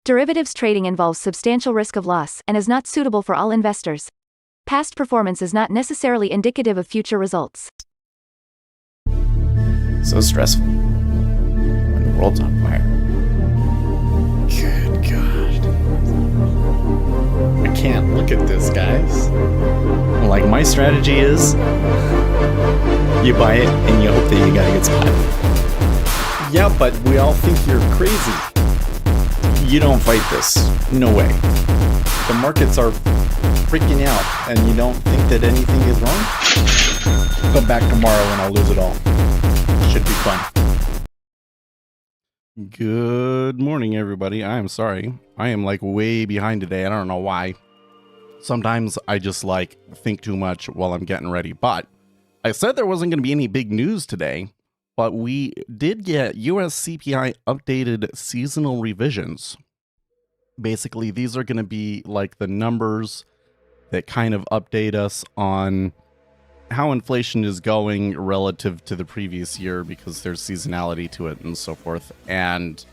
Derivatives trading involves substantial risk of loss and is not suitable for all investors. Past performance is not necessarily indicative of future results. So stressful when the world's on fire. Good God. I can't look at this, guys. Like, my strategy is you buy it and you hope that you got a good spot. Yeah, but we all think you're crazy. You don't fight this. No way. The markets are freaking out and you don't think that anything is wrong? Come back tomorrow and I'll lose it all. Should be fun. Good morning, everybody. I am sorry. I am like way behind today. I don't know why. Sometimes I just like think too much while I'm getting ready. But I said there wasn't going to be any big news today, but we did get US CPI updated seasonal revisions. Basically, these are going to be like the numbers that kind of update us on how inflation is going relative to the previous year because there's seasonality to it and so forth. And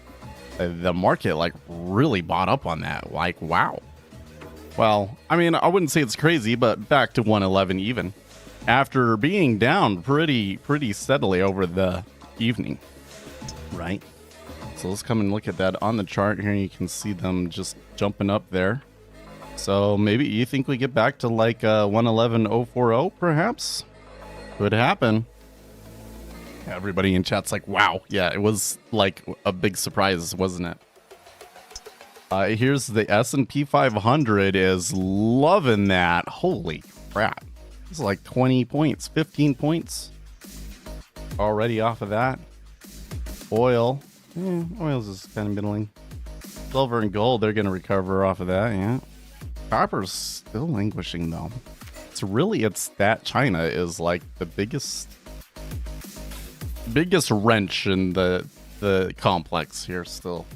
the market like really bought up on that. Like, wow. Well, I mean, I wouldn't say it's crazy, but back to 111 even after being down pretty steadily over the evening, right? So let's come and look at that on the chart here. You can see them just jumping up there. So maybe you think we get back to like 111.040 perhaps? Could happen. Everybody in chat's like, wow. Yeah, it was like a big surprise, wasn't it? Here's the S&P 500 is loving that. Holy crap. It's like 20 points, 15 points already off of that. Oil. Oil's just kind of middling. Silver and gold, they're going to recover off of that, yeah. Copper's still languishing, though. It's that China is like the biggest wrench in the complex here still.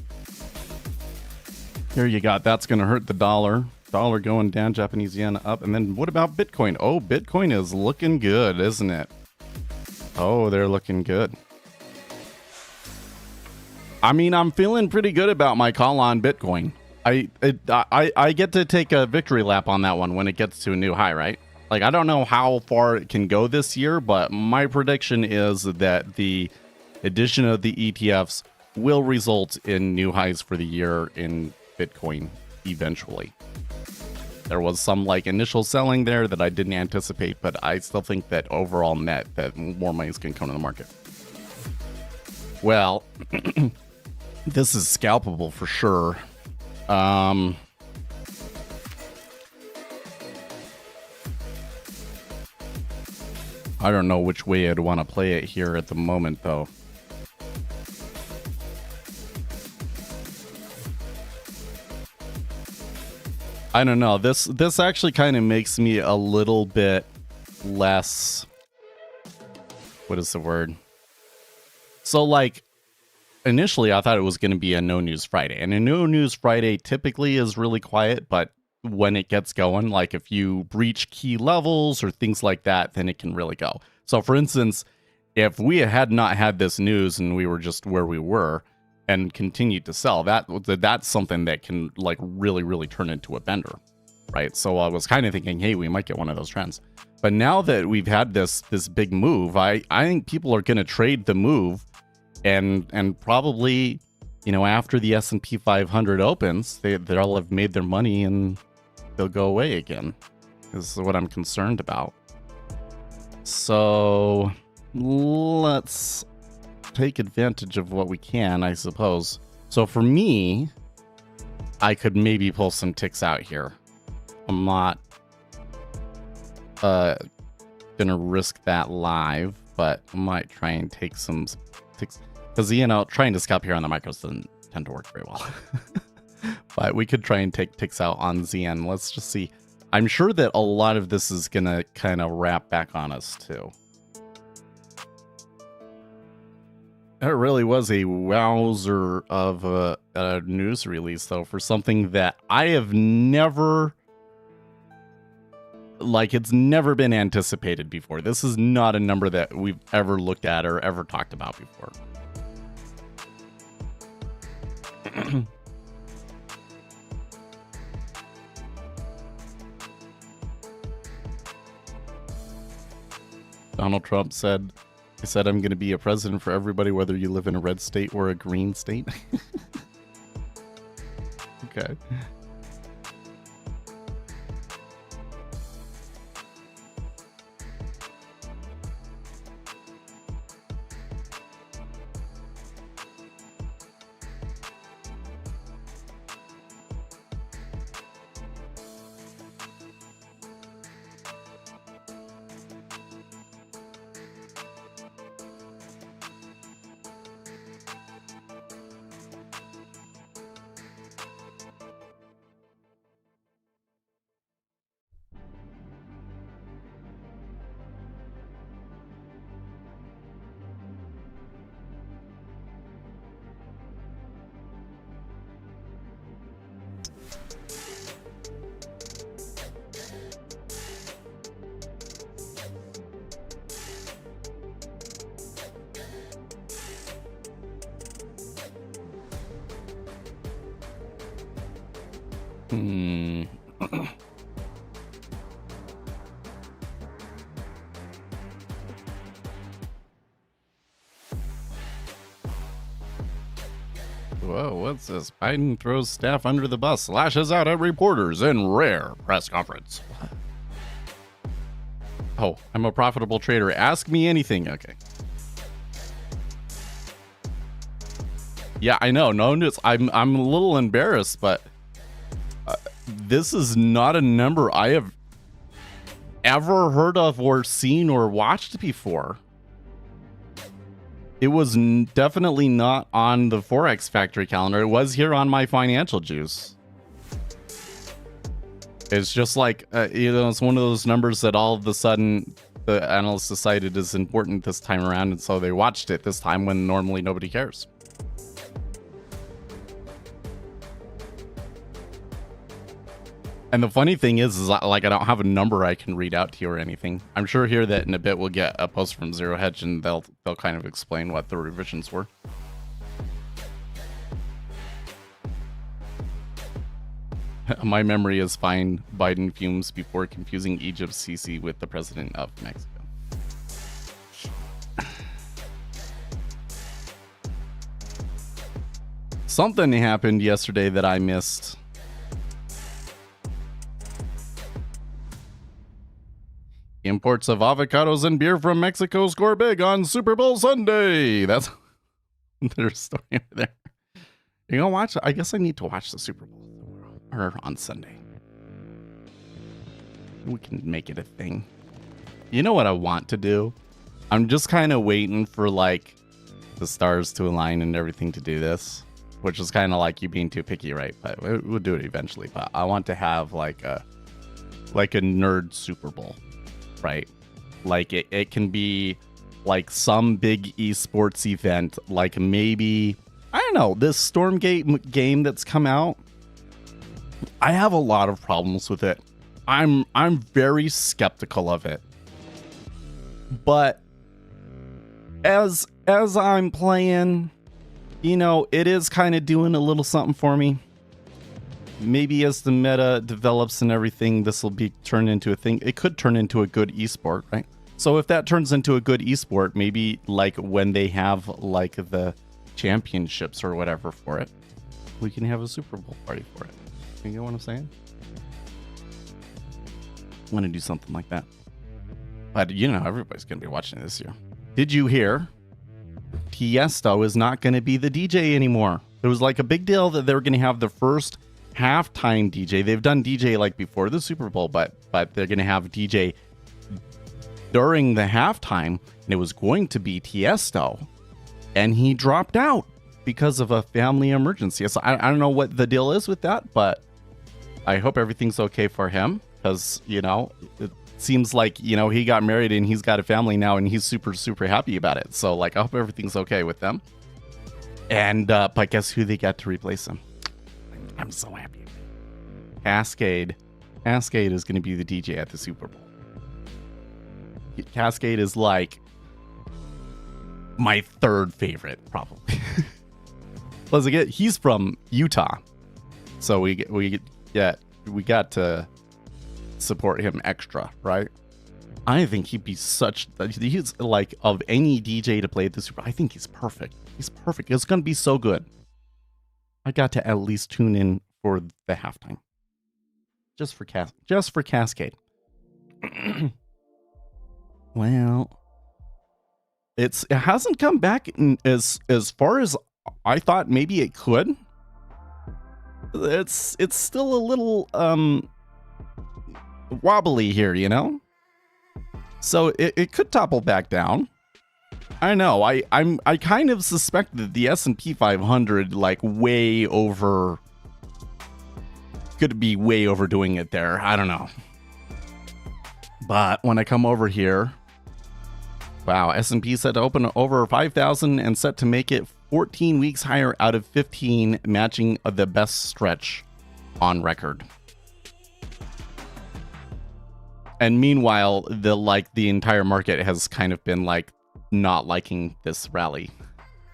Here you got, that's going to hurt the dollar. Dollar going down, Japanese yen up. And then what about Bitcoin? Oh, Bitcoin is looking good, isn't it? Oh, they're looking good. I mean, I'm feeling pretty good about my call on Bitcoin. I get to take a victory lap on that one when it gets to a new high, right? Like, I don't know how far it can go this year, but my prediction is that the addition of the ETFs will result in new highs for the year in Bitcoin eventually. There was some like initial selling there that I didn't anticipate, but I still think that overall net that more money is going to come to the market. Well, this is scalpable for sure. I don't know which way I'd want to play it here at the moment, though. I don't know. This actually kind of makes me a little bit less... What is the word? So, like, initially I thought it was going to be a No News Friday. And a No News Friday typically is really quiet, but when it gets going, like if you breach key levels or things like that, then it can really go. So, for instance, if we had not had this news and we were just where we were and continued to sell, that's something that can like really turn into a bender, right? So I was kind of thinking, hey, we might get one of those trends. But now that we've had this big move, I think people are going to trade the move, and probably, you know, after the S&P 500 opens, they'll have made their money and they'll go away again. This is what I'm concerned about. So let's take advantage of what we can, I suppose. So for me, I could maybe pull some ticks out here. I'm not gonna risk that live, but I might try and take some ticks, because, you know, trying to scalp here on the micros doesn't tend to work very well. But we could try and take ticks out on ZN. Let's just see. I'm sure that a lot of this is gonna kind of wrap back on us too. It really was a wowzer of a news release, though, for something that I have never, like, it's never been anticipated before. This is not a number that we've ever looked at or ever talked about before. Donald Trump said, I said I'm going to be a president for everybody, whether you live in a red state or a green state. Okay. Whoa, what's this? Biden throws staff under the bus, lashes out at reporters in rare press conference. Oh, I'm a profitable trader. Ask me anything. Okay. Yeah, I know. No, I'm a little embarrassed, but this is not a number I have ever heard of or seen or watched before. It was definitely not on the Forex Factory calendar. It was here on my financial juice. It's just like, it's one of those numbers that all of a sudden the analysts decided is important this time around, and so they watched it this time when normally nobody cares. And the funny thing is like I don't have a number I can read out to you or anything. I'm sure here that in a bit we'll get a post from Zero Hedge and they'll kind of explain what the revisions were. My memory is fine. Biden fumes before confusing Egypt's Sisi with the president of Mexico. Something happened yesterday that I missed. Imports of avocados and beer from Mexico score big on Super Bowl Sunday. That's their story over there. You gonna watch? I guess I need to watch the Super Bowl or on Sunday. We can make it a thing. You know what I want to do? I'm just kind of waiting for like the stars to align and everything to do this, which is kind of like you being too picky, right? But we'll do it eventually. But I want to have like a nerd Super Bowl. Right, like it can be like some big esports event, like maybe, I don't know, this Stormgate game that's come out. I have a lot of problems with it. I'm very skeptical of it. But as I'm playing, you know, it is kind of doing a little something for me. Maybe as the meta develops and everything, this will be turned into a thing. It could turn into a good esport, right? So if that turns into a good esport, maybe like when they have like the championships or whatever for it, we can have a Super Bowl party for it. You know what I'm saying? I want to do something like that. But you know, everybody's going to be watching this year. Did you hear? Tiesto is not going to be the DJ anymore. There was like a big deal that they were going to have the first halftime DJ. They've done DJ like before the Super Bowl, but they're going to have DJ during the halftime, and it was going to be Tiesto, and he dropped out because of a family emergency. So I don't know what the deal is with that, but I hope everything's okay for him, because, you know, it seems like, you know, he got married and he's got a family now, and he's super, super happy about it. So, like, I hope everything's okay with them. And, but guess who they got to replace him? I'm so happy. Cascade. Cascade is going to be the DJ at the Super Bowl. Cascade is like my third favorite, probably. Plus, again, he's from Utah, so we got to support him extra, right? I think he'd be he's like, of any DJ to play at the Super, I think he's perfect. He's perfect. It's going to be so good. I got to at least tune in for the halftime. Just for Cascade. Well, it hasn't come back as far as I thought maybe it could. It's still a little wobbly here, you know? So it could topple back down. I know. I kind of suspect that the S&P 500 could be way overdoing it there. I don't know. But when I come over here, wow, S&P set to open over 5,000 and set to make it 14 weeks higher out of 15, matching the best stretch on record. And meanwhile, the entire market has kind of been not liking this rally.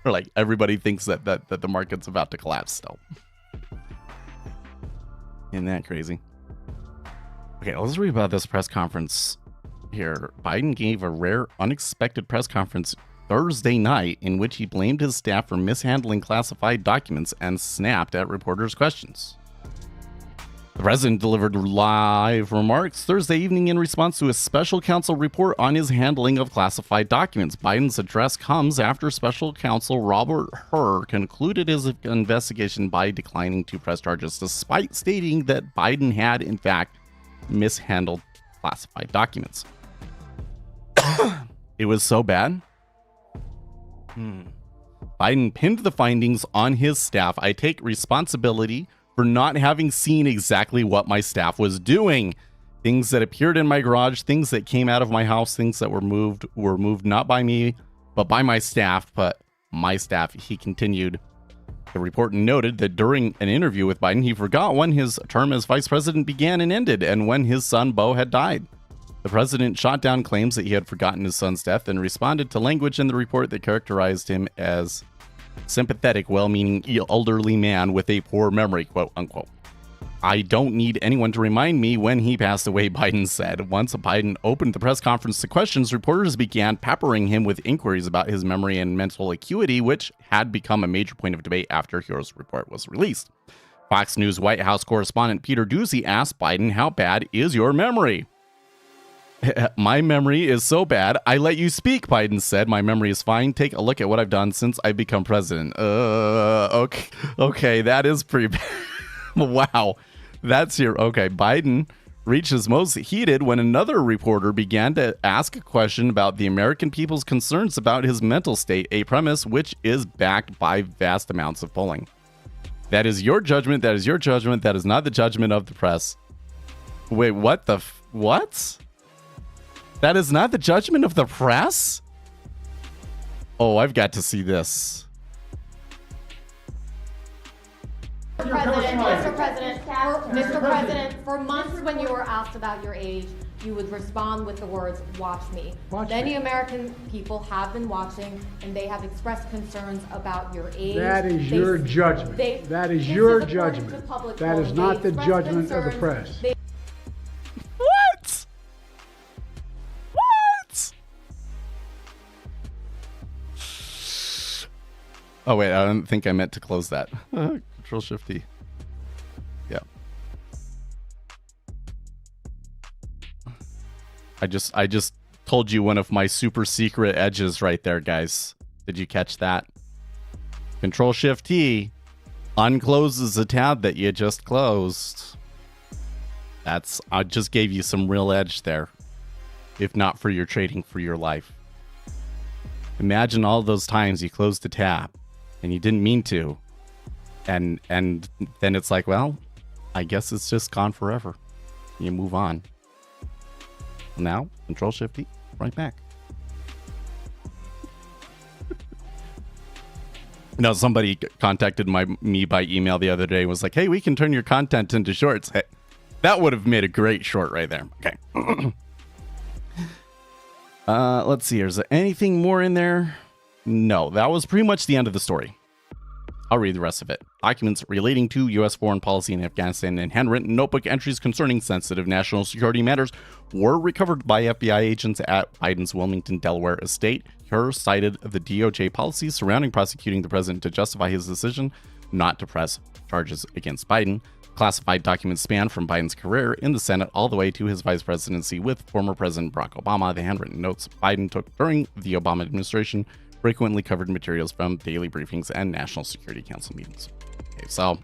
Or everybody thinks that the market's about to collapse still. Isn't that crazy? Okay, let's read about this press conference here. Biden gave a rare, unexpected press conference Thursday night in which he blamed his staff for mishandling classified documents and snapped at reporters' questions. The president delivered live remarks Thursday evening in response to a special counsel report on his handling of classified documents. Biden's address comes after special counsel Robert Hur concluded his investigation by declining to press charges, despite stating that Biden had, in fact, mishandled classified documents. It was so bad. Biden pinned the findings on his staff. I take responsibility for not having seen exactly what my staff was doing. Things that appeared in my garage, things that came out of my house, things that were moved not by me, but by my staff. But my staff, he continued. The report noted that during an interview with Biden, he forgot when his term as vice president began and ended, and when his son Beau had died. The president shot down claims that he had forgotten his son's death and responded to language in the report that characterized him as sympathetic, well-meaning elderly man with a poor memory, quote unquote. I don't need anyone to remind me when he passed away, Biden said. Once Biden opened the press conference to questions, reporters began peppering him with inquiries about his memory and mental acuity, which had become a major point of debate after Hur's report was released. Fox News White House correspondent Peter Doocy asked Biden, "How bad is your memory?" My memory is so bad, I let you speak, Biden said. My memory is fine. Take a look at what I've done since I've become president. Okay, that is pretty bad. Wow, that's here. Okay, Biden reached his most heated when another reporter began to ask a question about the American people's concerns about his mental state, a premise which is backed by vast amounts of polling. That is your judgment. That is your judgment. That is not the judgment of the press. Wait, what what? That is not the judgment of the press? Oh, I've got to see this. Mr. President, for months when you were asked about your age, you would respond with the words, "Watch me." Many American people have been watching, and they have expressed concerns about your age. That is your judgment. That is your judgment. That is not the judgment of the press. What? Oh, wait, I don't think I meant to close that. Control Shift D. Yeah. I just told you one of my super secret edges right there, guys. Did you catch that? Control Shift T uncloses a tab that you just closed. I just gave you some real edge there. If not for your trading for your life. Imagine all those times you closed a tab and you didn't mean to. And then it's like, well, I guess it's just gone forever. You move on. Now, Control Shift D, right back. No, somebody contacted me by email the other day and was like, hey, we can turn your content into shorts. Hey, that would have made a great short right there. Okay. Let's see. Is there anything more in there? No, that was pretty much the end of the story. I'll read the rest of it. Documents relating to U.S. foreign policy in Afghanistan and handwritten notebook entries concerning sensitive national security matters were recovered by FBI agents at Biden's Wilmington, Delaware estate. Her cited the DOJ policies surrounding prosecuting the president to justify his decision not to press charges against Biden. Classified documents span from Biden's career in the Senate all the way to his vice presidency with former President Barack Obama. The handwritten notes Biden took during the Obama administration frequently covered materials from daily briefings and National Security Council meetings. Okay, so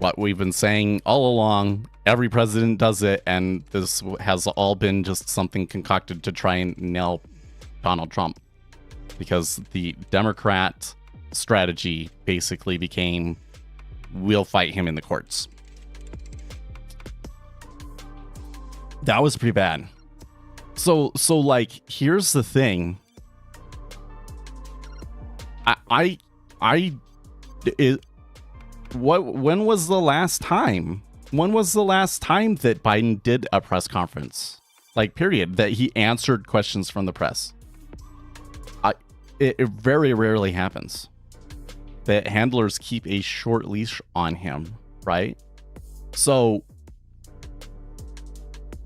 what we've been saying all along, every president does it, and this has all been just something concocted to try and nail Donald Trump, because the Democrat strategy basically became, we'll fight him in the courts. That was pretty bad. So like, here's the thing. When was the last time? When was the last time that Biden did a press conference? Like, period, that he answered questions from the press? It very rarely happens that handlers keep a short leash on him, right? So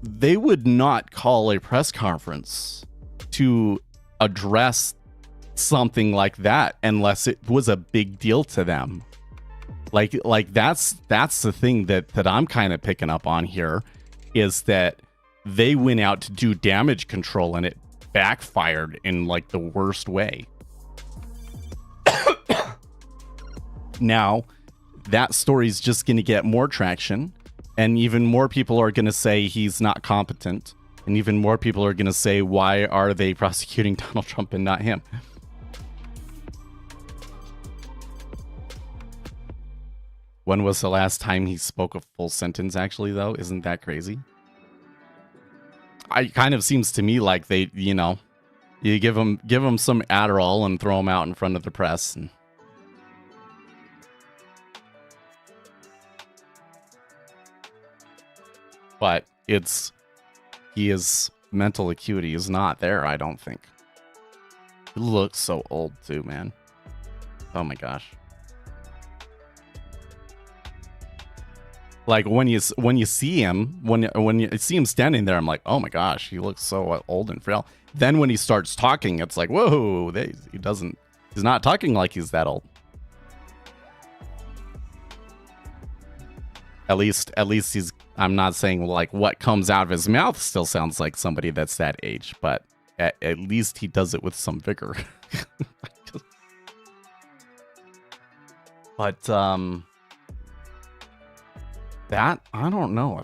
they would not call a press conference to address something like that unless it was a big deal to them. Like that's the thing that I'm kind of picking up on here, is that they went out to do damage control and it backfired in like the worst way. Now that story's just going to get more traction, and even more people are going to say he's not competent, and even more people are going to say, why are they prosecuting Donald Trump and not him? When was the last time he spoke a full sentence, actually, though? Isn't that crazy? It kind of seems to me like they, you give him some Adderall and throw him out in front of the press. But his mental acuity is not there, I don't think. He looks so old too, man. Oh my gosh. Like when you see him, when you see him standing there, I'm like, oh my gosh, he looks so old and frail. Then when he starts talking, it's like, whoa, he's not talking like he's that old. At least I'm not saying like what comes out of his mouth still sounds like somebody that's that age, but at least he does it with some vigor. But that, I don't know.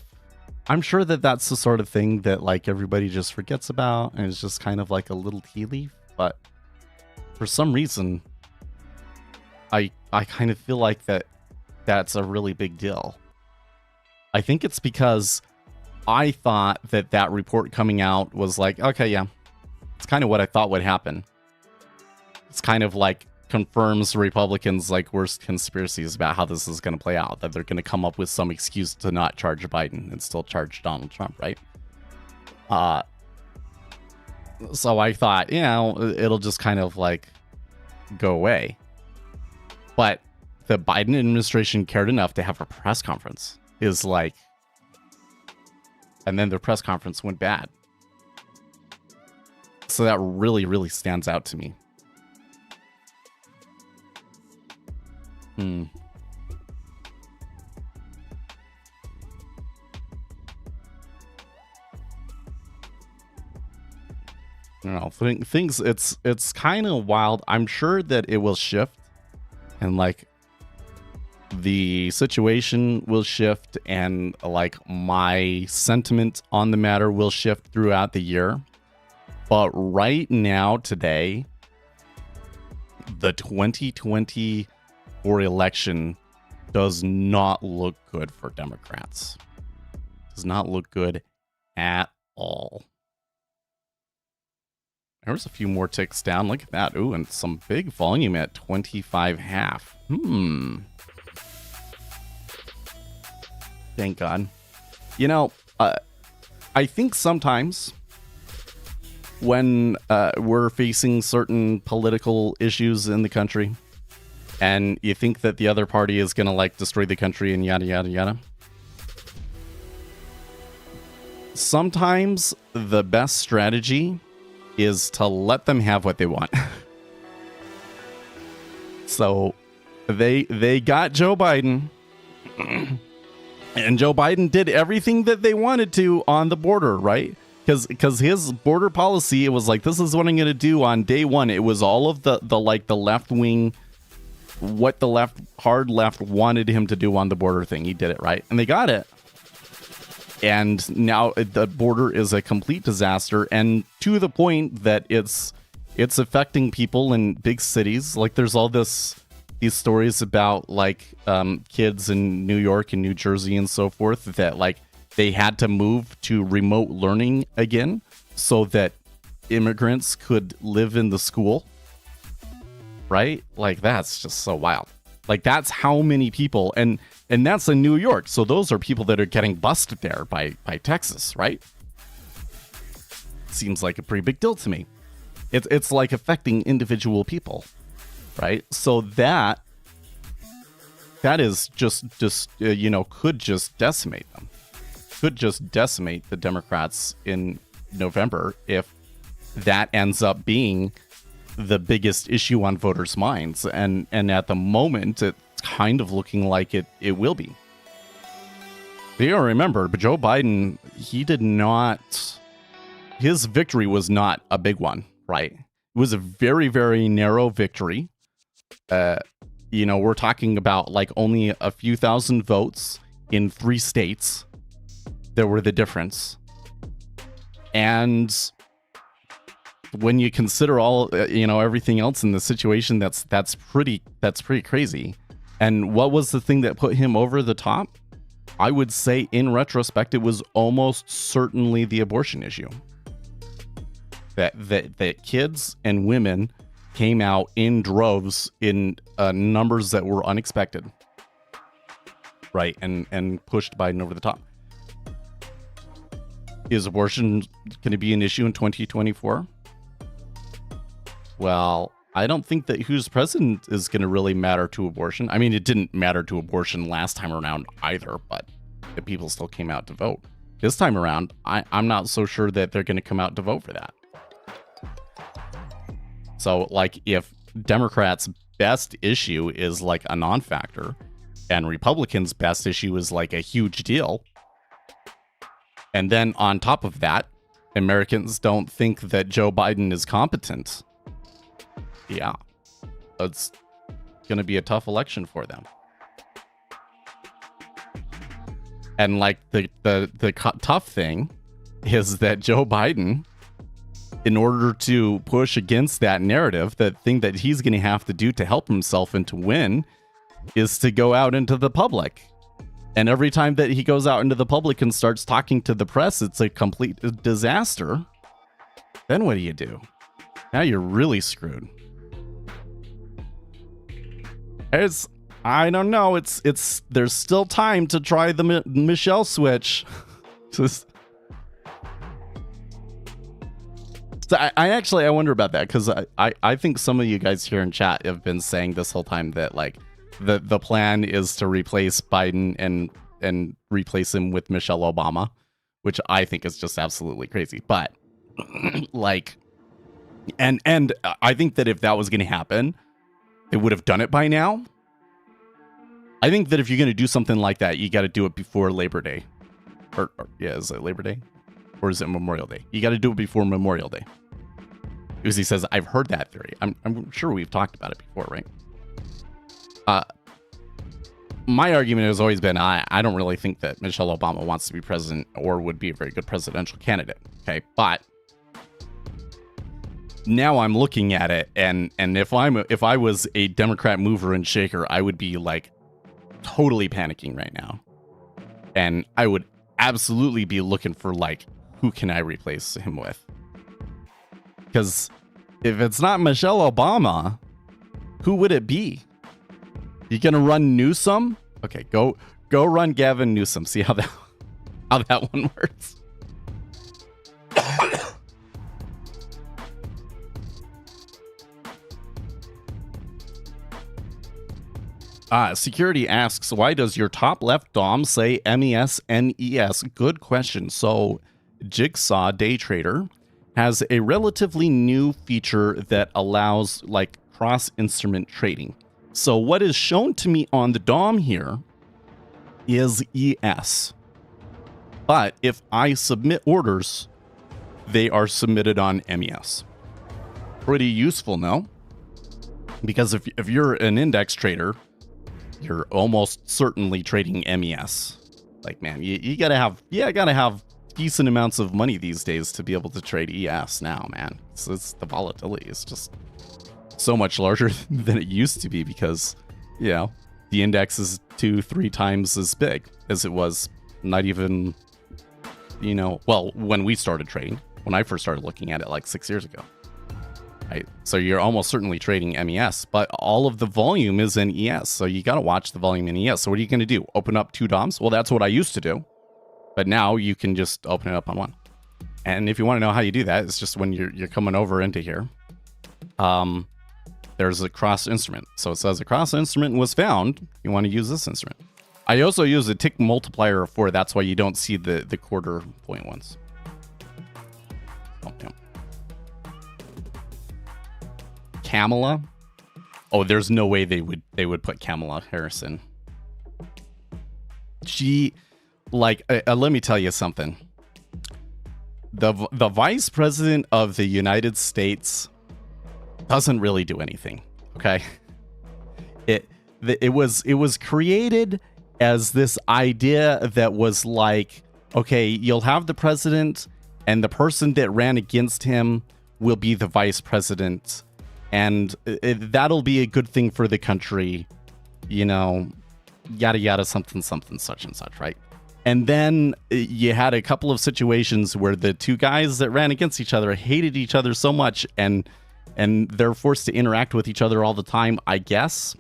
I'm sure that's the sort of thing that like everybody just forgets about and it's just kind of like a little tea leaf, but for some reason I kind of feel like that's a really big deal. I think it's because I thought that report coming out was like, okay, yeah, it's kind of what I thought would happen. It's kind of like confirms Republicans' like worst conspiracies about how this is going to play out, that they're going to come up with some excuse to not charge Biden and still charge Donald Trump, right? So I thought, it'll just kind of like go away. But the Biden administration cared enough to have a press conference. Is like, and then their press conference went bad. So that really, really stands out to me. I don't know. Things, it's kind of wild. I'm sure that it will shift, and like the situation will shift, and like my sentiment on the matter will shift throughout the year. But right now, today, the 2024 election does not look good for Democrats. Does not look good at all. There's a few more ticks down. Look at that. Ooh, and some big volume at 25.5. Thank God. I think sometimes when we're facing certain political issues in the country, and you think that the other party is going to like destroy the country and yada, yada, yada. Sometimes the best strategy is to let them have what they want. So they got Joe Biden, and Joe Biden did everything that they wanted to on the border, right? Because his border policy, it was like, this is what I'm going to do on day one. It was all of the left wing, what the hard left wanted him to do on the border thing. He did it, right? And they got it. And now the border is a complete disaster, and to the point that it's affecting people in big cities. Like, there's all these stories about like kids in New York and New Jersey and so forth that like they had to move to remote learning again so that immigrants could live in the school. Right? Like, that's just so wild. Like, that's how many people, and that's in New York. So those are people that are getting busted there by Texas, right? Seems like a pretty big deal to me. It's like affecting individual people, right? So that is just could just decimate them. Could just decimate the Democrats in November if that ends up being the biggest issue on voters' minds. And at the moment, it's kind of looking like it will be. You gotta remember, but Joe Biden, his victory was not a big one, right? It was a very, very narrow victory. We're talking about like only a few thousand votes in 3 states that were the difference. And when you consider all, everything else in the situation, that's pretty crazy. And what was the thing that put him over the top? I would say in retrospect, it was almost certainly the abortion issue. That kids and women came out in droves in numbers that were unexpected. Right, and pushed Biden over the top. Is abortion going to be an issue in 2024? Well, I don't think that who's president is going to really matter to abortion. I mean, it didn't matter to abortion last time around either, but the people still came out to vote. This time around, I'm not so sure that they're going to come out to vote for that. So, like, if Democrats' best issue is like a non-factor, and Republicans' best issue is like a huge deal, and then on top of that, Americans don't think that Joe Biden is competent, yeah, it's going to be a tough election for them. And like the tough thing is that Joe Biden, in order to push against that narrative, the thing that he's going to have to do to help himself and to win is to go out into the public. And every time that he goes out into the public and starts talking to the press, it's a complete disaster. Then what do? Now you're really screwed. I don't know. There's still time to try the Michelle switch. So I wonder about that, because I think some of you guys here in chat have been saying this whole time that like the plan is to replace Biden and replace him with Michelle Obama, which I think is just absolutely crazy. But like, and I think that if that was going to happen, they would have done it by now. I think that if you're going to do something like that, you got to do it before Labor Day. Or is it Labor Day? Or is it Memorial Day? You got to do it before Memorial Day. Because he says, I've heard that theory. I'm sure we've talked about it before, right? My argument has always been, I don't really think that Michelle Obama wants to be president or would be a very good presidential candidate. Okay, but now I'm looking at it, and if I was a Democrat mover and shaker, I would be like totally panicking right now, and I would absolutely be looking for like, who can I replace him with? Because if it's not Michelle Obama, who would it be? You gonna run Newsom? Okay, go run Gavin Newsom. See how that one works. Security asks, why does your top left DOM say MES? Good question. So Jigsaw Day Trader has a relatively new feature that allows like cross-instrument trading. So what is shown to me on the DOM here is ES. But if I submit orders, they are submitted on MES. Pretty useful, no? Because if you're an index trader, you're almost certainly trading MES. Like, man, you gotta have decent amounts of money these days to be able to trade ES now, man. So it's the volatility is just so much larger than it used to be because, you know, the index is 2-3 times as big as it was not even, you know, well, when we started trading, when I first started looking at it like 6 years ago. Right? So you're almost certainly trading MES, but all of the volume is in ES. So you got to watch the volume in ES. So what are you going to do? Open up 2 DOMs? Well, that's what I used to do. But now you can just open it up on one. And if you want to know how you do that, it's just when you're coming over into here. There's a cross instrument. So it says a cross instrument was found. You want to use this instrument. I also use a tick multiplier of 4. That's why you don't see the quarter point ones. Oh, yeah. Kamala. Oh, there's no way they would put Kamala Harris in. She, like, let me tell you something. The vice president of the United States doesn't really do anything. Okay, it was created as this idea that was like, okay, you'll have the president, and the person that ran against him will be the vice president. And that'll be a good thing for the country, you know, yada, yada, something, something, such and such, right? And then you had a couple of situations where the 2 guys that ran against each other hated each other so much, and they're forced to interact with each other all the time, I guess.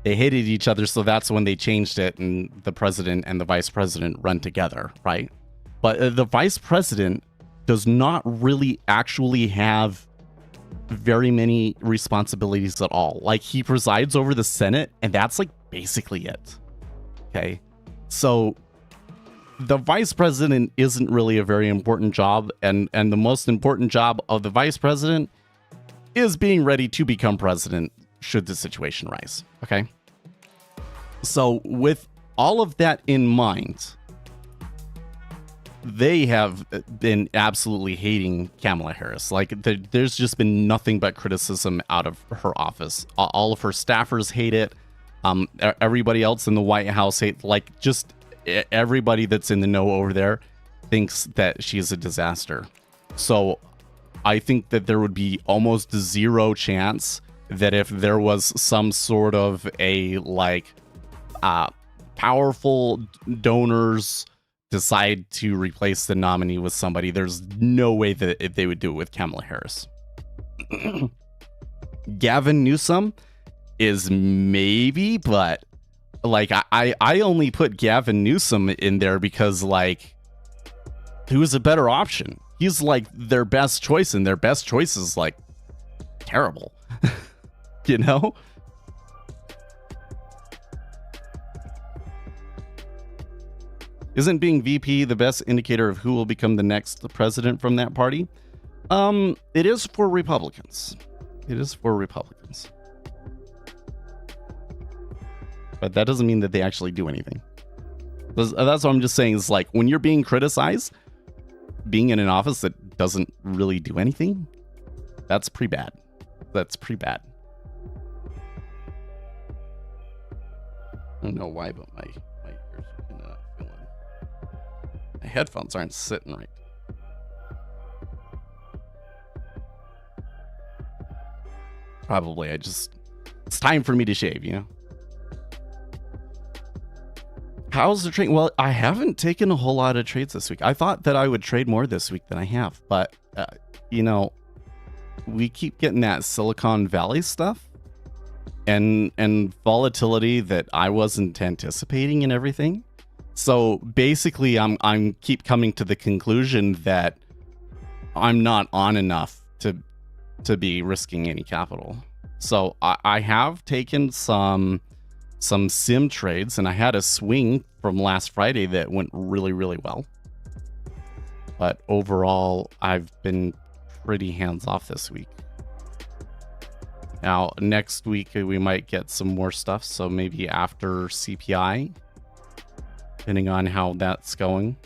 They hated each other, so that's when they changed it, and the president and the vice president run together, right? But the vice president does not really actually have very many responsibilities at all. Like, he presides over the Senate, and that's like basically it. Okay, so the vice president isn't really a very important job, and the most important job of the vice president is being ready to become president should the situation rise. Okay, so with all of that in mind, they have been absolutely hating Kamala Harris. Like, there's just been nothing but criticism out of her office. All of her staffers hate it. Everybody else in the White House hate, like, just everybody that's in the know over there thinks that she's a disaster. So I think that there would be almost 0 chance that if there was some sort of a, like, powerful donors decide to replace the nominee with somebody, there's no way that they would do it with Kamala Harris. Gavin Newsom is maybe, but like I only put Gavin Newsom in there because, like, who's a better option? He's like their best choice, and their best choice is like terrible. You know? Isn't being VP the best indicator of who will become the next president from that party? It is for Republicans. It is for Republicans. But that doesn't mean that they actually do anything. That's what I'm just saying, is like, when you're being criticized, being in an office that doesn't really do anything, that's pretty bad. That's pretty bad. I don't know why, but my ears are not feeling. My headphones aren't sitting right. Probably, it's time for me to shave, you know? How's the trade? Well, I haven't taken a whole lot of trades this week. I thought that I would trade more this week than I have, but, you know, we keep getting that Silicon Valley stuff and volatility that I wasn't anticipating and everything. So basically, I'm keep coming to the conclusion that I'm not on enough to be risking any capital. So I have taken some sim trades, and I had a swing from last Friday that went really, really well. But overall, I've been pretty hands off this week. Now, next week, we might get some more stuff. So maybe after CPI, depending on how that's going,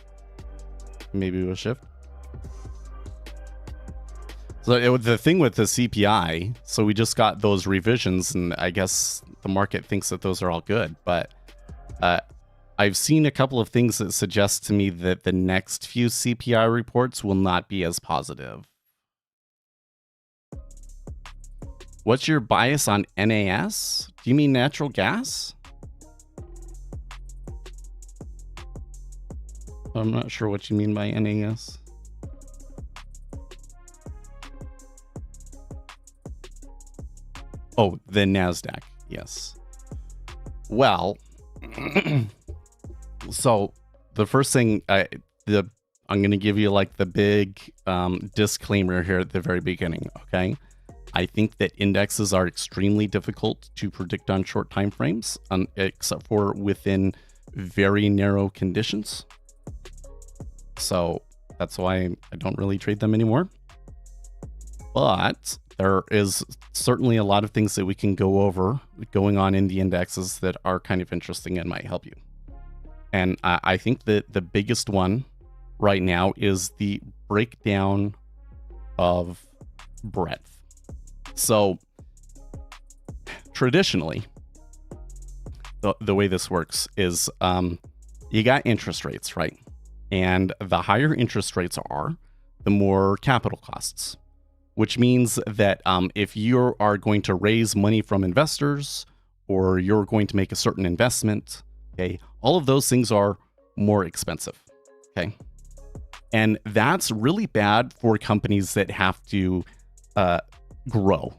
maybe we'll shift. So the thing with the CPI, so we just got those revisions, and I guess the market thinks that those are all good. But I've seen a couple of things that suggest to me that the next few CPI reports will not be as positive. What's your bias on NAS? Do you mean natural gas? I'm not sure what you mean by NAS. Oh, the NASDAQ. Yes. Well, so the first thing I'm going to give you like the big disclaimer here at the very beginning. Okay. I think that indexes are extremely difficult to predict on short time frames, except for within very narrow conditions. So that's why I don't really trade them anymore. But there is certainly a lot of things that we can go over going on in the indexes that are kind of interesting and might help you. And I think that the biggest one right now is the breakdown of breadth. So traditionally, the way this works is you got interest rates, right? And the higher interest rates are, the more capital costs, which means that if you are going to raise money from investors or you're going to make a certain investment, okay, all of those things are more expensive, okay? And that's really bad for companies that have to grow,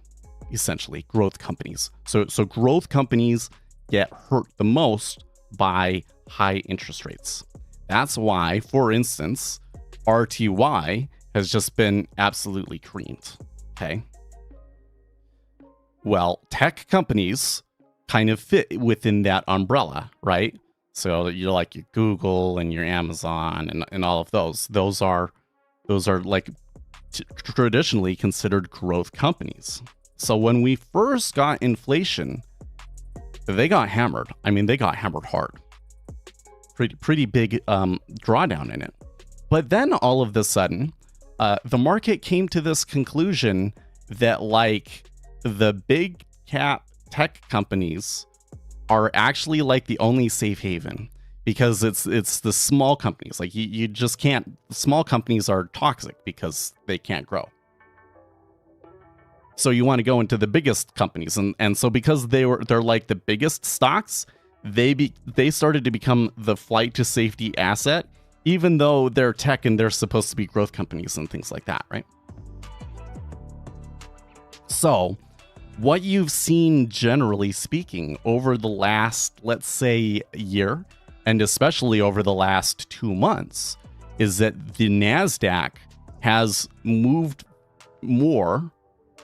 essentially, growth companies. So growth companies get hurt the most by high interest rates. That's why, for instance, RTY has just been absolutely creamed, okay? Well, tech companies kind of fit within that umbrella, right? So you're like your Google and your Amazon and all of those. Those are like traditionally considered growth companies. So when we first got inflation, they got hammered. I mean, they got hammered hard. Pretty big drawdown in it. But then all of a sudden, the market came to this conclusion that like the big cap tech companies are actually like the only safe haven, because it's the small companies. Like you just can't, small companies are toxic because they can't grow. So you want to go into the biggest companies, and so because they're like the biggest stocks, they started to become the flight to safety asset, even though they're tech and they're supposed to be growth companies and things like that, right? So what you've seen, generally speaking, over the last, let's say, year, and especially over the last 2 months, is that the NASDAQ has moved more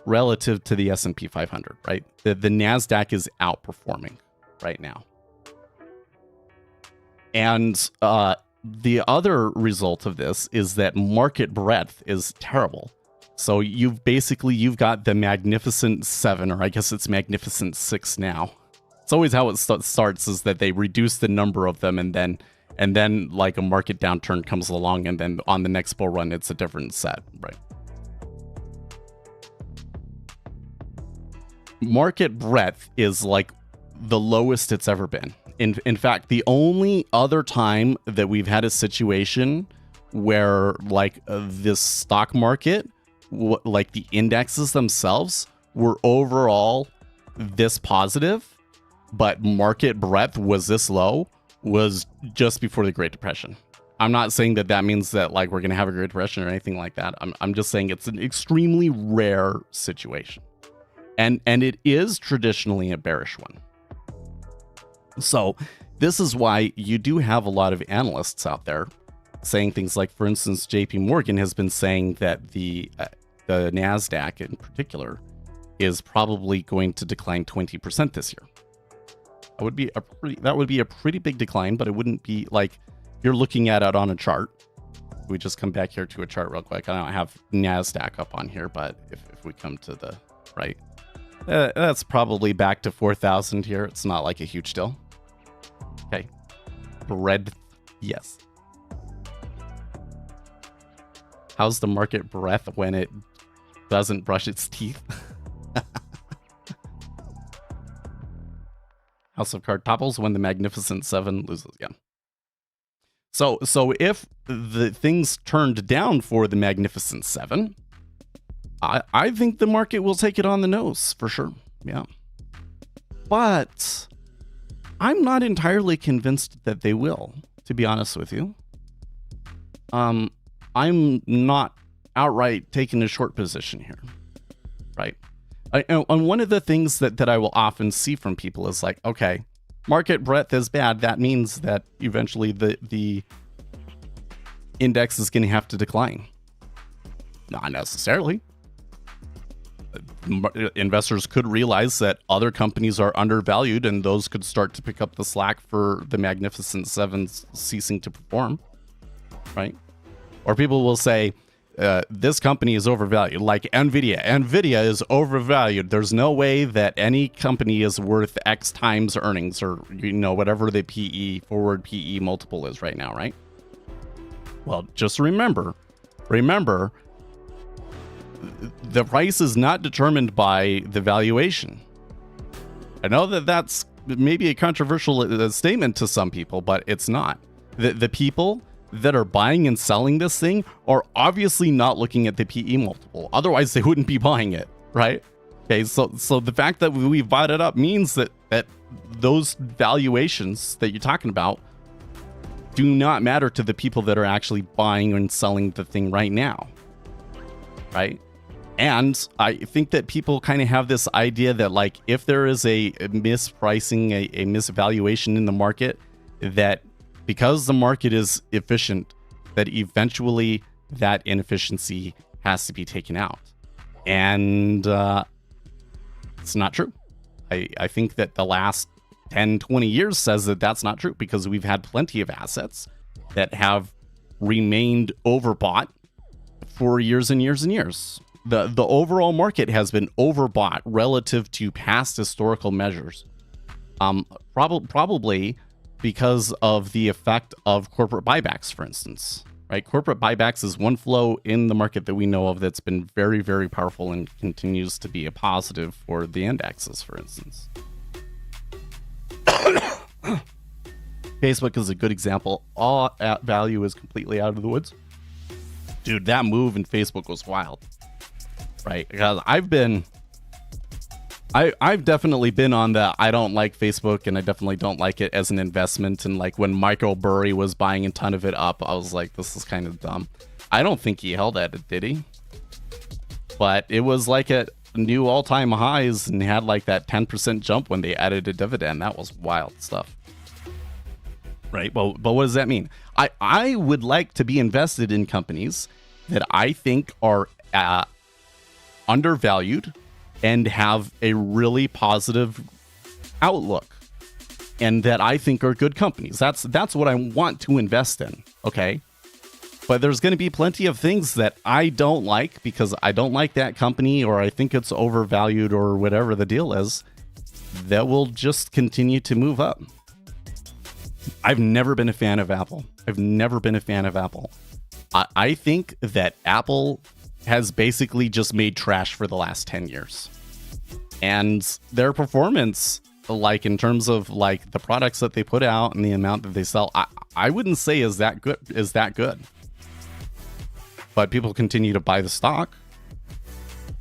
relative to the S&P 500, right? The NASDAQ is outperforming right now. And the other result of this is that market breadth is terrible. So you've got the Magnificent 7, or I guess it's Magnificent 6 now. It's always how it starts, is that they reduce the number of them, and then like a market downturn comes along, and then on the next bull run, it's a different set, right? Market breadth is like the lowest it's ever been. In fact, the only other time that we've had a situation where like this stock market, like the indexes themselves, were overall this positive, but market breadth was this low, was just before the Great Depression. I'm not saying that means that like we're going to have a Great Depression or anything like that. I'm just saying it's an extremely rare situation. And it is traditionally a bearish one. So this is why you do have a lot of analysts out there saying things like, for instance, JP Morgan has been saying that the NASDAQ in particular is probably going to decline 20% this year. That would be a pretty big decline, but it wouldn't be like you're looking at it on a chart. We just come back here to a chart real quick. I don't have NASDAQ up on here, but if we come to the right, that's probably back to 4,000 here. It's not like a huge deal. Okay. Breadth, yes. How's the market breadth when it doesn't brush its teeth? House of Card topples when the Magnificent Seven loses. Yeah. So if the things turned down for the Magnificent Seven, I think the market will take it on the nose for sure. Yeah. But I'm not entirely convinced that they will, to be honest with you. I'm not outright taking a short position here, right? And one of the things that I will often see from people is like, okay, market breadth is bad. That means that eventually the index is going to have to decline. Not necessarily. Investors could realize that other companies are undervalued, and those could start to pick up the slack for the Magnificent Sevens ceasing to perform, right? Or people will say, this company is overvalued, like NVIDIA. NVIDIA is overvalued. There's no way that any company is worth X times earnings, or, whatever the PE, forward PE multiple is right now, right? Well, just remember, the price is not determined by the valuation. I know that that's maybe a controversial statement to some people, but it's not. The people that are buying and selling this thing are obviously not looking at the PE multiple. Otherwise, they wouldn't be buying it, right? Okay, so the fact that we bought it up means that those valuations that you're talking about do not matter to the people that are actually buying and selling the thing right now, right? And I think that people kind of have this idea that, like, if there is a mispricing, a misvaluation in the market, that because the market is efficient, that eventually that inefficiency has to be taken out. And it's not true. I think that the last 10, 20 years says that that's not true, because we've had plenty of assets that have remained overbought for years and years and years. The overall market has been overbought relative to past historical measures. Probably because of the effect of corporate buybacks, for instance, right? Corporate buybacks is one flow in the market that we know of that's been very, very powerful and continues to be a positive for the indexes, for instance. Facebook is a good example. All value is completely out of the woods. Dude, that move in Facebook was wild, right? Because I've definitely been on the I don't like Facebook, and I definitely don't like it as an investment. And like when Michael Burry was buying a ton of it up, I was like, this is kind of dumb. I don't think he held at it, did he? But it was like at new all-time highs and had like that 10% jump when they added a dividend. That was wild stuff. Right? But what does that mean? I would like to be invested in companies that I think are undervalued and have a really positive outlook, and that I think are good companies. That's what I want to invest in, okay? But there's going to be plenty of things that I don't like because I don't like that company, or I think it's overvalued, or whatever the deal is, that will just continue to move up. I've never been a fan of Apple. I think that Apple has basically just made trash for the last 10 years. And their performance, like in terms of like the products that they put out and the amount that they sell, I wouldn't say is that good. But people continue to buy the stock.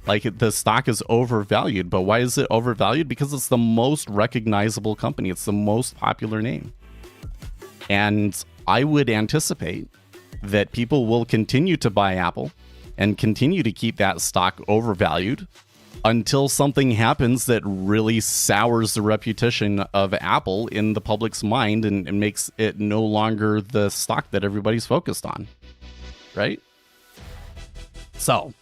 Like, the stock is overvalued. But why is it overvalued? Because it's the most recognizable company. It's the most popular name. And I would anticipate that people will continue to buy Apple and continue to keep that stock overvalued until something happens that really sours the reputation of Apple in the public's mind and makes it no longer the stock that everybody's focused on, right? So,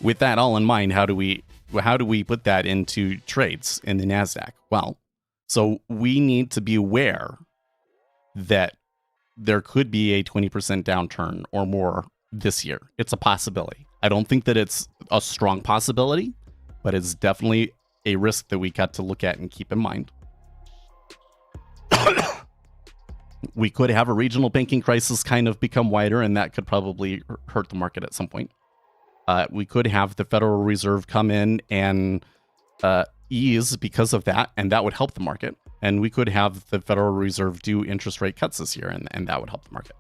with that all in mind, how do we how do we put that into trades in the NASDAQ? Well, so we need to be aware that there could be a 20% downturn or more this year. It's a possibility. I don't think that it's a strong possibility, but it's definitely a risk that we got to look at and keep in mind. We could have a regional banking crisis kind of become wider, and that could probably hurt the market at some point. We could have the Federal Reserve come in and ease because of that, and that would help the market. And we could have the Federal Reserve do interest rate cuts this year, and that would help the market.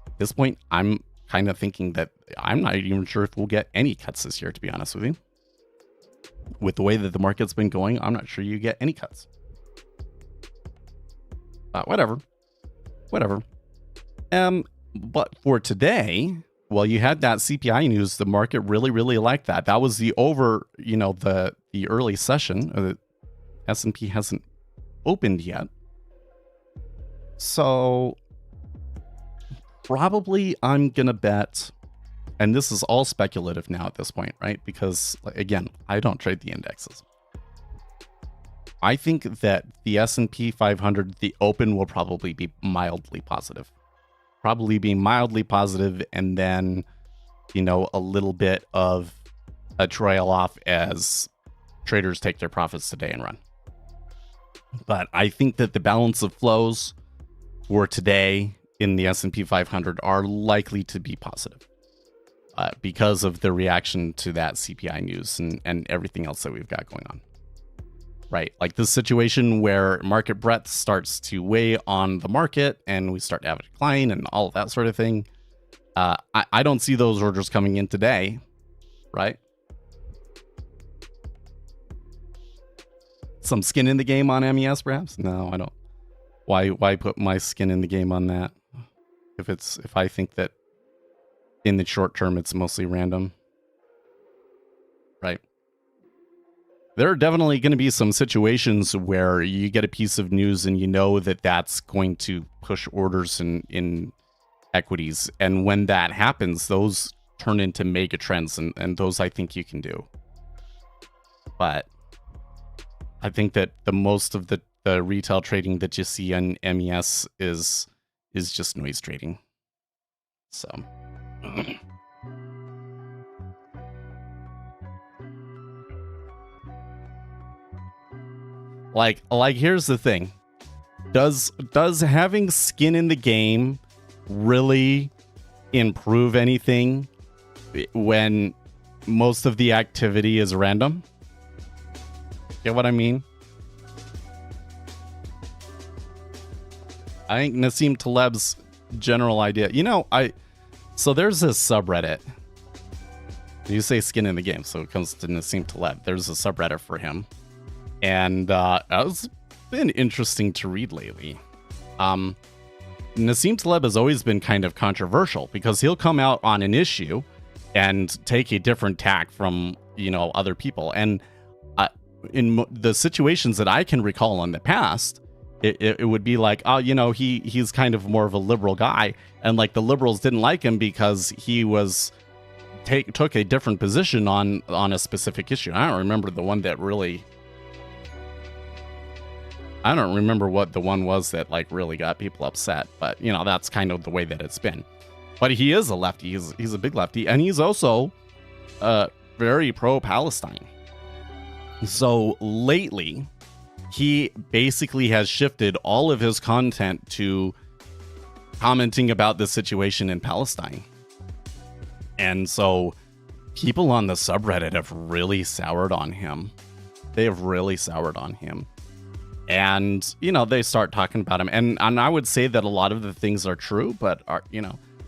At this point, I'm kind of thinking that I'm not even sure if we'll get any cuts this year, to be honest with you. With the way that the market's been going, I'm not sure you get any cuts. Whatever. But for today, well, you had that CPI news. The market really, really liked that. That was the early session. The S&P hasn't opened yet. So probably I'm going to bet, and this is all speculative now at this point, right? Because again, I don't trade the indexes. I think that the S&P 500, the open will probably be mildly positive. And then, a little bit of a trail off as traders take their profits today and run. But I think that the balance of flows for today in the S&P 500 are likely to be positive because of the reaction to that CPI news and everything else that we've got going on. Right, like this situation where market breadth starts to weigh on the market and we start to have a decline and all of that sort of thing. I don't see those orders coming in today, right? Some skin in the game on MES, perhaps? No, I don't. Why put my skin in the game on that? If I think that in the short term it's mostly random, right? There are definitely going to be some situations where you get a piece of news and you know that that's going to push orders in equities. And when that happens, those turn into mega trends, and those I think you can do. But I think that the most of the retail trading that you see on MES is just noise trading. So... Like here's the thing. Does having skin in the game really improve anything when most of the activity is random? Get what I mean? I think Nassim Taleb's general idea, so there's this subreddit. You say skin in the game, so it comes to Nassim Taleb. There's a subreddit for him. And it's been interesting to read lately. Nassim Taleb has always been kind of controversial because he'll come out on an issue and take a different tack from, other people. And in the situations that I can recall in the past, it would be like, he's kind of more of a liberal guy. And like the liberals didn't like him because he was took a different position on a specific issue. I don't remember the one that really... I don't remember what the one was that like really got people upset, but that's kind of the way that it's been. But he is a lefty. He's a big lefty, and he's also very pro-Palestine. So lately, he basically has shifted all of his content to commenting about the situation in Palestine. And so people on the subreddit have really soured on him. They have really soured on him. And, they start talking about him. And I would say that a lot of the things are true, but are,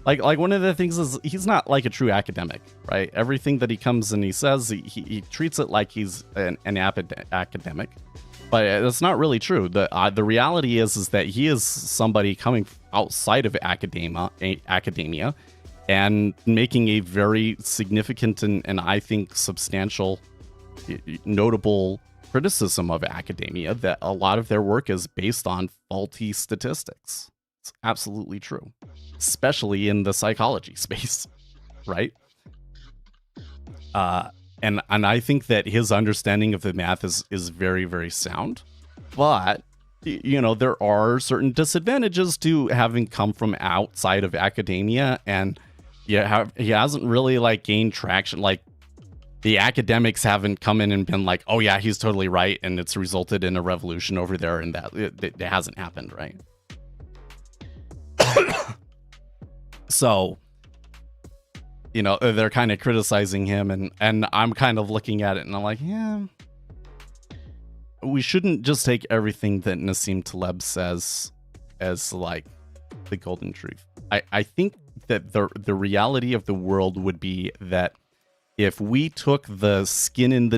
like one of the things is he's not like a true academic, right? Everything that he comes and he says, he treats it like he's an academic, but it's not really true. The reality is that he is somebody coming outside of academia and making a very significant and I think substantial, notable criticism of academia that a lot of their work is based on faulty statistics. It's absolutely true, especially in the psychology space, right? And I think that his understanding of the math is very, very sound. But, you know, there are certain disadvantages to having come from outside of academia, and he hasn't really like gained traction. Like, the academics haven't come in and been like, oh yeah, he's totally right, and it's resulted in a revolution over there, and that it hasn't happened, right? So, you know, they're kind of criticizing him, and I'm kind of looking at it and I'm like, yeah, we shouldn't just take everything that Nassim Taleb says as like the golden truth. I think that the reality of the world would be that if we took the skin in the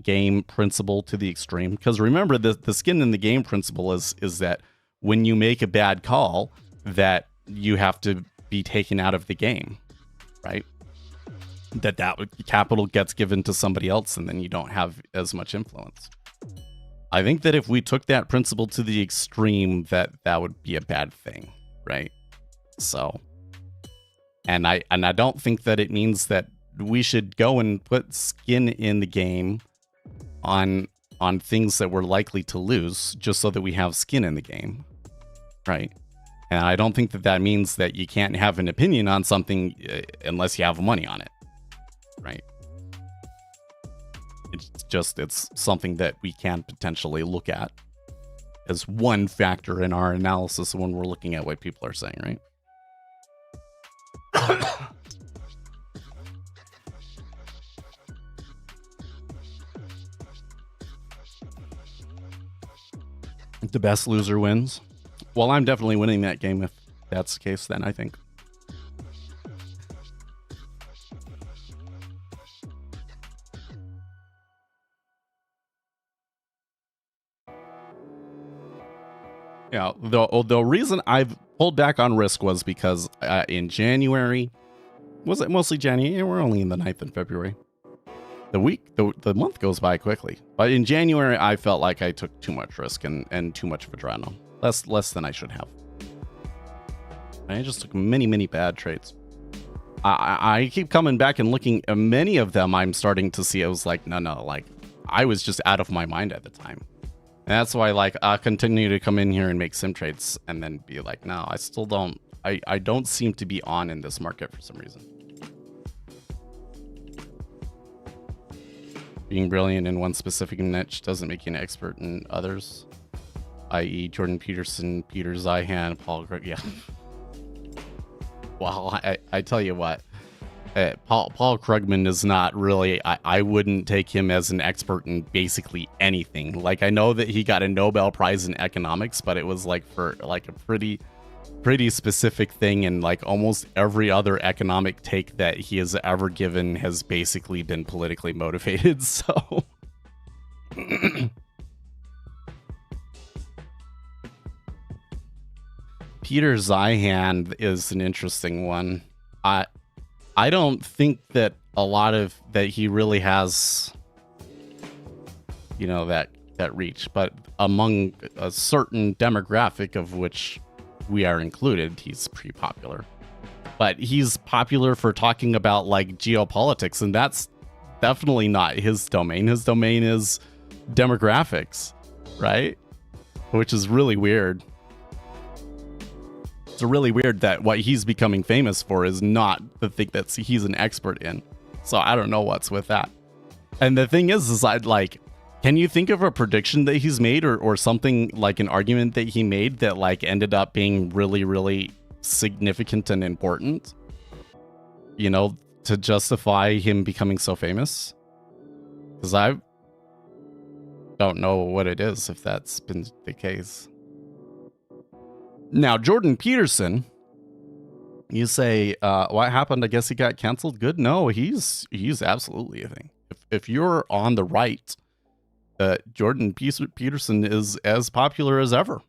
game principle to the extreme, because remember, the skin in the game principle is that when you make a bad call, that you have to be taken out of the game, right? That capital gets given to somebody else, and then you don't have as much influence. I think that if we took that principle to the extreme, that would be a bad thing, right? So, and I don't think that it means that we should go and put skin in the game on things that we're likely to lose just so that we have skin in the game, right? And I don't think that means that you can't have an opinion on something unless you have money on it, right? It's something that we can potentially look at as one factor in our analysis when we're looking at what people are saying, right? The best loser wins. Well, I'm definitely winning that game if that's the case, then I think. Yeah, the reason I've pulled back on risk was because in January, was it mostly January? We're only in the 9th and February. The month goes by quickly. But in January, I felt like I took too much risk and too much of adrenaline. Less than I should have. I just took many bad trades. I keep coming back and looking at many of them. I'm starting to see. I was like, no, like I was just out of my mind at the time. And that's why, like, I'll continue to come in here and make sim trades and then be like, no, I still don't. I don't seem to be on in this market for some reason. Being brilliant in one specific niche doesn't make you an expert in others, i.e. Jordan Peterson, Peter Zeihan, Paul Krugman. Yeah. Well, I tell you what, Paul Krugman is not really, I wouldn't take him as an expert in basically anything. Like, I know that he got a Nobel Prize in economics, but it was like for like a pretty specific thing, and like almost every other economic take that he has ever given has basically been politically motivated. So Peter Zeihan is an interesting one. I don't think that a lot of that he really has, you know, that reach, but among a certain demographic of which we are included, he's pretty popular. But he's popular for talking about like geopolitics, and that's definitely not his domain. His domain is demographics, right? Which is really weird. It's really weird that what he's becoming famous for is not the thing that he's an expert in. So I don't know what's with that. And the thing is I'd like, can you think of a prediction that he's made or something like an argument that he made that like ended up being really significant and important, you know, to justify him becoming so famous? Because I don't know what it is, if that's been the case. Now, Jordan Peterson, you say, what happened? I guess he got canceled. Good. No, he's absolutely a thing. If you're on the right, Jordan Peterson is as popular as ever.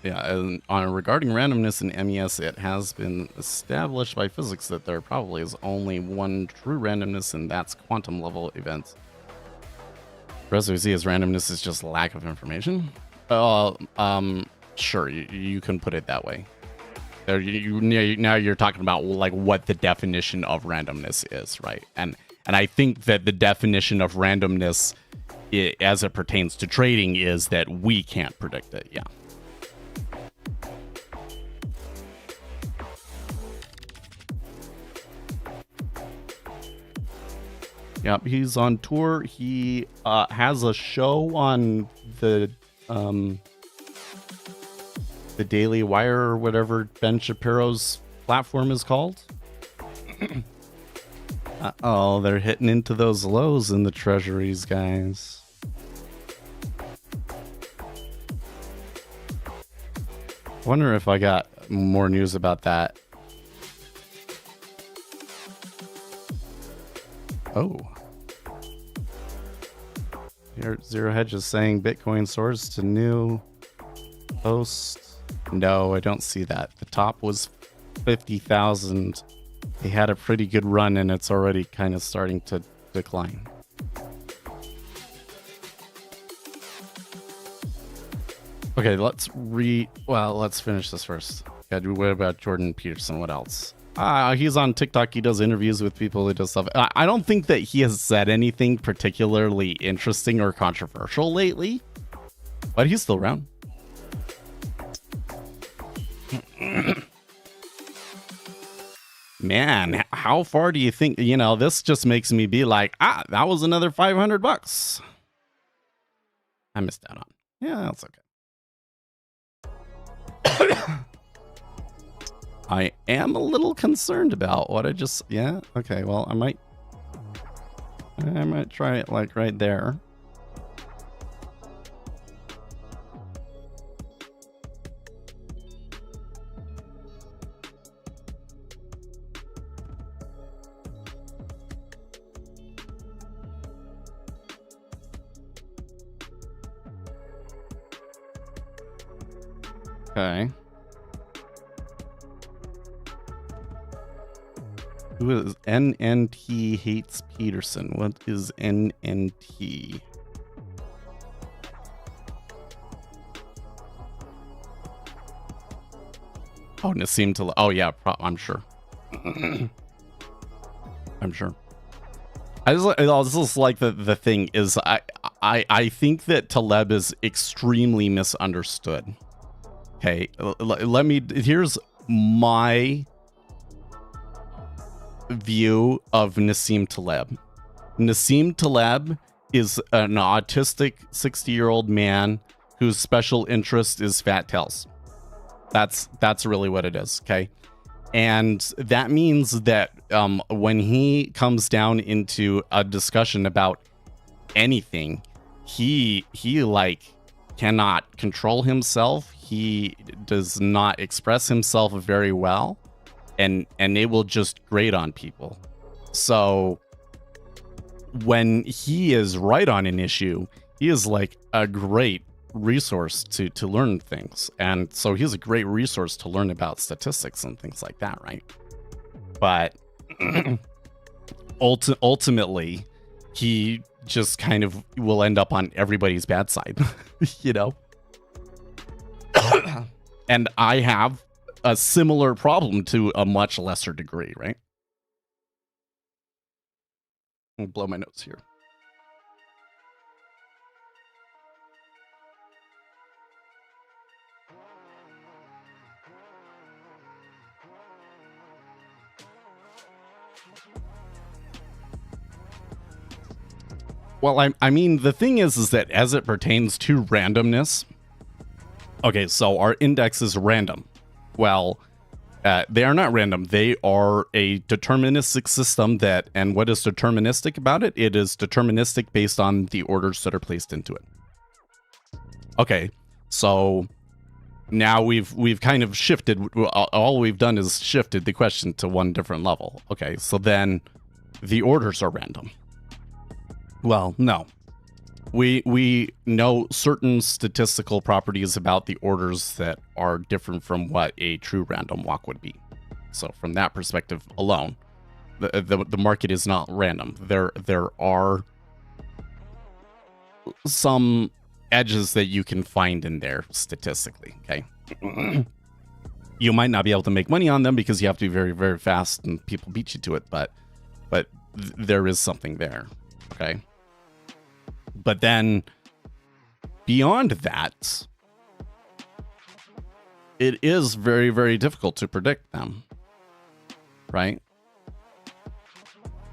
Yeah, and regarding randomness in MES, it has been established by physics that there probably is only one true randomness, and that's quantum level events. The rest we see as randomness is just lack of information. Sure, you can put it that way. There, now you're talking about like what the definition of randomness is, right? And I think that the definition of randomness, as it pertains to trading, is that we can't predict it. Yeah. Yep, he's on tour. He has a show on the Daily Wire or whatever Ben Shapiro's platform is called. Uh-oh, they're hitting into those lows in the treasuries, guys. Wonder if I got more news about that. Oh. Here, Zero Hedge is saying Bitcoin soars to new post. No, I don't see that. The top was 50,000. They had a pretty good run and it's already kind of starting to decline. Okay, let's finish this first. What about Jordan Peterson? What else? He's on TikTok. He does interviews with people. He does stuff. I don't think that he has said anything particularly interesting or controversial lately, but he's still around. Man, how far do you think, this just makes me be like, that was another $500 I missed out on. Yeah, that's okay. I am a little concerned about what okay, well, I might try it like right there. Okay. Who is NNT hates Peterson? What is NNT? Oh, Nassim Taleb. Oh yeah, I'm sure. I'm sure. This is like the thing is I think that Taleb is extremely misunderstood. Okay, here's my view of Nassim Taleb. Nassim Taleb is an autistic 60-year-old man whose special interest is fat tails. That's really what it is, okay? And that means that when he comes down into a discussion about anything, he like cannot control himself. He does not express himself very well, and it will just grate on people. So when he is right on an issue, he is like a great resource to learn things. And so he's a great resource to learn about statistics and things like that, right? But ultimately, he just kind of will end up on everybody's bad side, you know? And I have a similar problem to a much lesser degree, right? I'll blow my nose here. Well, I mean, the thing is that as it pertains to randomness, okay, so our index is random. Well, they are not random. They are a deterministic system and what is deterministic about it? It is deterministic based on the orders that are placed into it. Okay, so now we've kind of shifted. All we've done is shifted the question to one different level. Okay, so then the orders are random. Well, no. We know certain statistical properties about the orders that are different from what a true random walk would be. So from that perspective alone, the market is not random. There are some edges that you can find in there statistically. Okay. You might not be able to make money on them because you have to be very, very fast and people beat you to it, but there is something there. Okay. But then beyond that, it is very, very difficult to predict them. Right?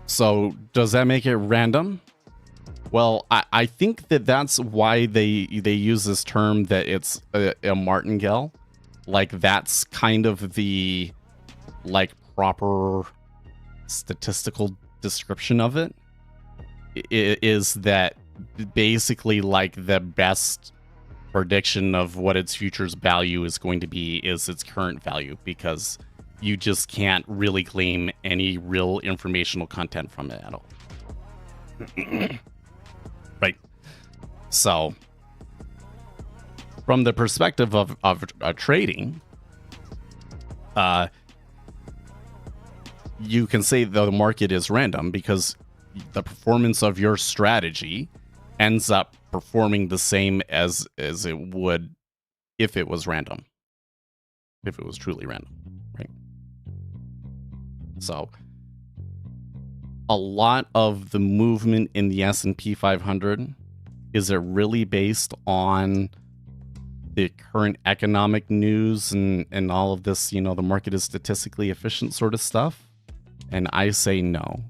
So does that make it random? Well, I think that's why they use this term that it's a martingale. Like, that's kind of the, like, proper statistical description of it. Is that basically, like, the best prediction of what its future's value is going to be is its current value, because you just can't really claim any real informational content from it at all. Right. So, from the perspective of trading, you can say the market is random because the performance of your strategy ends up performing the same as it would if it was random. If it was truly random, right? So, a lot of the movement in the S&P 500, is it really based on the current economic news and all of this, the market is statistically efficient sort of stuff? And I say no.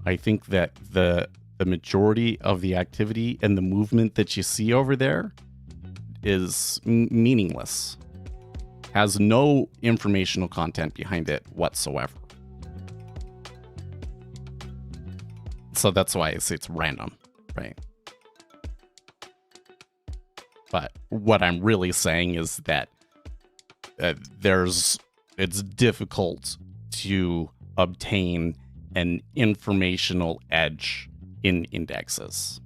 I think that the majority of the activity and the movement that you see over there is meaningless. Has no informational content behind it whatsoever. So that's why I say it's random, right? But what I'm really saying is that it's difficult to obtain an informational edge in indexes.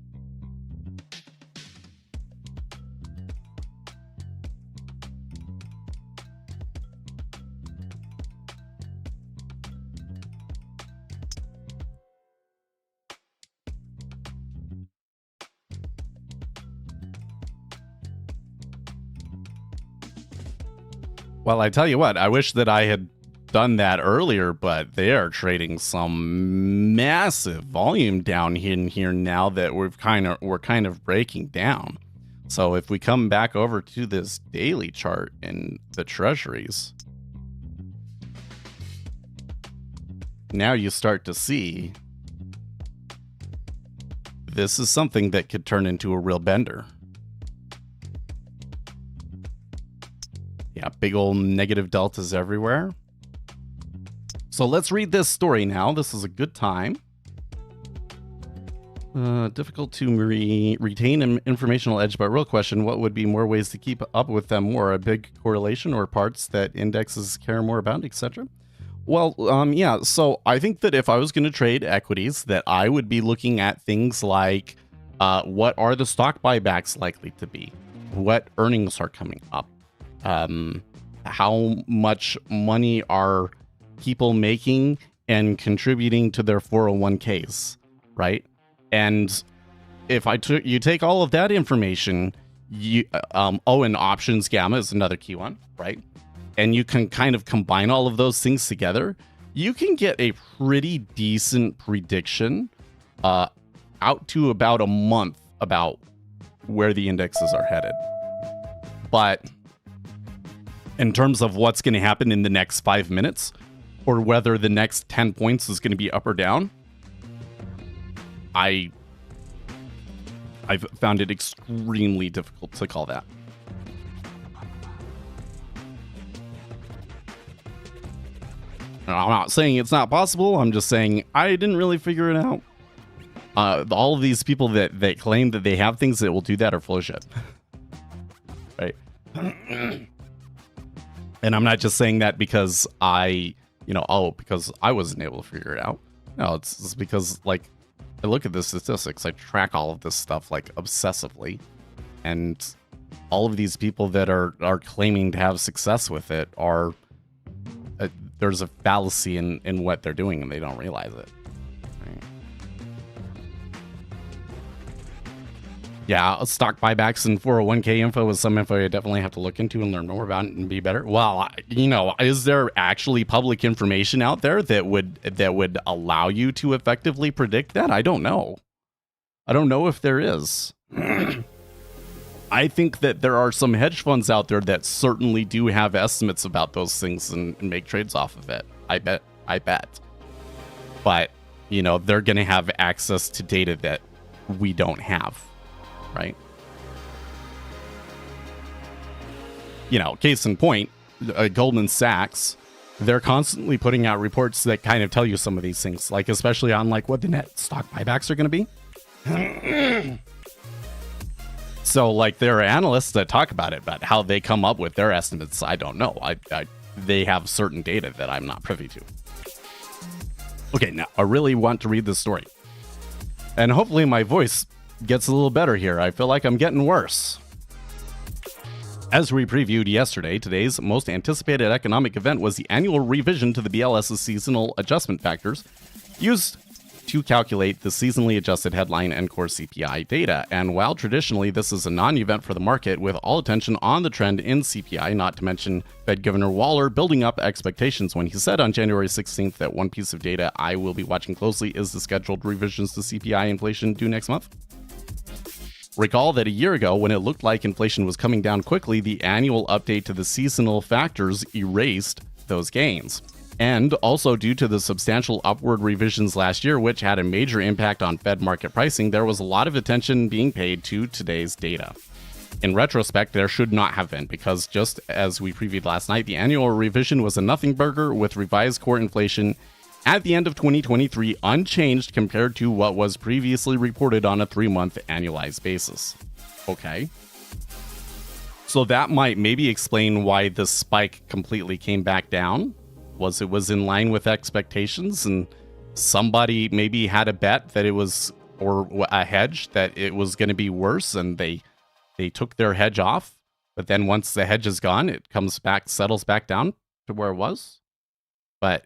Well, I tell you what, I wish that I had done that earlier, but they are trading some massive volume down in here now that we're kind of breaking down. So if we come back over to this daily chart in the treasuries, now you start to see this is something that could turn into a real bender. Yeah, big old negative deltas everywhere. So let's read this story now. This is a good time. Difficult to retain an informational edge, but real question, what would be more ways to keep up with them more? A big correlation or parts that indexes care more about, etc.? Well, yeah, so I think that if I was going to trade equities, that I would be looking at things like what are the stock buybacks likely to be? What earnings are coming up? How much money are people making and contributing to their 401ks, right? And if you take all of that information, and options gamma is another key one, right? And you can kind of combine all of those things together, you can get a pretty decent prediction out to about a month about where the indexes are headed. But in terms of what's going to happen in the next 5 minutes, or whether the next 10 points is going to be up or down, I've found it extremely difficult to call that. I'm not saying it's not possible. I'm just saying I didn't really figure it out. All of these people that claim that they have things that will do that are full of shit. Right? And I'm not just saying that because because I wasn't able to figure it out. No, it's because, like, I look at the statistics, I track all of this stuff, like, obsessively. And all of these people that are claiming to have success with it are... there's a fallacy in what they're doing, and they don't realize it. Right? Yeah, stock buybacks and 401k info is some info you definitely have to look into and learn more about and be better. Well, is there actually public information out there that would allow you to effectively predict that? I don't know. I don't know if there is. I think that there are some hedge funds out there that certainly do have estimates about those things and make trades off of it. I bet. But, they're going to have access to data that we don't have. Right? Case in point, Goldman Sachs, they're constantly putting out reports that kind of tell you some of these things, like especially on what the net stock buybacks are going to be. So there are analysts that talk about it, but how they come up with their estimates, I don't know. They have certain data that I'm not privy to. Okay, now I really want to read this story. And hopefully my voice gets a little better here. I feel like I'm getting worse. As we previewed yesterday, today's most anticipated economic event was the annual revision to the BLS's seasonal adjustment factors used to calculate the seasonally adjusted headline and core CPI data. And while traditionally this is a non-event for the market, with all attention on the trend in CPI, not to mention Fed Governor Waller building up expectations when he said on January 16th that one piece of data I will be watching closely is the scheduled revisions to CPI inflation due next month. Recall that a year ago, when it looked like inflation was coming down quickly, the annual update to the seasonal factors erased those gains. And also due to the substantial upward revisions last year, which had a major impact on Fed market pricing, there was a lot of attention being paid to today's data. In retrospect, there should not have been, because just as we previewed last night, the annual revision was a nothing burger with revised core inflation at the end of 2023 unchanged compared to what was previously reported on a 3-month annualized basis. Okay. So that might maybe explain why the spike completely came back down. It was in line with expectations, and somebody maybe had a bet that it was, or a hedge that it was going to be worse, and they took their hedge off. But then once the hedge is gone, it settles back down to where it was. But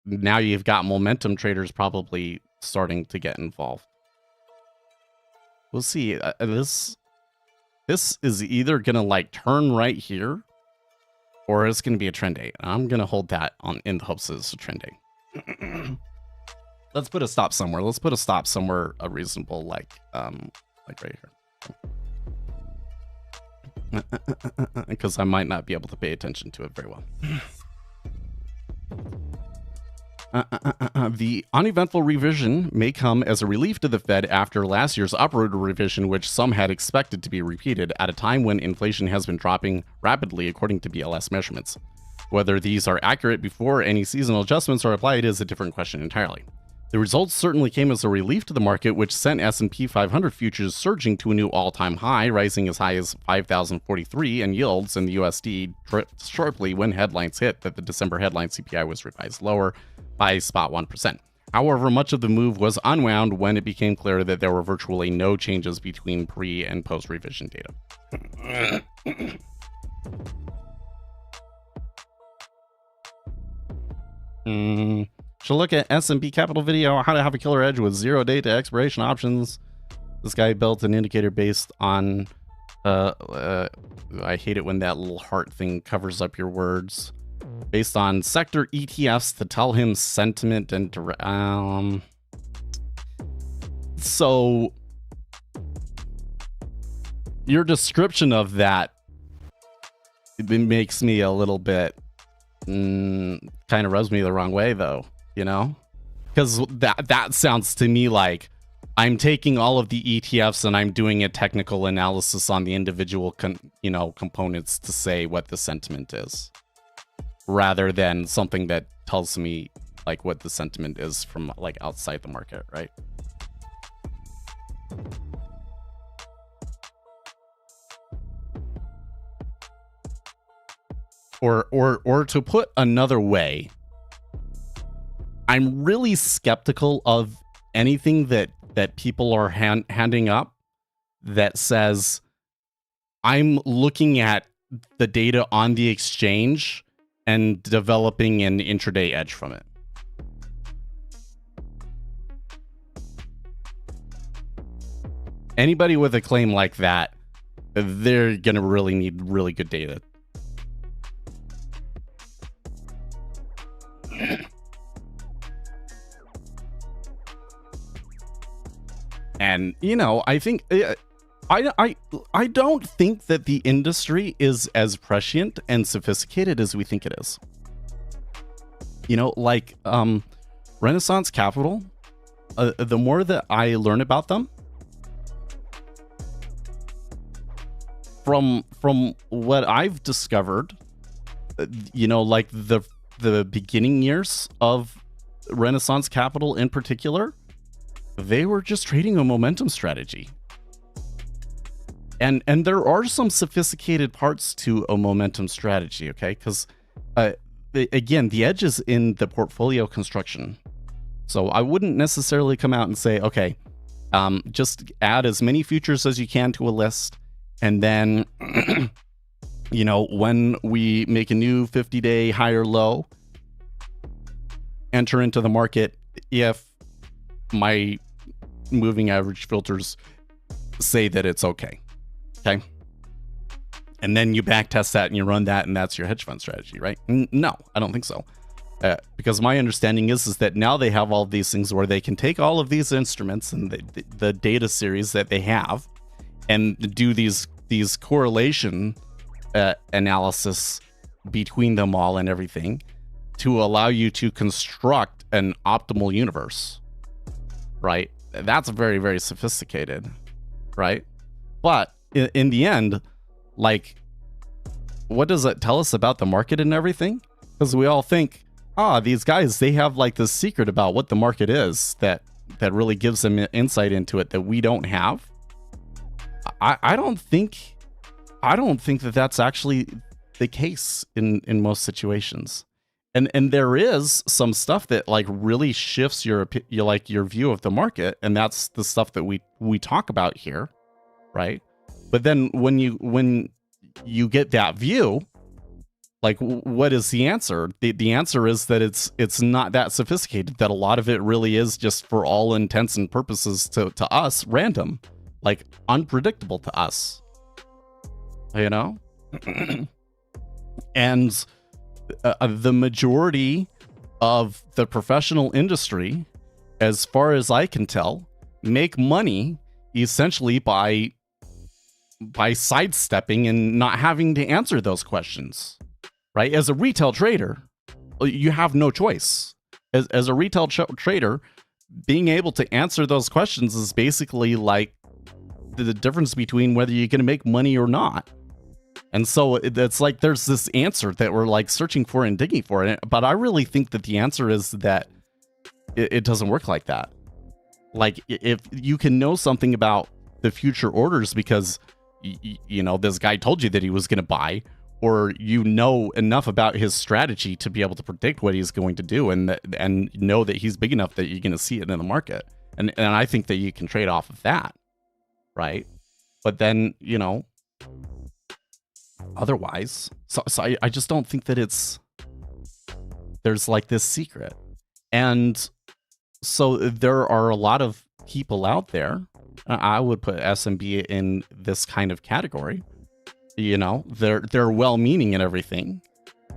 now you've got momentum traders probably starting to get involved. We'll see. This is either gonna turn right here, or it's gonna be a trend day. I'm gonna hold that in the hopes that it's a trend day. Let's put a stop somewhere. Let's put a stop somewhere reasonable, like right here, because I might not be able to pay attention to it very well. The uneventful revision may come as a relief to the Fed after last year's upward revision, which some had expected to be repeated at a time when inflation has been dropping rapidly according to BLS measurements. Whether these are accurate before any seasonal adjustments are applied is a different question entirely. The results certainly came as a relief to the market, which sent S&P 500 futures surging to a new all-time high, rising as high as 5,043, and yields in the USD tripped sharply when headlines hit that the December headline CPI was revised lower by spot 1%. However, much of the move was unwound when it became clear that there were virtually no changes between pre- and post-revision data. Should look at S&P Capital video, how to have a killer edge with 0 day to expiration options. This guy built an indicator based on, I hate it when that little heart thing covers up your words. Based on sector ETFs to tell him sentiment and, so your description of that, it makes me a little bit, kind of rubs me the wrong way though. Because that sounds to me like I'm taking all of the ETFs and I'm doing a technical analysis on the individual components to say what the sentiment is, rather than something that tells me what the sentiment is from outside the market, right? Or to put another way, I'm really skeptical of anything that people are handing up that says I'm looking at the data on the exchange and developing an intraday edge from it. Anybody with a claim like that, they're going to really need really good data. And, you know, I think I don't think that the industry is as prescient and sophisticated as we think it is. You know, like Renaissance Capital, the more that I learn about them, from what I've discovered, you know, like the beginning years of Renaissance Capital in particular, they were just trading a momentum strategy. And there are some sophisticated parts to a momentum strategy, okay? Because, again, the edge is in the portfolio construction. So I wouldn't necessarily come out and say, okay, just add as many futures as you can to a list. And then, you know, when we make a new 50-day higher low, enter into the market if my moving average filters say that it's okay. Okay. And then you back test that and you run that, and that's your hedge fund strategy, right? No, I don't think so. Because my understanding is that now they have all of these things where they can take all of these instruments and the data series that they have and do these correlation analysis between them all and everything to allow you to construct an optimal universe, right? That's very, very sophisticated, right? But in the end, like, what does it tell us about the market and everything? Because we all think, these guys, they have like this secret about what the market is that really gives them insight into it that we don't have. I don't think that that's actually the case in most situations. And there is some stuff that like really shifts your view of the market, and that's the stuff that we talk about here, right? But then when you get that view, like, what is the answer? The answer is that it's not that sophisticated, that a lot of it really is just, for all intents and purposes, to us, random, like unpredictable to us, you know? And the majority of the professional industry, as far as I can tell, make money essentially by sidestepping and not having to answer those questions, right? As a retail trader, you have no choice. As a retail trader, being able to answer those questions is basically like the difference between whether you're going to make money or not. And so it's like there's this answer that we're like searching for and digging for. But I really think that the answer is that it doesn't work like that. Like, if you can know something about the future orders because, you know, this guy told you that he was going to buy, or you know enough about his strategy to be able to predict what he's going to do, and know that he's big enough that you're going to see it in the market. And I think that you can trade off of that, right? But then, you know, otherwise, so I just don't think that there's like this secret. And so there are a lot of people out there, I would put SMB in this kind of category, you know, they're well-meaning and everything,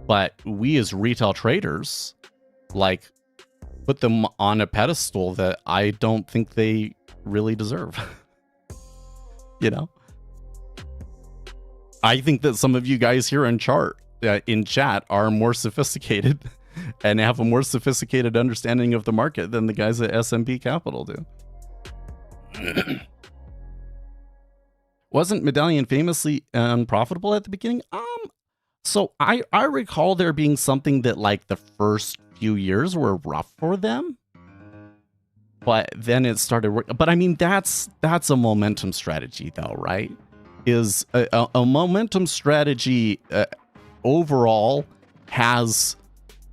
but we as retail traders, like, put them on a pedestal that I don't think they really deserve. You know? I think that some of you guys here in chat are more sophisticated and have a more sophisticated understanding of the market than the guys at SMB Capital do. Wasn't Medallion famously unprofitable at the beginning? So I recall there being something that like the first few years were rough for them, but then it started working. But I mean, that's a momentum strategy though, right? Is a momentum strategy overall has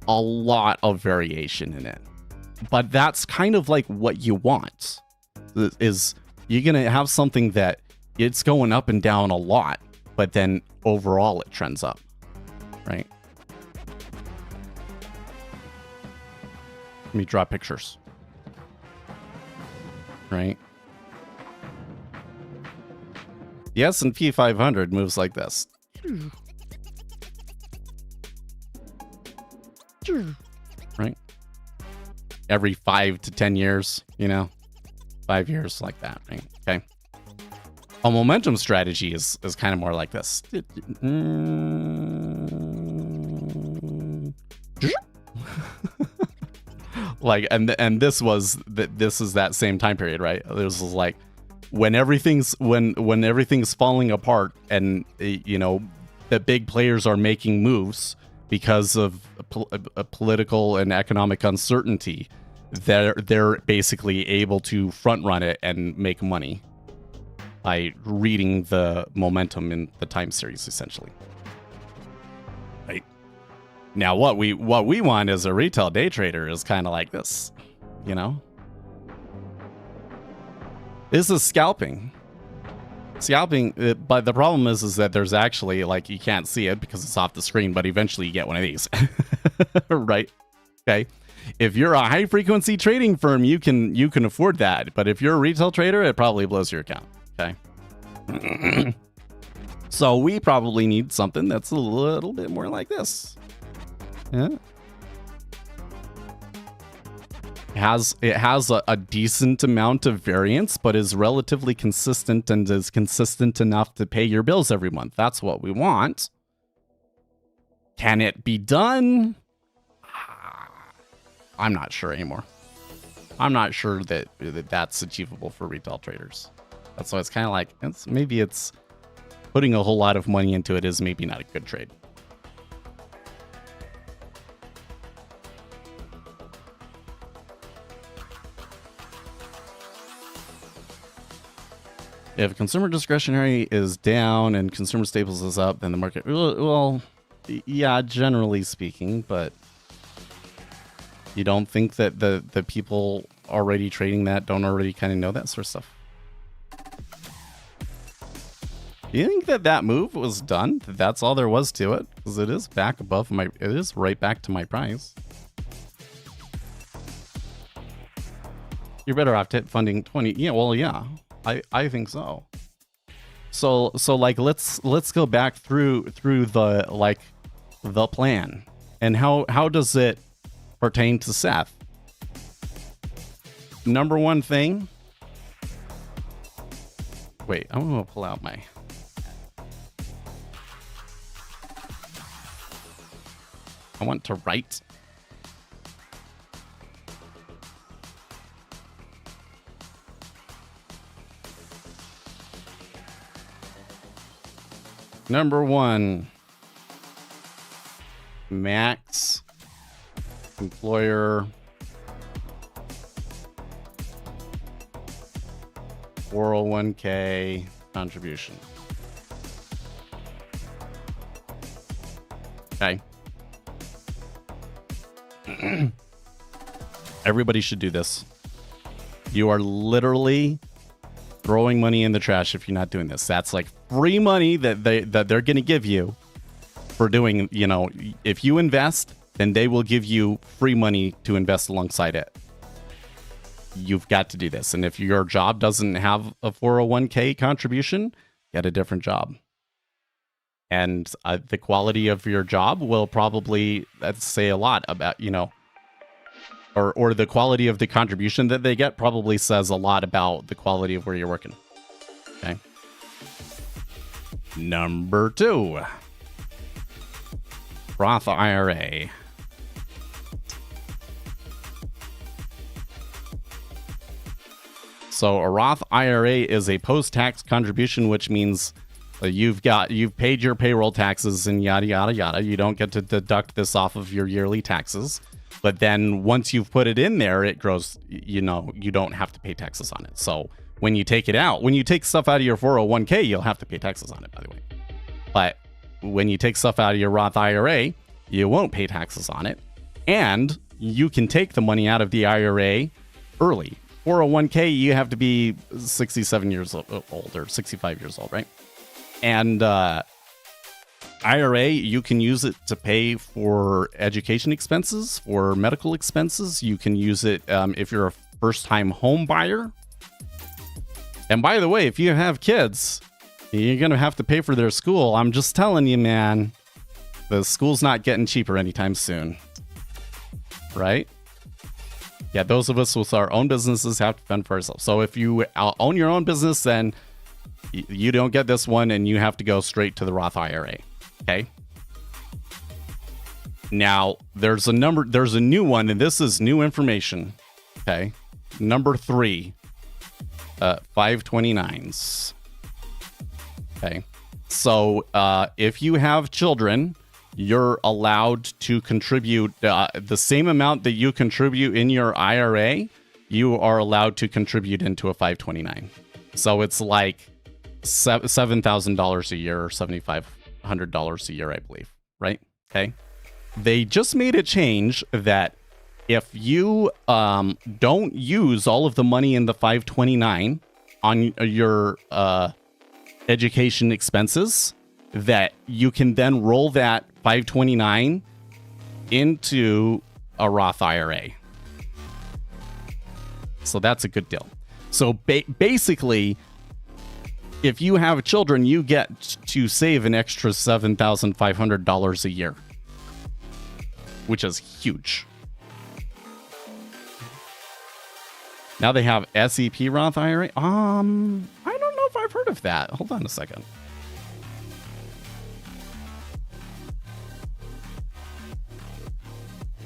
a lot of variation in it, but that's kind of like what you want. Is you're gonna have something that it's going up and down a lot, but then overall it trends up, right? Let me draw pictures, right? The S&P 500 moves like this. Right? Every 5 to 10 years, 5 years like that, right? Okay. A momentum strategy is kind of more like this. Like, and this is that same time period, right? This is like when everything's falling apart, and the big players are making moves because of a political and economic uncertainty. They're basically able to front run it and make money by reading the momentum in the time series, essentially. Right. Now, what we want as a retail day trader is kind of like this, This is scalping. But the problem is that there's actually, like, you can't see it because it's off the screen, but eventually you get one of these. Right? Okay. If you're a high frequency trading firm, you can afford that. But if you're a retail trader, it probably blows your account. Okay. So we probably need something that's a little bit more like this. Yeah. It has a decent amount of variance, but is relatively consistent and is consistent enough to pay your bills every month. That's what we want. Can it be done? I'm not sure anymore. I'm not sure that that's achievable for retail traders. That's why it's kind of like, maybe it's putting a whole lot of money into it is maybe not a good trade. If consumer discretionary is down and consumer staples is up, then the market, well, yeah, generally speaking, but you don't think that the people already trading that don't already kind of know that sort of stuff? Do you think that move was done? That's all there was to it? Because it is back above it is right back to my price. You're better off funding 20. Yeah, well, yeah. I think so. So like let's go back through the plan, and how does it pertain to Seth? Number one thing. Wait, I'm gonna pull out my. I want to write. Number one, max employer 401k contribution. Okay. Everybody should do this. You are literally throwing money in the trash if you're not doing this. That's like free money that they're going to give you for doing, if you invest, then they will give you free money to invest alongside it. You've got to do this. And if your job doesn't have a 401k contribution, get a different job. And the quality of your job will probably say a lot about, or the quality of the contribution that they get probably says a lot about the quality of where you're working. Okay. Number two, Roth IRA. So a Roth IRA is a post-tax contribution, which means you've paid your payroll taxes and yada, yada, yada. You don't get to deduct this off of your yearly taxes. But then once you've put it in there, it grows, you don't have to pay taxes on it. So when you take it out, when you take stuff out of your 401k, you'll have to pay taxes on it, by the way. But when you take stuff out of your Roth IRA, you won't pay taxes on it. And you can take the money out of the IRA early. 401k, you have to be 67 years old or 65 years old, right? And IRA, you can use it to pay for education expenses, for medical expenses. You can use it if you're a first-time home buyer. And by the way, if you have kids, You're going to have to pay for their school. I'm just telling you, man. The school's not getting cheaper anytime soon. Right? Yeah, those of us with our own businesses have to fend for ourselves. So if you own your own business, then you don't get this one and you have to go straight to the Roth IRA. Okay? Now, there's a new one, and this is new information. Okay? Number 3, 529s. Okay? So, if you have children, you're allowed to contribute the same amount that you contribute in your IRA, you are allowed to contribute into a 529. So it's like $7,000 a year or $7,500 a year, I believe. Right? Okay. They just made a change that if you don't use all of the money in the 529 on your education expenses, that you can then roll that 529 into a Roth IRA. So that's a good deal. So basically, if you have children, you get to save an extra $7,500 a year, which is huge. Now they have SEP Roth IRA. I don't know if I've heard of that. Hold on a second.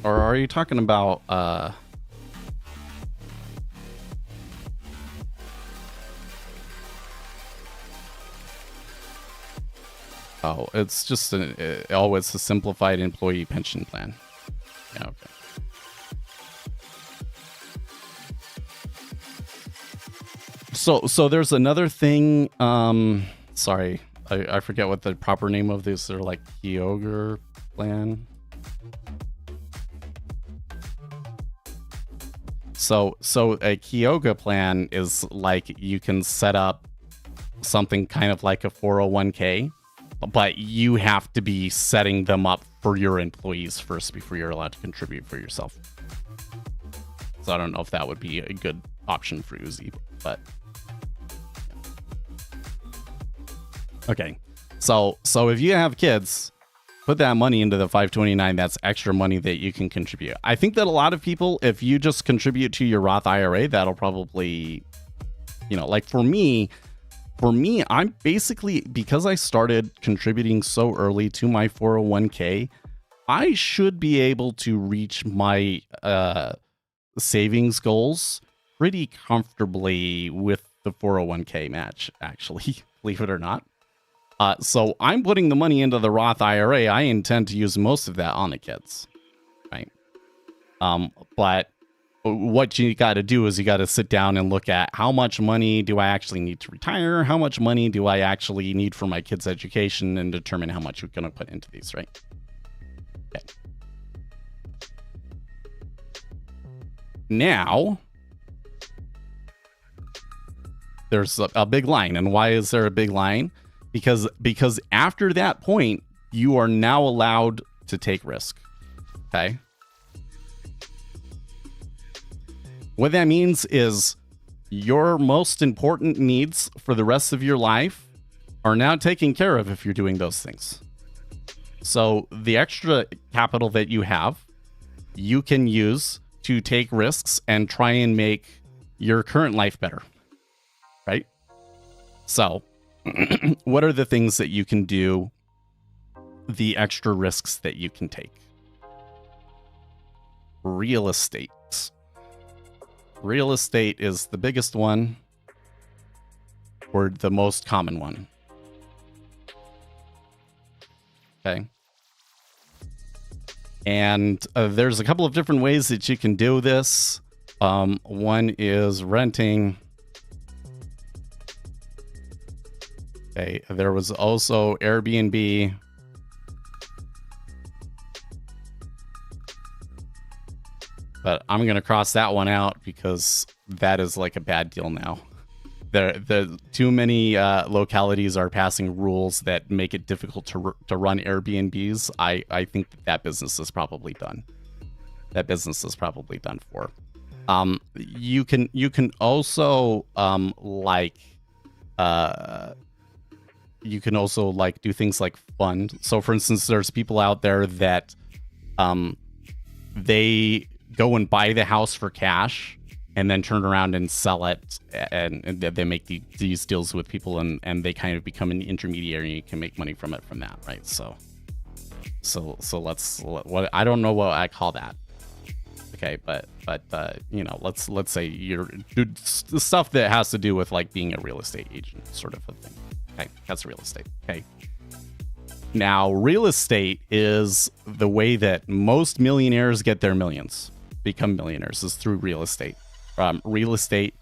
Or are you talking about oh, it's just it's a simplified employee pension plan. Yeah, okay. So there's another thing. Sorry, I forget what the proper name of this. They're like Kyogre plan. So a Kyogre plan is like you can set up something kind of like a 401k, but you have to be setting them up for your employees first before you're allowed to contribute for yourself. So I don't know if that would be a good option for Uzi, but okay. So if you have kids, put that money into the 529. That's extra money that you can contribute. I think that a lot of people, if you just contribute to your Roth IRA, that'll probably, like for me, I'm basically, because I started contributing so early to my 401k, I should be able to reach my savings goals pretty comfortably with the 401k match, actually, believe it or not. So I'm putting the money into the Roth IRA. I intend to use most of that on the kids, right? But what you got to do is you got to sit down and look at how much money do I actually need to retire? How much money do I actually need for my kids' education, and determine how much you're going to put into these, right? Okay. Now, there's a big line. And why is there a big line? Because after that point, you are now allowed to take risk. Okay? What that means is your most important needs for the rest of your life are now taken care of if you're doing those things. So the extra capital that you have, you can use to take risks and try and make your current life better. Right? So what are the things that you can do, the extra risks that you can take? Real estate. Real estate is the biggest one, or the most common one. Okay. And there's a couple of different ways that you can do this. One is renting. Okay, there was also Airbnb. But I'm going to cross that one out because that is like a bad deal now. The too many localities are passing rules that make it difficult to run Airbnbs. I think that business is probably done. That business is probably done for. You can also you can also like do things like fund. So for instance, there's people out there that they go and buy the house for cash and then turn around and sell it, and they make these deals with people, and they kind of become an intermediary, and you can make money from that, right? So what I don't know what I call that. Okay, but you know, let's say you're the stuff that has to do with like being a real estate agent, sort of a thing. Okay, that's real estate. Okay. Now, real estate is the way that most millionaires get their millions, become millionaires, is through real estate. Real estate,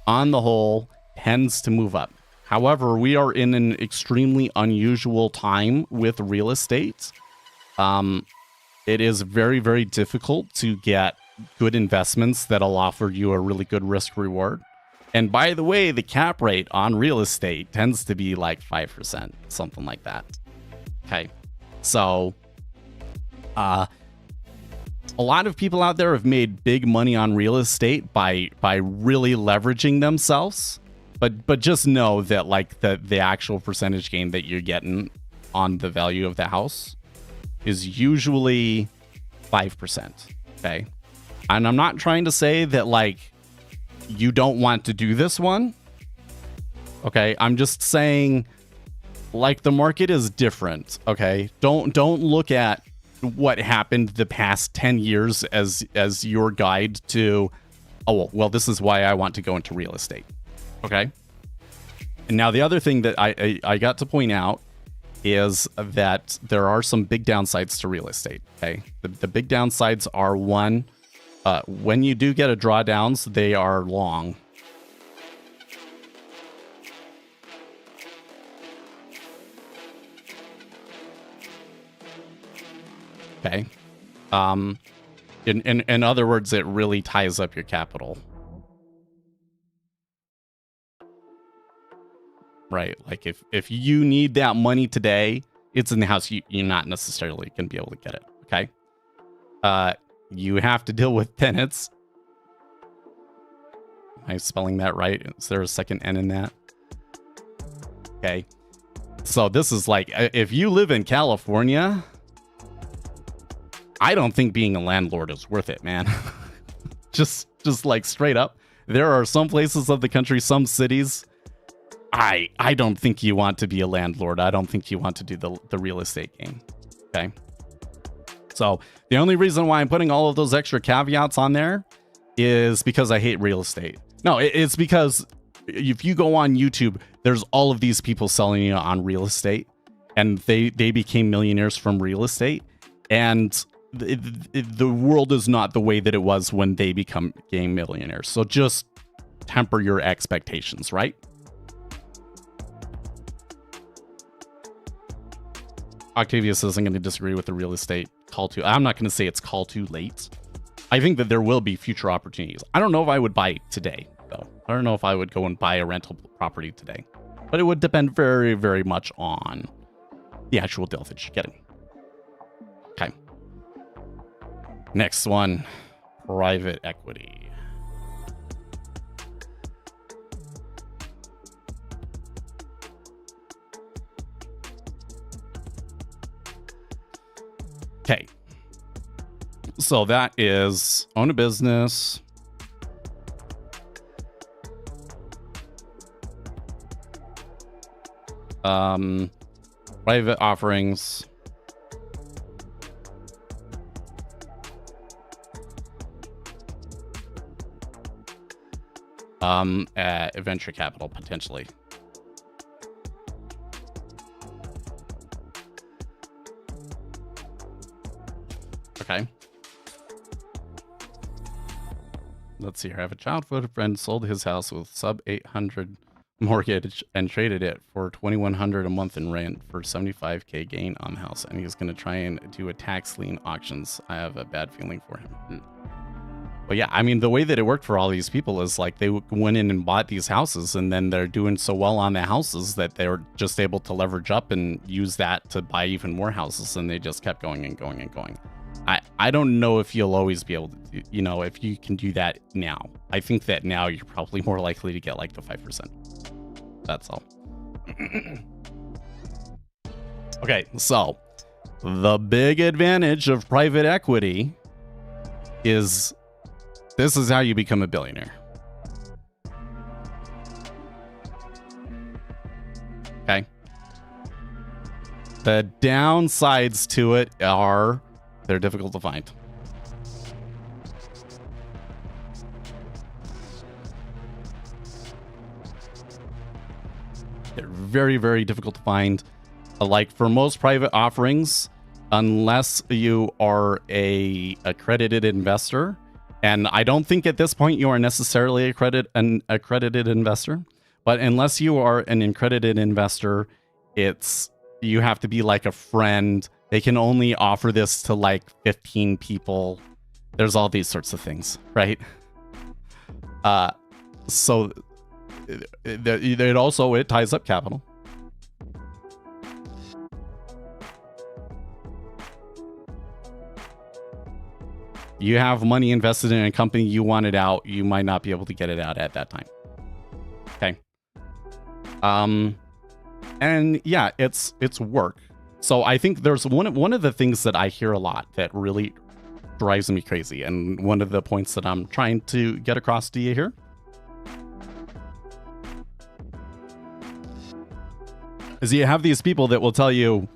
on the whole, tends to move up. However, we are in an extremely unusual time with real estate. It is very, very difficult to get good investments that'll offer you a really good risk reward. And by the way, the cap rate on real estate tends to be like 5%, something like that. Okay. So, a lot of people out there have made big money on real estate by really leveraging themselves. But just know that like the actual percentage gain that you're getting on the value of the house is usually 5%. Okay. And I'm not trying to say that like you don't want to do this one. Okay. I'm just saying like the market is different. Okay. Don't look at what happened the past 10 years as your guide to, oh, well, this is why I want to go into real estate. Okay. And now the other thing that I got to point out is that there are some big downsides to real estate. Okay. The big downsides are, one, when you do get a drawdowns, they are long. Okay. In other words, it really ties up your capital. Right? Like if you need that money today, it's in the house. You're not necessarily going to be able to get it. Okay. You have to deal with tenants. Am I spelling that right? Is there a second N in that? Okay. So this is like, if you live in California, I don't think being a landlord is worth it, man. just like straight up. There are some places of the country, some cities, I don't think you want to be a landlord. I don't think you want to do the real estate game. Okay. So the only reason why I'm putting all of those extra caveats on there is because I hate real estate. No, it's because if you go on YouTube, there's all of these people selling you on real estate, and they became millionaires from real estate. And the world is not the way that it was when they became millionaires. So just temper your expectations, right? Octavius isn't going to disagree with the real estate call to. I'm not going to say it's call too late. I think that there will be future opportunities. I don't know if I would buy today, though. I don't know if I would go and buy a rental property today. But it would depend very, very much on the actual deal that you're getting. Okay. Next one, private equity. Okay. So that is own a business. Private offerings. Venture capital, potentially. Okay. Let's see here. I have a childhood friend sold his house with sub 800 mortgage and traded it for $2,100 a month in rent for $75K gain on the house, and he's going to try and do a tax lien auctions. I have a bad feeling for him. But yeah, I mean, the way that it worked for all these people is like they went in and bought these houses, and then they're doing so well on the houses that they were just able to leverage up and use that to buy even more houses, and they just kept going and going and going. I don't know if you'll always be able to, if you can do that now. I think that now you're probably more likely to get like the 5%. That's all. Okay, so the big advantage of private equity is this is how you become a billionaire. Okay. The downsides to it are they're difficult to find. They're very, very difficult to find. Like for most private offerings, unless you are a accredited investor, and I don't think at this point you are necessarily an accredited investor, but unless you are an accredited investor, you have to be like a friend. They can only offer this to like 15 people. There's all these sorts of things, right? So it ties up capital. You have money invested in a company, you want it out, you might not be able to get it out at that time. Okay. And yeah, it's work. So I think there's one of the things that I hear a lot that really drives me crazy, and one of the points that I'm trying to get across to you here is you have these people that will tell you,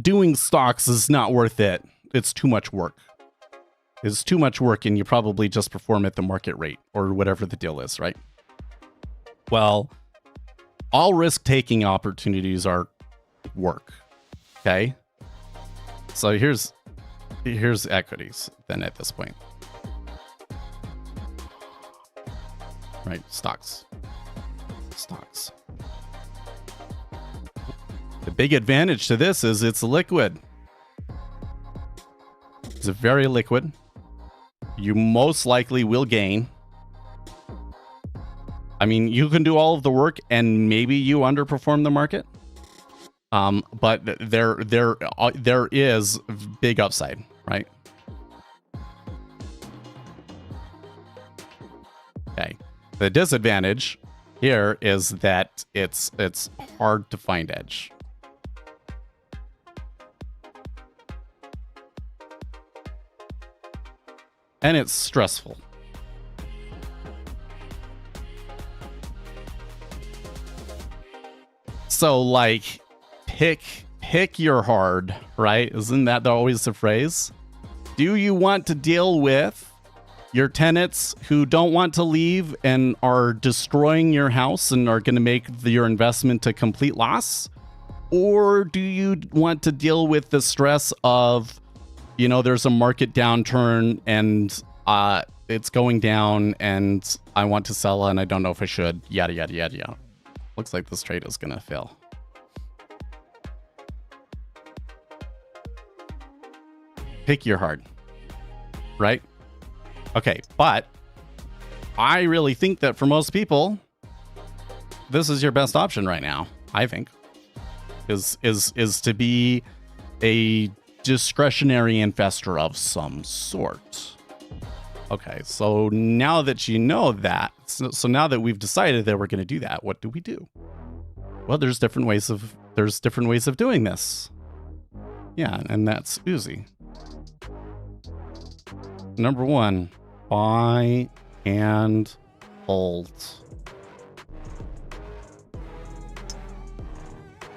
doing stocks is not worth it. It's too much work. It's too much work, and you probably just perform at the market rate or whatever the deal is, right? Well, all risk-taking opportunities are work. Okay? So here's equities then at this point. Right, stocks. The big advantage to this is it's liquid. It's very liquid. You most likely will gain. I mean, you can do all of the work and maybe you underperform the market. But there is big upside, right? Okay. The disadvantage here is that it's hard to find edge. And it's stressful. So like pick your hard, right? Isn't that always the phrase? Do you want to deal with your tenants who don't want to leave and are destroying your house and are going to make your investment a complete loss? Or do you want to deal with the stress of, there's a market downturn and it's going down and I want to sell and I don't know if I should, yada, yada, yada, yada. Looks like this trade is going to fail. Pick your hard, right? Okay, but I really think that for most people, this is your best option right now, I think, is to be a discretionary investor of some sort. Okay, so now that you know that, so now that we've decided that we're going to do that, what do we do? Well, there's different ways of doing this. Yeah, and that's easy. Number one, buy and hold.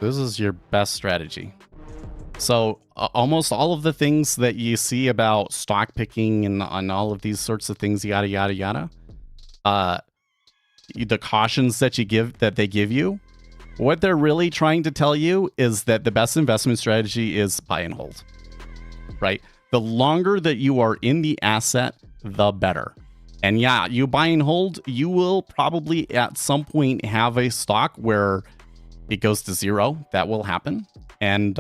This is your best strategy. So almost all of the things that you see about stock picking and on all of these sorts of things, yada, yada, yada, the cautions that they give you, what they're really trying to tell you is that the best investment strategy is buy and hold, right? The longer that you are in the asset, the better. And yeah, you buy and hold, you will probably at some point have a stock where it goes to zero. That will happen. And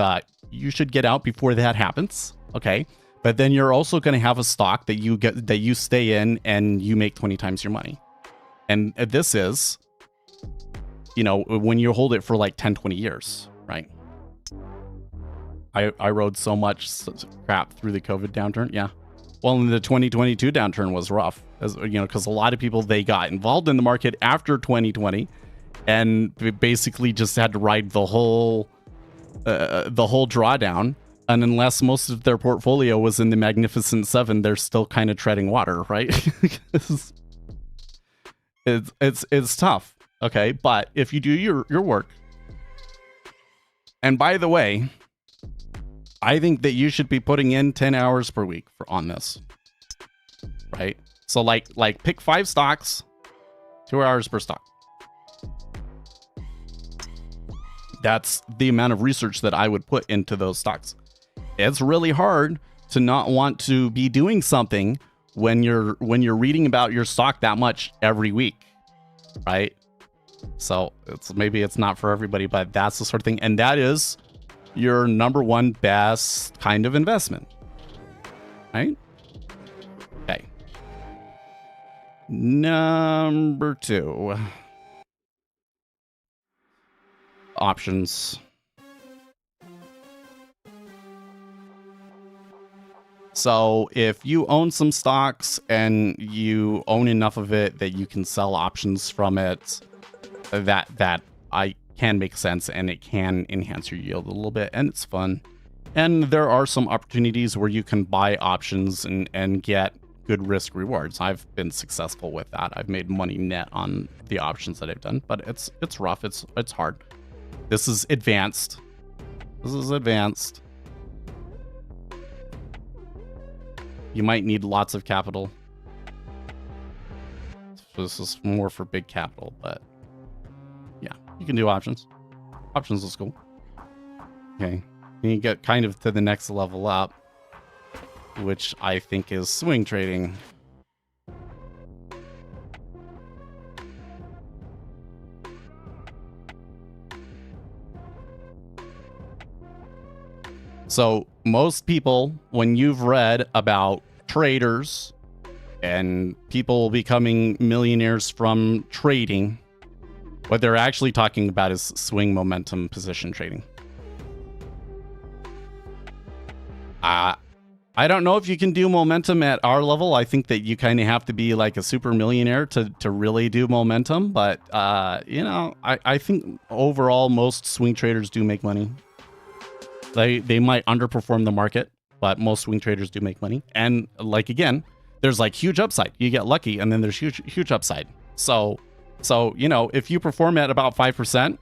you should get out before that happens. Okay. But then you're also going to have a stock that you stay in and you make 20 times your money. And this is, when you hold it for like 10, 20 years, right? I rode so much crap through the COVID downturn. Yeah. Well, the 2022 downturn was rough, because a lot of people, they got involved in the market after 2020 and basically just had to ride the whole drawdown. And unless most of their portfolio was in the Magnificent Seven, they're still kind of treading water, right? it's tough. Okay, but if you do your work, and by the way, I think that you should be putting in 10 hours per week on this, right? So like pick 5 stocks, 2 hours per stock. That's the amount of research that I would put into those stocks. It's really hard to not want to be doing something when you're reading about your stock that much every week, right? So maybe it's not for everybody, but that's the sort of thing. And that is your number one best kind of investment, right? Okay. Number 2. Options. So if you own some stocks and you own enough of it that you can sell options from it, that I can make sense, and it can enhance your yield a little bit, and it's fun. And there are some opportunities where you can buy options and get good risk rewards. I've been successful with that. I've made money net on the options that I've done, but it's rough. It's hard. This is advanced. You might need lots of capital. This is more for big capital, but yeah, you can do options. Options is cool. Okay. And you get kind of to the next level up, which I think is swing trading. So most people, when you've read about traders and people becoming millionaires from trading, what they're actually talking about is swing momentum position trading. I don't know if you can do momentum at our level. I think that you kind of have to be like a super millionaire to really do momentum. But, I think overall most swing traders do make money. They might underperform the market, but most swing traders do make money. And like, again, there's like huge upside. You get lucky and then there's huge upside. So, if you perform at about 5%,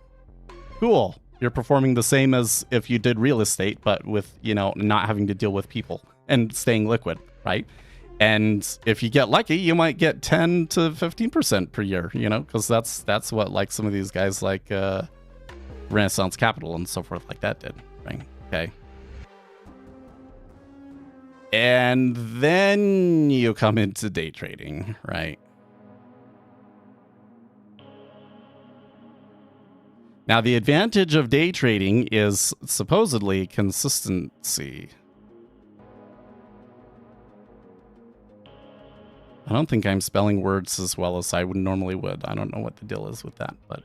cool. You're performing the same as if you did real estate, but with, not having to deal with people and staying liquid, right? And if you get lucky, you might get 10 to 15% per year, because that's what like some of these guys like Renaissance Capital and so forth like that did, right? Okay. And then you come into day trading, right? Now, the advantage of day trading is supposedly consistency. I don't think I'm spelling words as well as I would normally would. I don't know what the deal is with that, but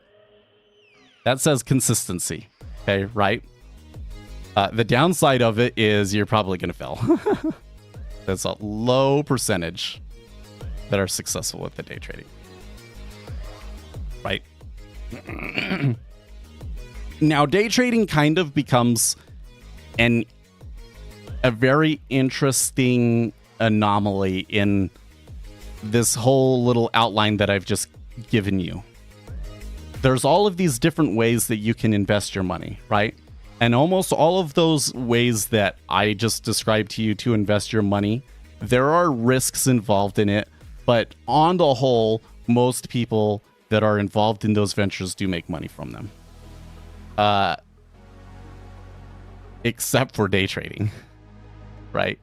that says consistency. Okay, right? The downside of it is you're probably going to fail. There's a low percentage that are successful with the day trading. Right? Now, day trading kind of becomes a very interesting anomaly in this whole little outline that I've just given you. There's all of these different ways that you can invest your money, right? And almost all of those ways that I just described to you to invest your money, there are risks involved in it, but on the whole, most people that are involved in those ventures do make money from them. Except for day trading, right?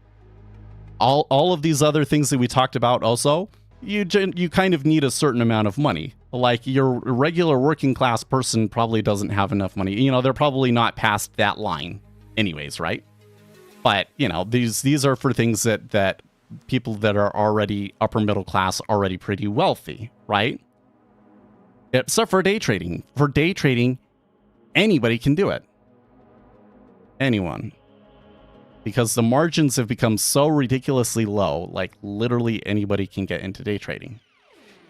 All of these other things that we talked about also, you kind of need a certain amount of money. Like your regular working class person probably doesn't have enough money. They're probably not past that line anyways, right? But, these are for things that people that are already upper middle class, already pretty wealthy, right? Except for day trading. For day trading, anybody can do it. Anyone. Because the margins have become so ridiculously low, like literally anybody can get into day trading.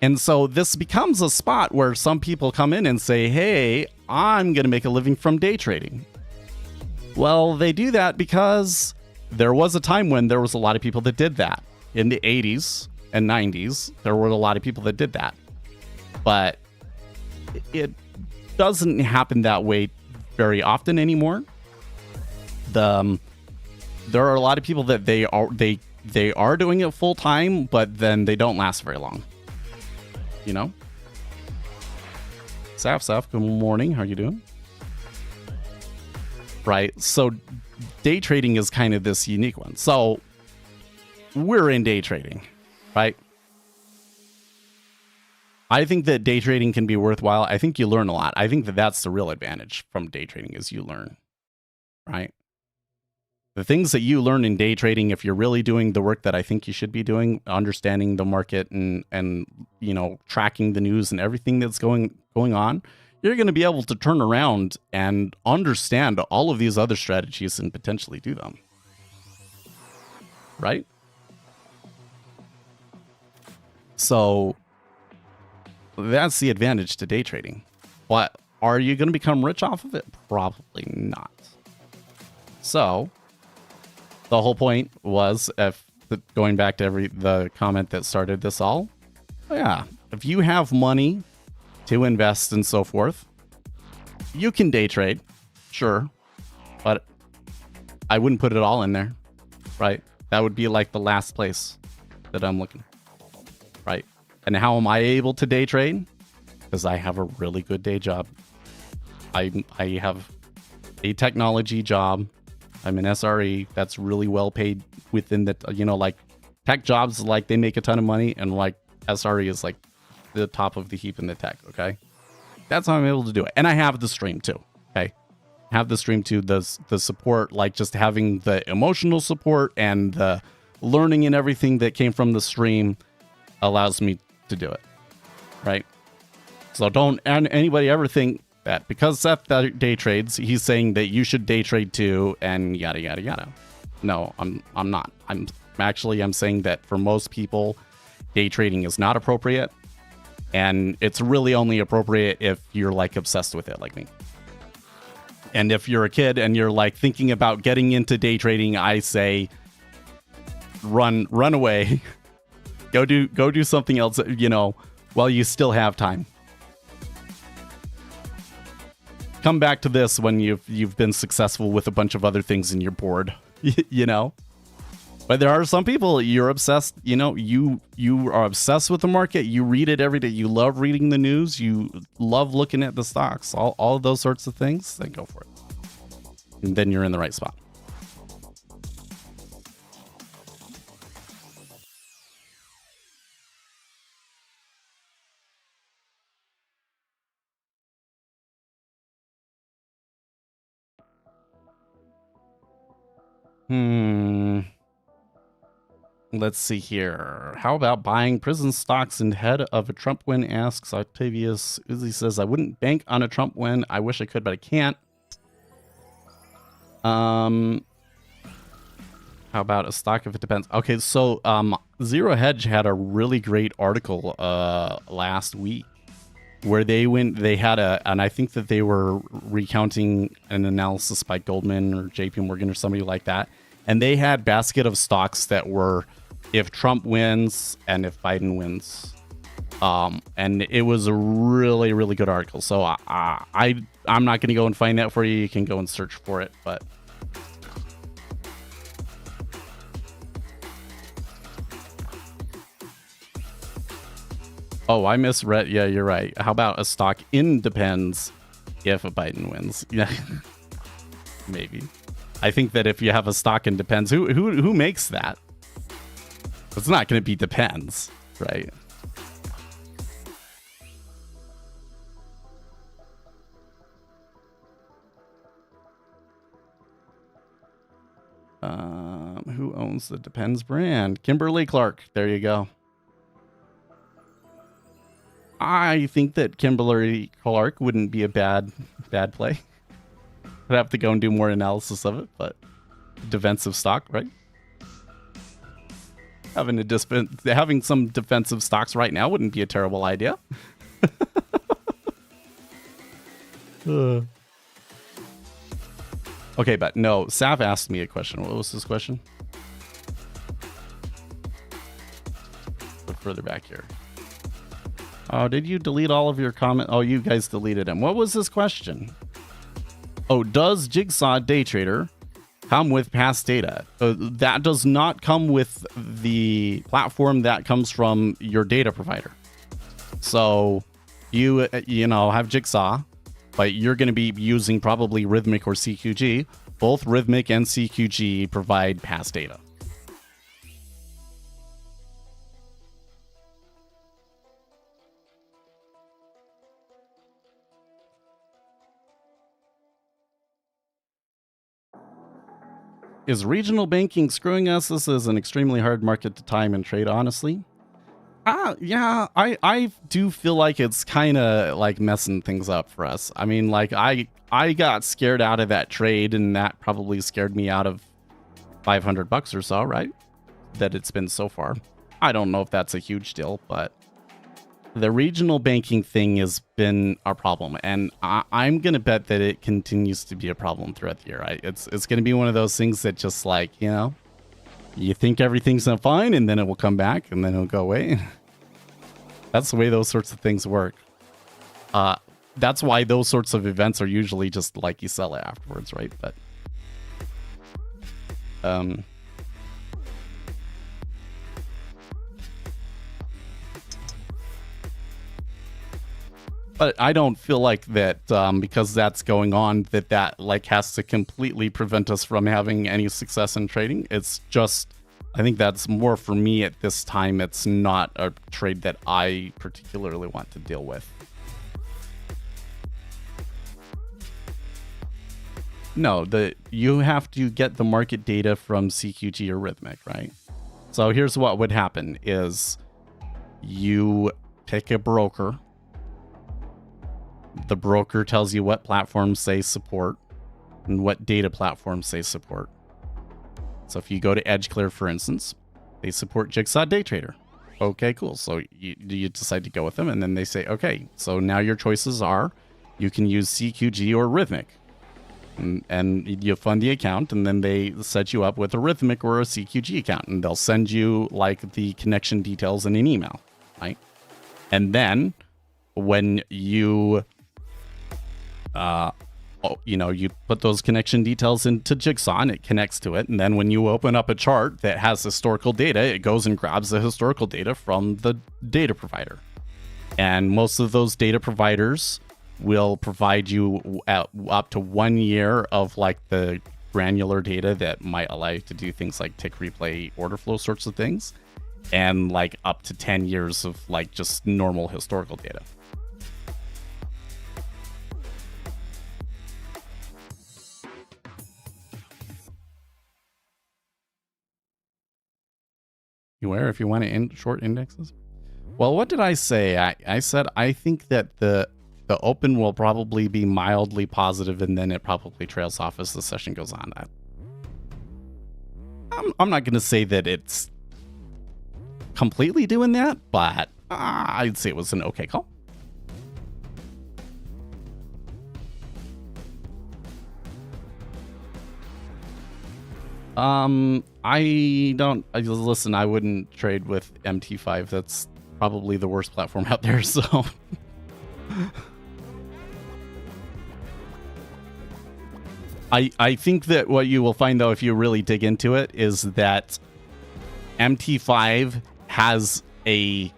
And so this becomes a spot where some people come in and say, hey, I'm going to make a living from day trading. Well, they do that because there was a time when there was a lot of people that did that. In the 80s and 90s, there were a lot of people that did that. But it doesn't happen that way very often anymore. There are a lot of people that they are doing it full time, but then they don't last very long. You know? Saf, good morning. How are you doing? Right. So day trading is kind of this unique one. So we're in day trading, right? I think that day trading can be worthwhile. I think you learn a lot. I think that that's the real advantage from day trading is you learn, right? The things that you learn in day trading, if you're really doing the work that I think you should be doing, understanding the market and you know, tracking the news and everything that's going on, you're going to be able to turn around and understand all of these other strategies and potentially do them. Right? So that's the advantage to day trading. But are you going to become rich off of it? Probably not. So the whole point was, going back to the comment that started this all, yeah, if you have money to invest and so forth, you can day trade, sure, but I wouldn't put it all in there, right? That would be like the last place that I'm looking, right? And how am I able to day trade? Because I have a really good day job. I have a technology job. I'm an SRE that's really well paid within the, you know, like tech jobs, like they make a ton of money, and like SRE is like the top of the heap in the tech. Okay. That's how I'm able to do it. And I have the stream too. Okay. Have the stream too. The support, like just having the emotional support and the learning and everything that came from the stream allows me to do it. Right. So don't anybody ever think that because Seth day trades, he's saying that you should day trade too, and yada yada yada. No, I'm not. I'm saying that for most people, day trading is not appropriate, and it's really only appropriate if you're like obsessed with it, like me. And if you're a kid and you're like thinking about getting into day trading, I say, run away, go do something else, you know, while you still have time. Come back to this when you've been successful with a bunch of other things and you're bored, you know. But there are some people, you're obsessed, you know, you are obsessed with the market. You read it every day. You love reading the news. You love looking at the stocks, all of those sorts of things. Then go for it. And then you're in the right spot. Let's see here. How about buying prison stocks ahead of a Trump win? Asks Octavius. Uzi says, I wouldn't bank on a Trump win. I wish I could, but I can't. How about a stock if it depends? Okay, so Zero Hedge had a really great article last week where they had and I think that they were recounting an analysis by Goldman or JP Morgan or somebody like that. And they had basket of stocks that were if Trump wins and if Biden wins. And it was a really, really good article. So I'm not going to go and find that for you. You can go and search for it. But oh, I misread. Yeah, you're right. How about a stock in depends if a Biden wins? Yeah, maybe. I think that if you have a stock in depends, who makes that? It's not going to be depends, right? Who owns the Depends brand? Kimberly-Clark. There you go. I think that Kimberly-Clark wouldn't be a bad play. I'd have to go and do more analysis of it, but defensive stock, right? having some defensive stocks right now wouldn't be a terrible idea. Okay, but no, Sav asked me a question. What was his question? Look further back here. Oh, did you delete all of your comments? Oh, you guys deleted them. What was his question? Oh, does Jigsaw Day Trader come with past data? That does not come with the platform. That comes from your data provider. So you have Jigsaw, but you're going to be using probably Rhythmic or CQG. Both Rhythmic and CQG provide past data. Is regional banking screwing us? This is an extremely hard market to time and trade, honestly. Yeah, I do feel like it's kind of like messing things up for us. I mean, like I got scared out of that trade, and that probably scared me out of $500 or so, right? That it's been so far. I don't know if that's a huge deal, but the regional banking thing has been a problem, and I'm gonna bet that it continues to be a problem throughout the year. It's gonna be one of those things that just like, you think everything's fine, and then it will come back, and then it'll go away. That's the way those sorts of things work. That's why those sorts of events are usually just like you sell it afterwards, right? But I don't feel like that because that's going on that like has to completely prevent us from having any success in trading. It's just, I think that's more for me at this time. It's not a trade that I particularly want to deal with. No, you have to get the market data from CQG or Rhythmic, right? So here's what would happen is you pick a broker. The broker tells you what platforms they support and what data platforms they support. So if you go to EdgeClear, for instance, they support Jigsaw Day Trader. Okay, cool. So you decide to go with them, and then they say, okay, so now your choices are you can use CQG or Rhythmic. And you fund the account, and then they set you up with a Rhythmic or a CQG account, and they'll send you like the connection details in an email, right? And then when you you put those connection details into Jigsaw and it connects to it. And then when you open up a chart that has historical data, it goes and grabs the historical data from the data provider. And most of those data providers will provide you up to 1 year of like the granular data that might allow you to do things like tick replay, order flow sorts of things, and like up to 10 years of like just normal historical data. You wear if you want to short indexes. Well, what did I say? I said I think that the open will probably be mildly positive, and then it probably trails off as the session goes on. I'm not going to say that it's completely doing that, but I'd say it was an okay call. Listen, I wouldn't trade with MT5. That's probably the worst platform out there, so. I think that what you will find, though, if you really dig into it, is that MT5 has a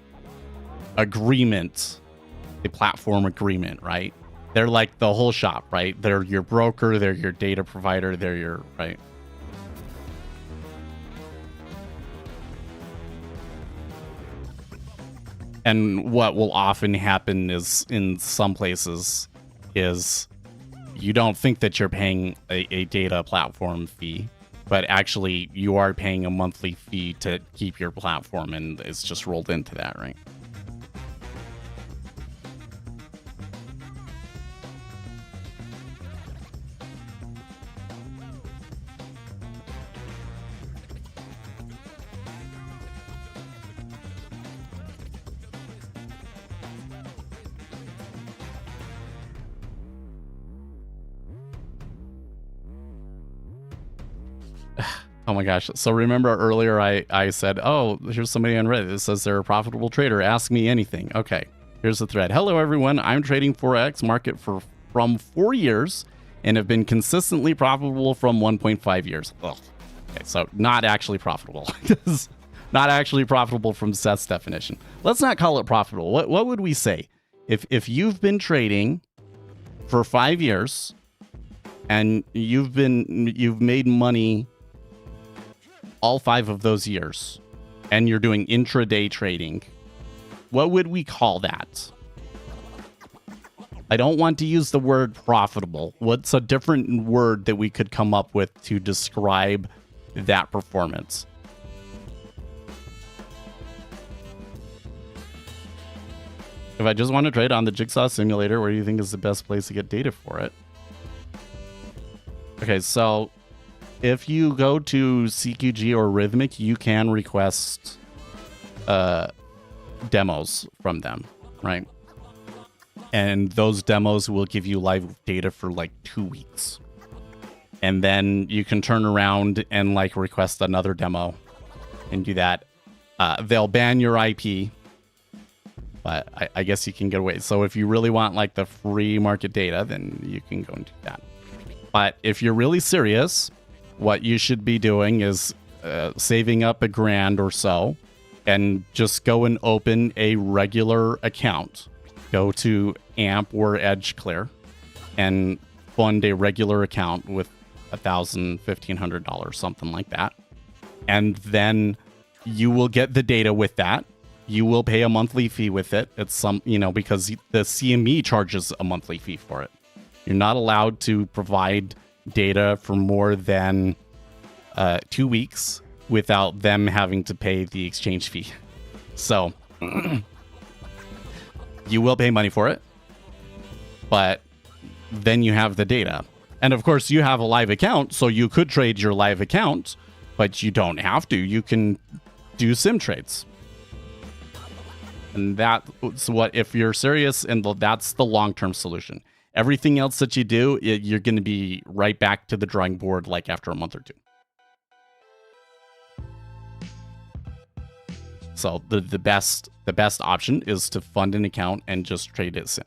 platform agreement, right? They're like the whole shop, right? They're your broker, they're your data provider, they're your, right? And what will often happen is in some places is you don't think that you're paying a data platform fee, but actually you are paying a monthly fee to keep your platform, and it's just rolled into that, right? Oh my gosh. So remember earlier I said, oh, here's somebody on Reddit that says they're a profitable trader. Ask me anything. Okay, here's the thread. Hello, everyone. I'm trading Forex market from 4 years and have been consistently profitable from 1.5 years. Ugh. Okay, so not actually profitable. Not actually profitable from Seth's definition. Let's not call it profitable. What would we say? If you've been trading for 5 years and you've made money all 5 of those years, and you're doing intraday trading, what would we call that? I don't want to use the word profitable. What's a different word that we could come up with to describe that performance? If I just want to trade on the Jigsaw simulator, where do you think is the best place to get data for it? Okay, so if you go to CQG or Rhythmic, you can request demos from them, right? And those demos will give you live data for like 2 weeks. And then you can turn around and like request another demo and do that. They'll ban your IP, but I guess you can get away. So if you really want like the free market data, then you can go and do that. But if you're really serious, what you should be doing is saving up $1,000 or so and just go and open a regular account. Go to AMP or EdgeClear and fund a regular account with $1,000, $1,500, something like that. And then you will get the data with that. You will pay a monthly fee with it. It's some, because the CME charges a monthly fee for it. You're not allowed to provide data for more than 2 weeks without them having to pay the exchange fee. So you will pay money for it, but then you have the data. And of course, you have a live account, so you could trade your live account, but you don't have to. You can do sim trades. And that's what, if you're serious, and that's the long-term solution. Everything else that you do, you're going to be right back to the drawing board like after a month or two. So the best option is to fund an account and just trade it sim.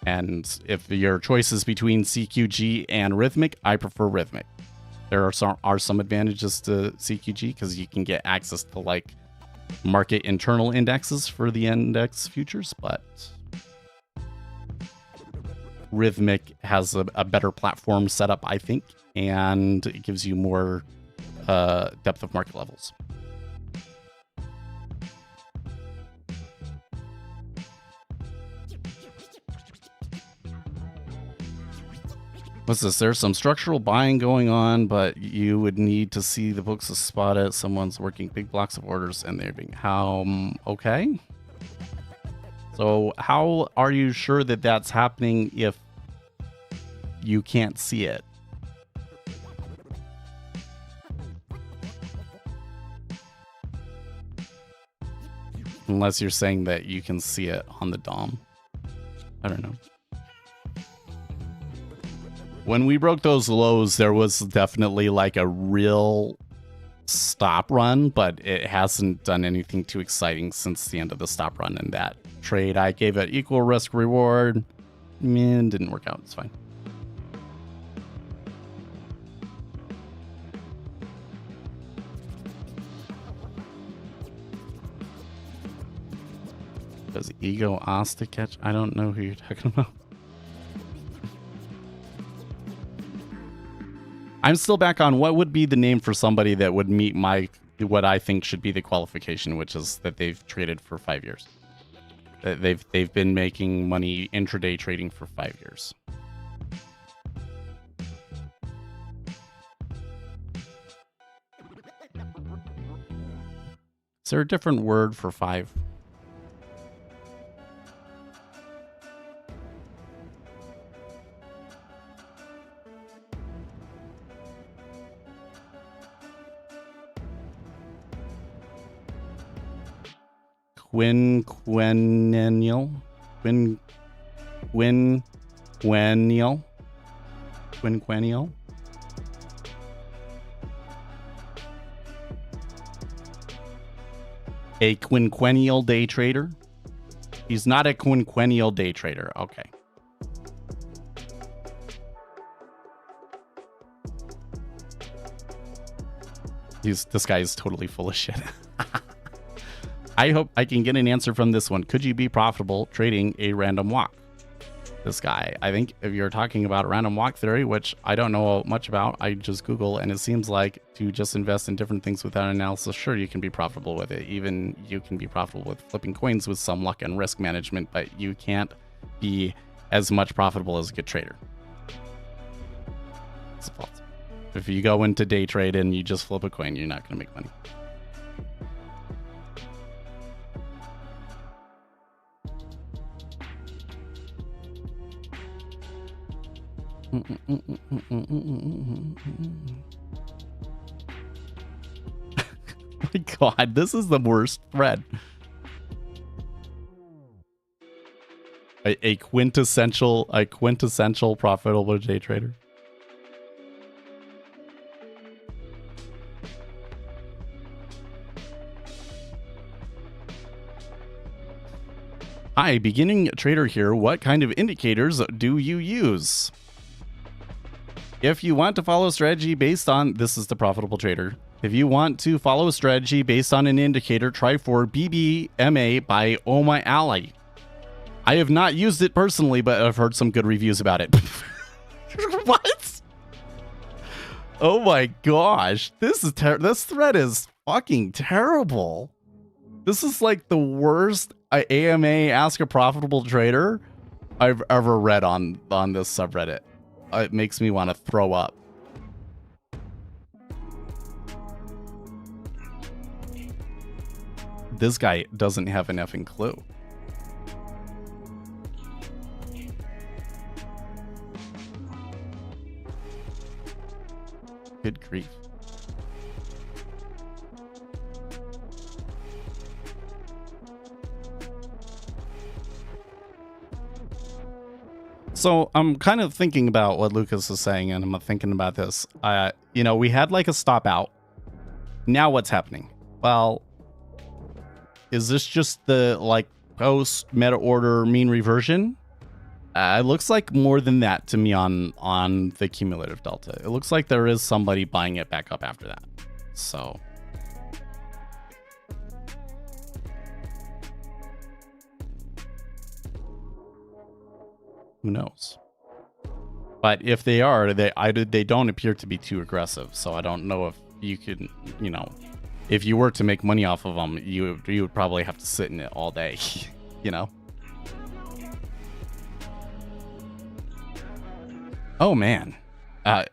And if your choice is between CQG and Rhythmic, I prefer Rhythmic. There are some advantages to CQG because you can get access to like market internal indexes for the index futures, but Rhythmic has a better platform setup, I think, and it gives you more depth of market levels. What's this? There's some structural buying going on, but you would need to see the books to spot it. Someone's working big blocks of orders and they're being okay. So how are you sure that that's happening if you can't see it? Unless you're saying that you can see it on the DOM. I don't know. When we broke those lows, there was definitely like a real stop run, but it hasn't done anything too exciting since the end of the stop run. And that trade, I gave it equal risk reward. Man, didn't work out. It's fine. Does Ego ask to catch? I don't know who you're talking about. I'm still back on what would be the name for somebody that would meet what I think should be the qualification, which is that they've traded for 5 years. That they've been making money intraday trading for 5 years. Is there a different word for 5? Quinquennial. A quinquennial day trader? He's not a quinquennial day trader. Okay. This guy is totally full of shit. I hope I can get an answer from this one. Could you be profitable trading a random walk? This guy, I think if you're talking about random walk theory, which I don't know much about, I just Google, and it seems like to just invest in different things without analysis, sure, you can be profitable with it. Even you can be profitable with flipping coins with some luck and risk management, but you can't be as much profitable as a good trader. It's false. If you go into day trade and you just flip a coin, you're not going to make money. My God, this is the worst thread. A quintessential profitable day trader. Hi, beginning trader here. What kind of indicators do you use? If you want to follow a strategy based on, this is the profitable trader. If you want to follow a strategy based on an indicator, try for BBMA by Oh My Ally. I have not used it personally, but I've heard some good reviews about it. What? Oh my gosh. This thread is fucking terrible. This is like the worst AMA Ask a Profitable Trader I've ever read on this subreddit. It makes me want to throw up. This guy doesn't have an effing clue. Good grief. So I'm kind of thinking about what Lucas is saying, and I'm thinking about this. You know, we had like a stop out. Now what's happening? Well, is this just the like post meta order mean reversion? It looks like more than that to me on the cumulative delta. It looks like there is somebody buying it back up after that. So who knows? But if they are, they don't appear to be too aggressive. So I don't know if you can, you know, if you were to make money off of them, you would probably have to sit in it all day, you know? Oh man.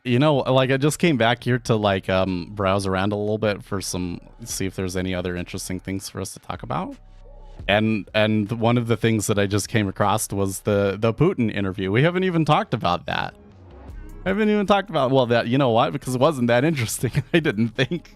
You know, like I just came back here to like browse around a little bit for see if there's any other interesting things for us to talk about. And one of the things that I just came across was the Putin interview. We haven't even talked about that. I haven't even talked about, well, that, you know what? Because it wasn't that interesting, I didn't think.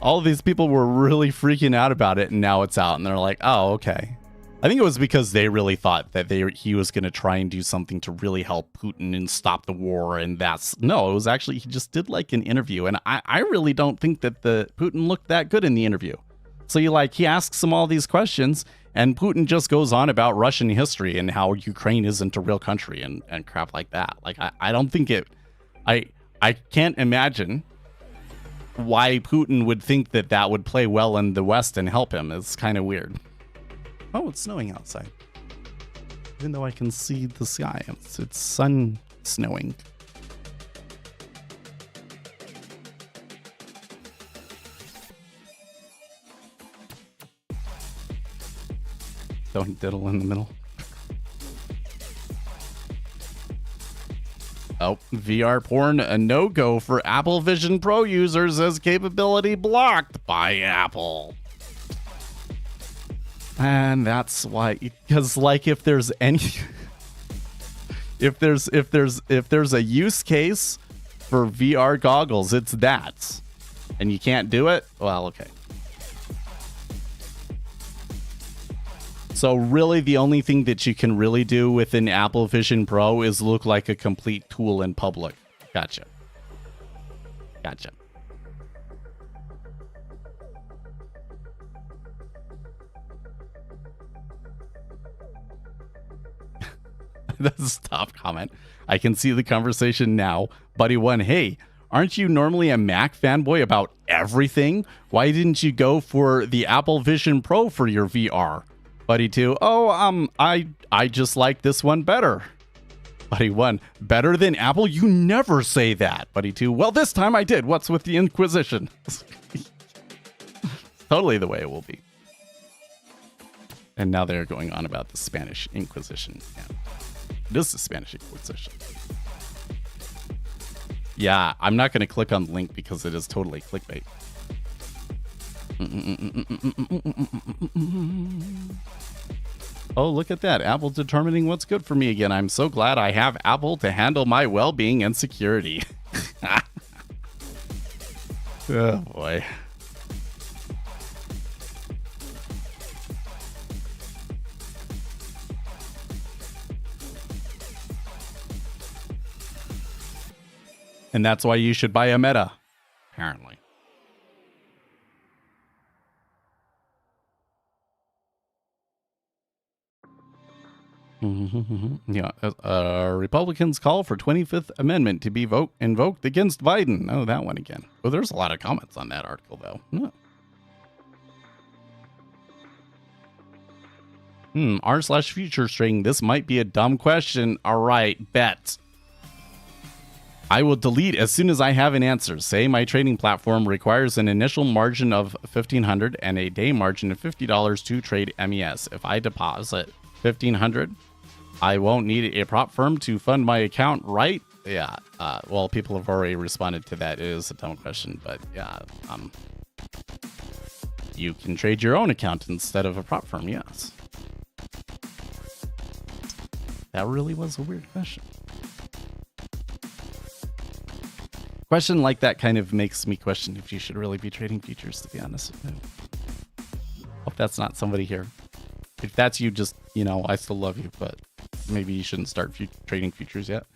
All of these people were really freaking out about it, and now it's out, and they're like, oh, okay. I think it was because they really thought that he was going to try and do something to really help Putin and stop the war, and no, it was actually, he just did like an interview, and I really don't think that Putin looked that good in the interview. So he asks him all these questions, and Putin just goes on about Russian history and how Ukraine isn't a real country and crap like that. Like, I don't think I can't imagine why Putin would think that would play well in the West and help him. It's kind of weird. Oh, it's snowing outside. Even though I can see the sky, it's sun snowing. Don't diddle in the middle. Oh, VR porn, a no-go for Apple Vision Pro users as capability blocked by Apple. And that's why, because like if there's any, if there's a use case for VR goggles, it's that. And you can't do it? Well, okay. So really the only thing that you can really do with an Apple Vision Pro is look like a complete tool in public. Gotcha. That's a top comment. I can see the conversation now. Buddy one, hey, aren't you normally a Mac fanboy about everything? Why didn't you go for the Apple Vision Pro for your VR? Buddy two, I just like this one better. Buddy one, better than Apple? You never say that. Buddy two, well, this time I did. What's with the Inquisition? Totally the way it will be. And now they're going on about the Spanish Inquisition. Yeah. This is Spanish Inquisition. Yeah, I'm not going to click on the link because it is totally clickbait. Oh, look at that. Apple determining what's good for me again. I'm so glad I have Apple to handle my well-being and security. Oh, boy. And that's why you should buy a Meta, apparently. Yeah, Republicans call for 25th Amendment to be invoked against Biden. Oh, that one again. Well, there's a lot of comments on that article, though. R/future string. This might be a dumb question. All right, bet. I will delete as soon as I have an answer. Say my trading platform requires an initial margin of $1,500 and a day margin of $50 to trade MES. If I deposit $1,500, I won't need a prop firm to fund my account, right? Yeah. Well, people have already responded to that. It is a dumb question, but yeah. You can trade your own account instead of a prop firm, yes. That really was a weird question. Question like that kind of makes me question if you should really be trading futures, to be honest. Hope that's not somebody here. If that's you, just, I still love you, but maybe you shouldn't start trading futures yet.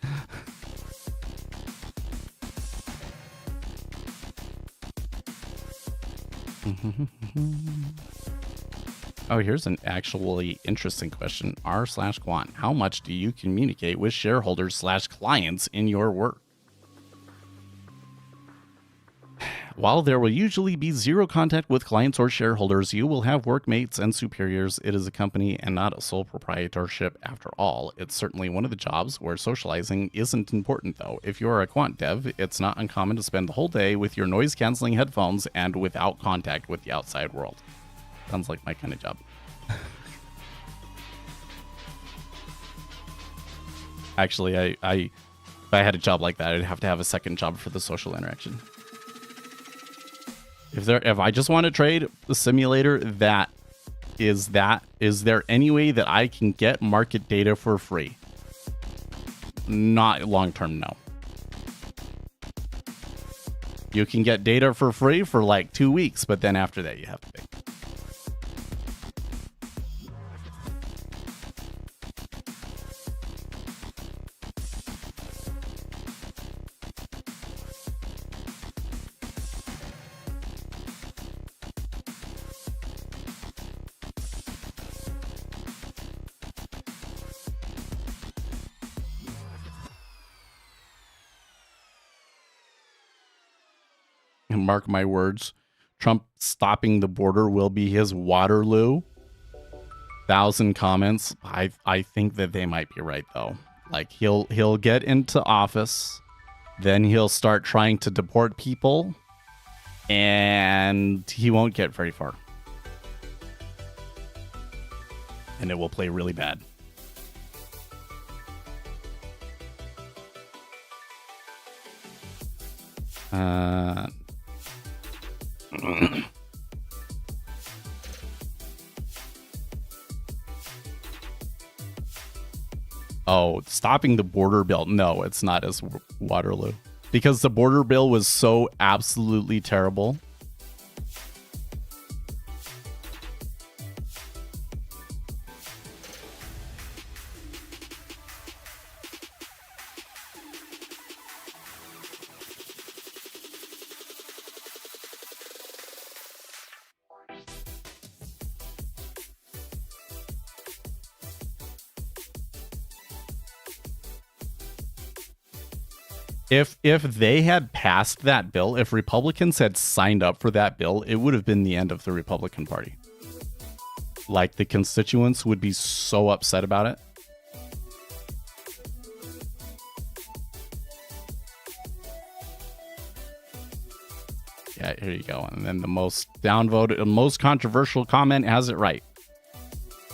Oh, here's an actually interesting question. R/Quant. How much do you communicate with shareholders / clients in your work? While there will usually be zero contact with clients or shareholders, you will have workmates and superiors. It is a company and not a sole proprietorship after all. It's certainly one of the jobs where socializing isn't important, though. If you're a quant dev, it's not uncommon to spend the whole day with your noise-canceling headphones and without contact with the outside world. Sounds like my kind of job. Actually, if I had a job like that, I'd have to have a second job for the social interaction. If I just want to trade the simulator, is there any way that I can get market data for free? Not long term, no. You can get data for free for like 2 weeks, but then after that you have to pay. Mark my words, Trump stopping the border will be his Waterloo. 1,000 comments. I think that they might be right, though. Like, he'll get into office, then he'll start trying to deport people, and he won't get very far. And it will play really bad. Oh, stopping the border bill. No, it's not as Waterloo. Because the border bill was so absolutely terrible. If they had passed that bill, if Republicans had signed up for that bill, it would have been the end of the Republican Party. Like, the constituents would be so upset about it. Yeah, here you go. And then the most downvoted, most controversial comment has it right.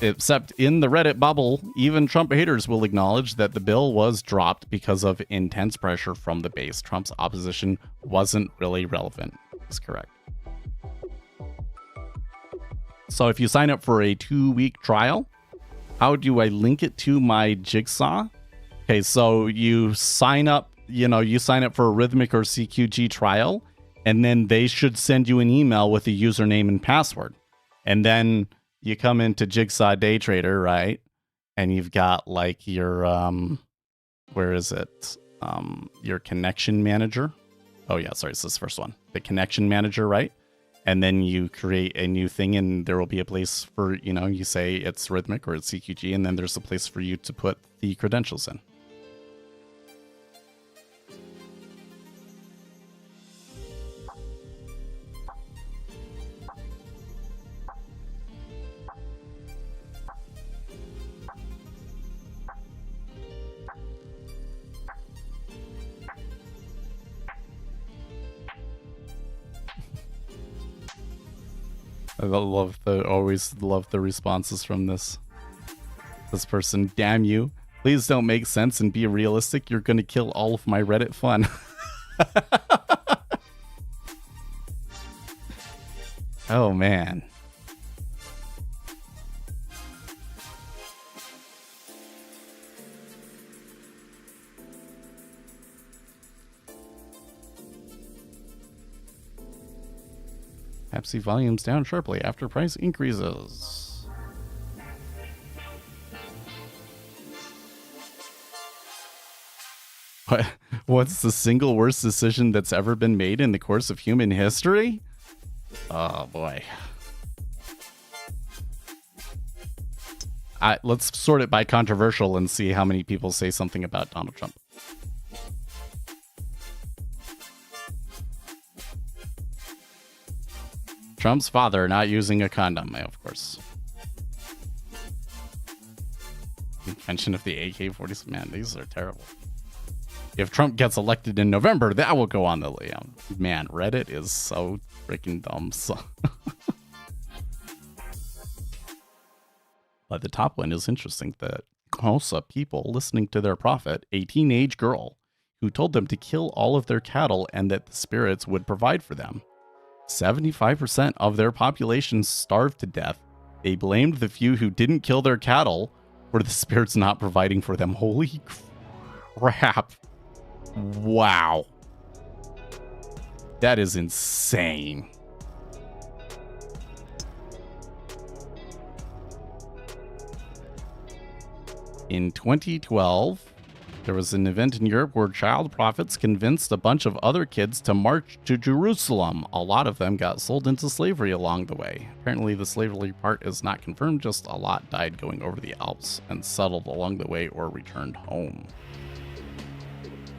Except in the Reddit bubble, even Trump haters will acknowledge that the bill was dropped because of intense pressure from the base. Trump's opposition wasn't really relevant. That's correct. So if you sign up for a 2-week trial, how do I link it to my Jigsaw? Okay, so you sign up, you sign up for a Rhythmic or CQG trial, and then they should send you an email with a username and password. And then you come into Jigsaw Day Trader, right? And you've got like your, where is it? Your connection manager. Oh yeah, sorry, it's this first one. The connection manager, right? And then you create a new thing and there will be a place for, you say it's Rhythmic or it's CQG, and then there's a place for you to put the credentials in. I always love the responses from this person. Damn you. Please don't make sense and be realistic. You're going to kill all of my Reddit fun. Oh, man. Pepsi volumes down sharply after price increases. What's the single worst decision that's ever been made in the course of human history? Oh boy. Let's sort it by controversial and see how many people say something about Donald Trump. Trump's father not using a condom, of course. Mention of the AK-47. Man, these are terrible. If Trump gets elected in November, that will go on the man, Reddit is so freaking dumb. So but the top one is interesting. The Kosa people listening to their prophet, a teenage girl, who told them to kill all of their cattle and that the spirits would provide for them. 75% of their population starved to death. They blamed the few who didn't kill their cattle for the spirits not providing for them. Holy crap. Wow. That is insane. In 2012, there was an event in Europe where child prophets convinced a bunch of other kids to march to Jerusalem. A lot of them got sold into slavery along the way. Apparently the slavery part is not confirmed, just a lot died going over the Alps and settled along the way or returned home.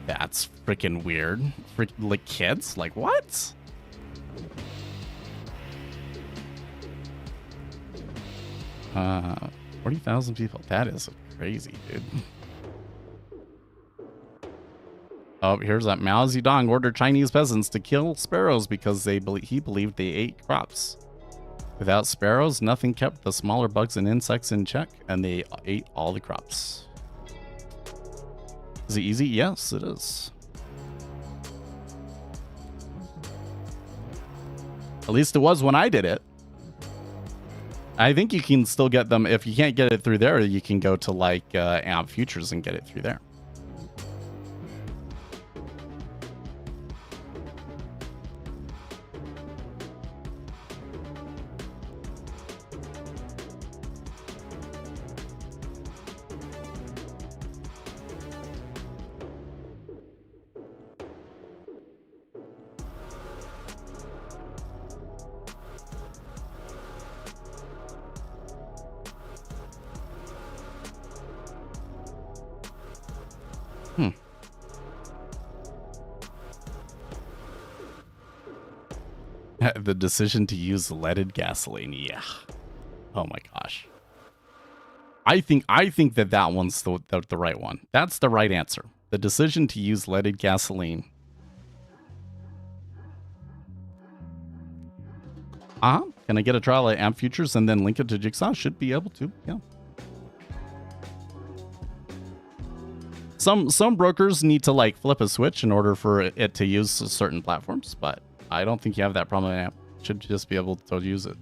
That's freaking weird. Like kids? Like what? Uh, 40,000 people. That is crazy, dude. Oh, here's that Mao Zedong ordered Chinese peasants to kill sparrows because he believed they ate crops. Without sparrows, nothing kept the smaller bugs and insects in check, and they ate all the crops. Is it easy? Yes, it is. At least it was when I did it. I think you can still get them. If you can't get it through there, you can go to like AMP Futures and get it through there. The decision to use leaded gasoline. Yeah. Oh my gosh. I think that one's the right one. That's the right answer. The decision to use leaded gasoline. Can I get a trial at AMP Futures and then link it to Jigsaw? Should be able to. Yeah. Some brokers need to like flip a switch in order for it to use certain platforms, but I don't think you have that problem in AMP. Should just be able to use it.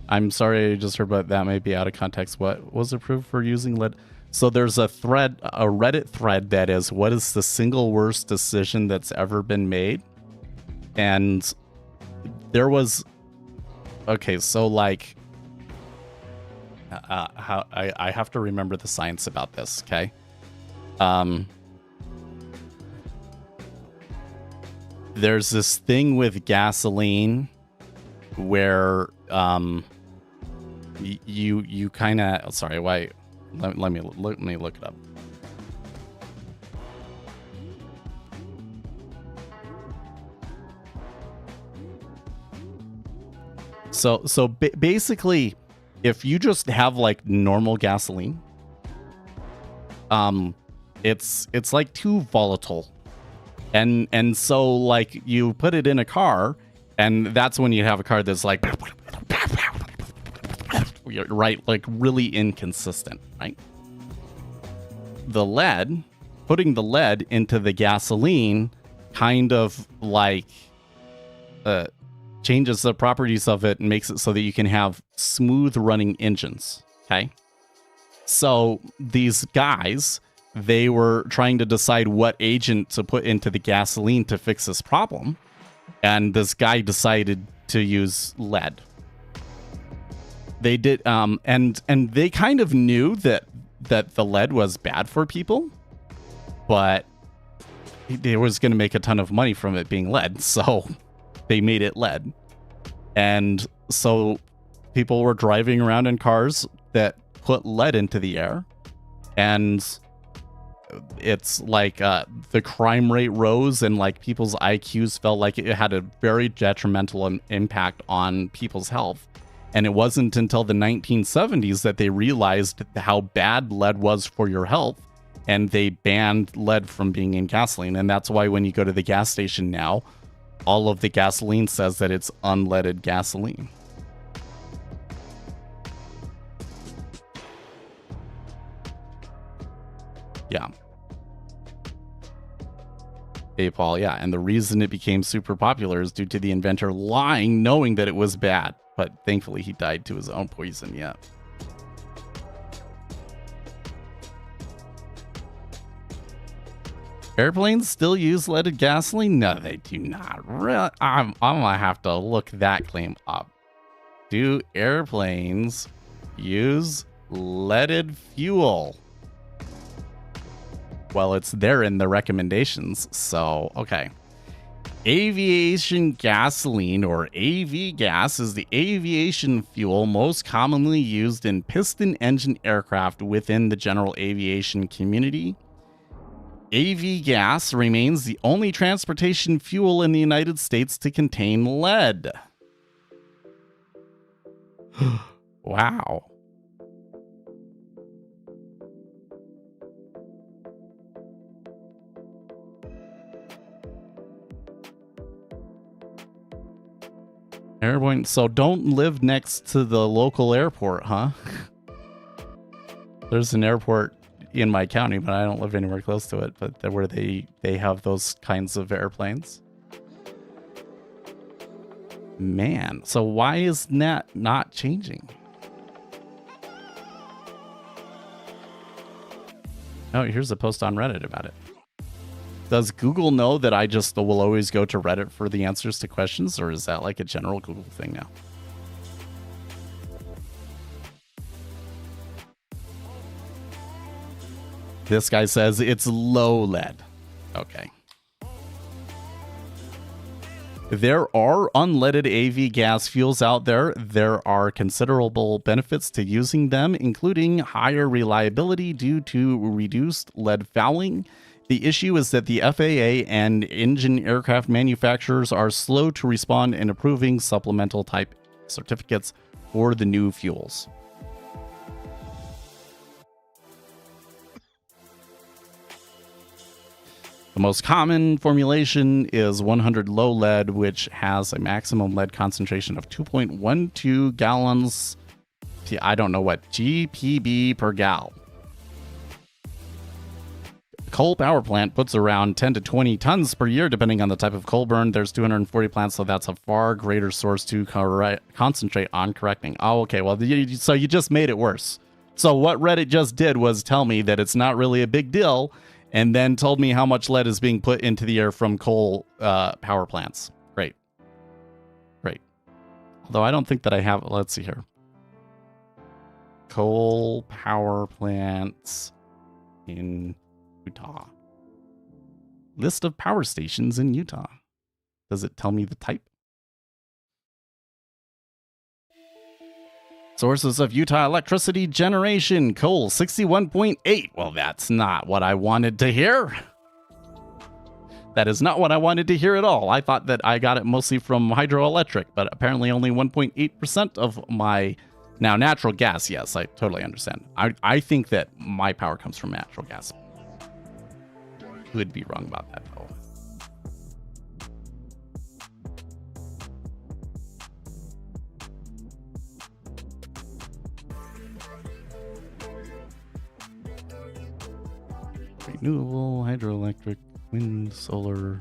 I'm sorry, I just heard, but that may be out of context. What was approved for using lead? So there's a thread, a Reddit thread that is, what is the single worst decision that's ever been made? And there was, okay, so like, how I have to remember the science about this, okay? There's this thing with gasoline where you kind of, sorry, why? Let me look it up. So basically, if you just have like normal gasoline, it's like too volatile, and so like you put it in a car, and that's when you have a car that's like, right, like really inconsistent, right? The lead, putting the lead into the gasoline kind of like changes the properties of it and makes it so that you can have smooth running engines, okay? So these guys, they were trying to decide what agent to put into the gasoline to fix this problem, and this guy decided to use lead. They did, and they kind of knew that the lead was bad for people, but they was going to make a ton of money from it being lead, so they made it lead. And so people were driving around in cars that put lead into the air, and it's like the crime rate rose, and like people's IQs felt like it had a very detrimental impact on people's health. And it wasn't until the 1970s that they realized how bad lead was for your health, and they banned lead from being in gasoline. And that's why when you go to the gas station now, all of the gasoline says that it's unleaded gasoline. Yeah. Hey, Paul, yeah. And the reason it became super popular is due to the inventor lying, knowing that it was bad. But thankfully, he died to his own poison, yeah. Airplanes still use leaded gasoline? No, they do not. I'm gonna have to look that claim up. Do airplanes use leaded fuel? Well, it's there in the recommendations, so okay. Aviation gasoline, or AV gas, is the aviation fuel most commonly used in piston engine aircraft within the general aviation community. AV gas remains the only transportation fuel in the United States to contain lead. Wow. Airborne, so don't live next to the local airport, huh? There's an airport in my county, but I don't live anywhere close to it, but where they have those kinds of airplanes. Man, so why is that not changing? Oh, here's a post on Reddit about it. Does Google know that I just will always go to Reddit for the answers to questions, or is that like a general Google thing now? This guy says it's low lead. Okay. There are unleaded AV gas fuels out there. There are considerable benefits to using them, including higher reliability due to reduced lead fouling. The issue is that the FAA and engine aircraft manufacturers are slow to respond in approving supplemental type certificates for the new fuels. The most common formulation is 100 low lead, which has a maximum lead concentration of 2.12 gallons. I don't know what GPB per gal. Coal power plant puts around 10 to 20 tons per year, depending on the type of coal burn. There's 240 plants, so that's a far greater source to concentrate on correcting. Oh, okay. Well, so you just made it worse. So what Reddit just did was tell me that it's not really a big deal, and then told me how much lead is being put into the air from coal power plants. Great. Great. Although I don't think that I have... Let's see here. Coal power plants in Utah. List of power stations in Utah. Does it tell me the type? Sources of Utah electricity generation. Coal 61.8. Well, that's not what I wanted to hear. That is not what I wanted to hear at all. I thought that I got it mostly from hydroelectric, but apparently only 1.8% of my... Now, natural gas, yes, I totally understand. I think that my power comes from natural gas. Could be wrong about that, though. Renewable, hydroelectric, wind, solar.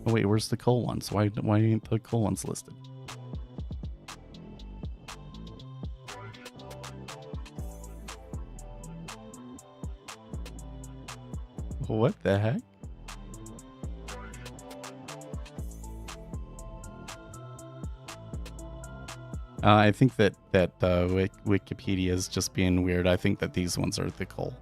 Oh wait, where's the coal ones? Why ain't the coal ones listed? What the heck? I think that Wikipedia is just being weird. I think that these ones are the coal.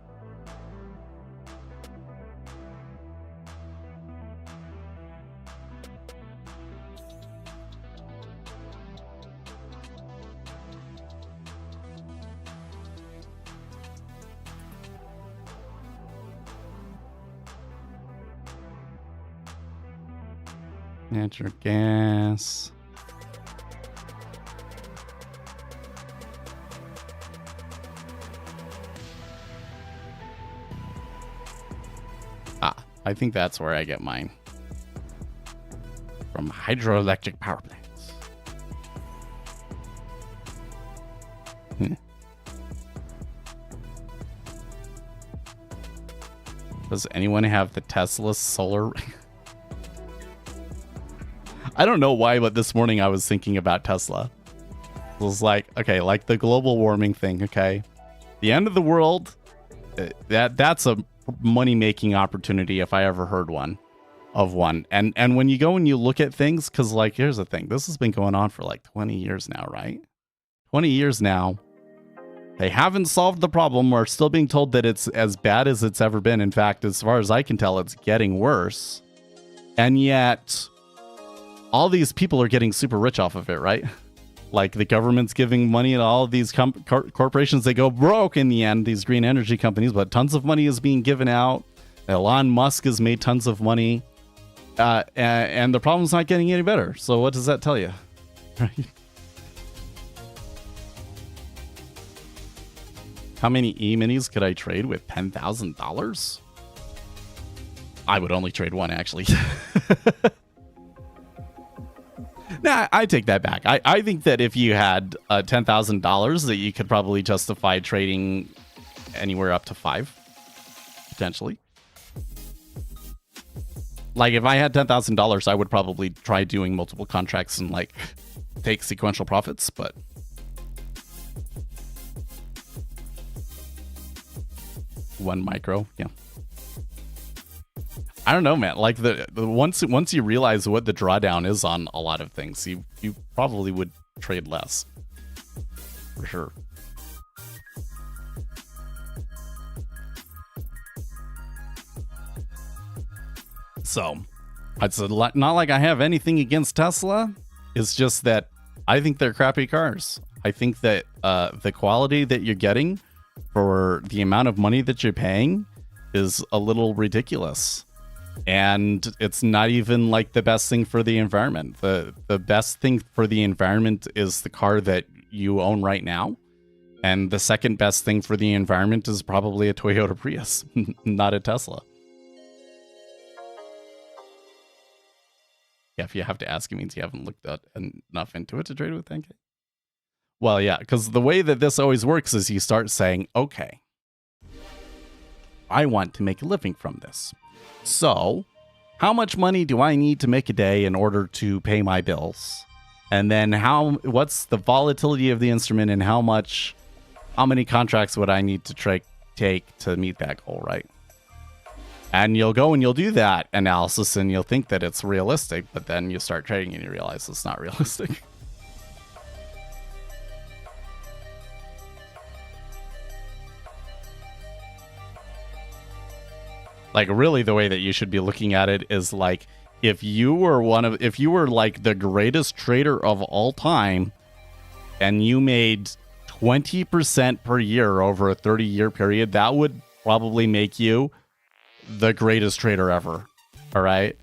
Natural gas. I think that's where I get mine. From hydroelectric power plants. Does anyone have the Tesla solar? I don't know why, but this morning I was thinking about Tesla. It was like, okay, like the global warming thing, okay? The end of the world, that's a money-making opportunity if I ever heard one. And when you go and you look at things, because like, here's the thing. This has been going on for like 20 years now, right? 20 years now. They haven't solved the problem. We're still being told that it's as bad as it's ever been. In fact, as far as I can tell, it's getting worse. And yet... all these people are getting super rich off of it, right? Like the government's giving money to all of these corporations. They go broke in the end, these green energy companies, but tons of money is being given out. Elon Musk has made tons of money. And the problem's not getting any better. So what does that tell you? Right? How many E-minis could I trade with $10,000? I would only trade one, actually. Nah, I take that back. I think that if you had $10,000, that you could probably justify trading anywhere up to 5, potentially. Like if I had $10,000, I would probably try doing multiple contracts and like take sequential profits, but one micro, yeah. I don't know, man. Like the once you realize what the drawdown is on a lot of things, you probably would trade less, for sure. So, It's not like I have anything against Tesla. It's just that I think they're crappy cars. I think that the quality that you're getting for the amount of money that you're paying is a little ridiculous. And it's not even like the best thing for the environment. The best thing for the environment is the car that you own right now. And the second best thing for the environment is probably a Toyota Prius, not a Tesla. Yeah, if you have to ask, it means you haven't looked enough into it to trade with 10K. Well, yeah, because the way that this always works is you start saying, okay, I want to make a living from this. So how much money do I need to make a day in order to pay my bills? And then what's the volatility of the instrument and how many contracts would I need to take to meet that goal, right? And you'll go and you'll do that analysis and you'll think that it's realistic, but then you start trading and you realize it's not realistic. Like, really, the way that you should be looking at it is like, if you were like the greatest trader of all time and you made 20% per year over a 30-year period, that would probably make you the greatest trader ever. All right.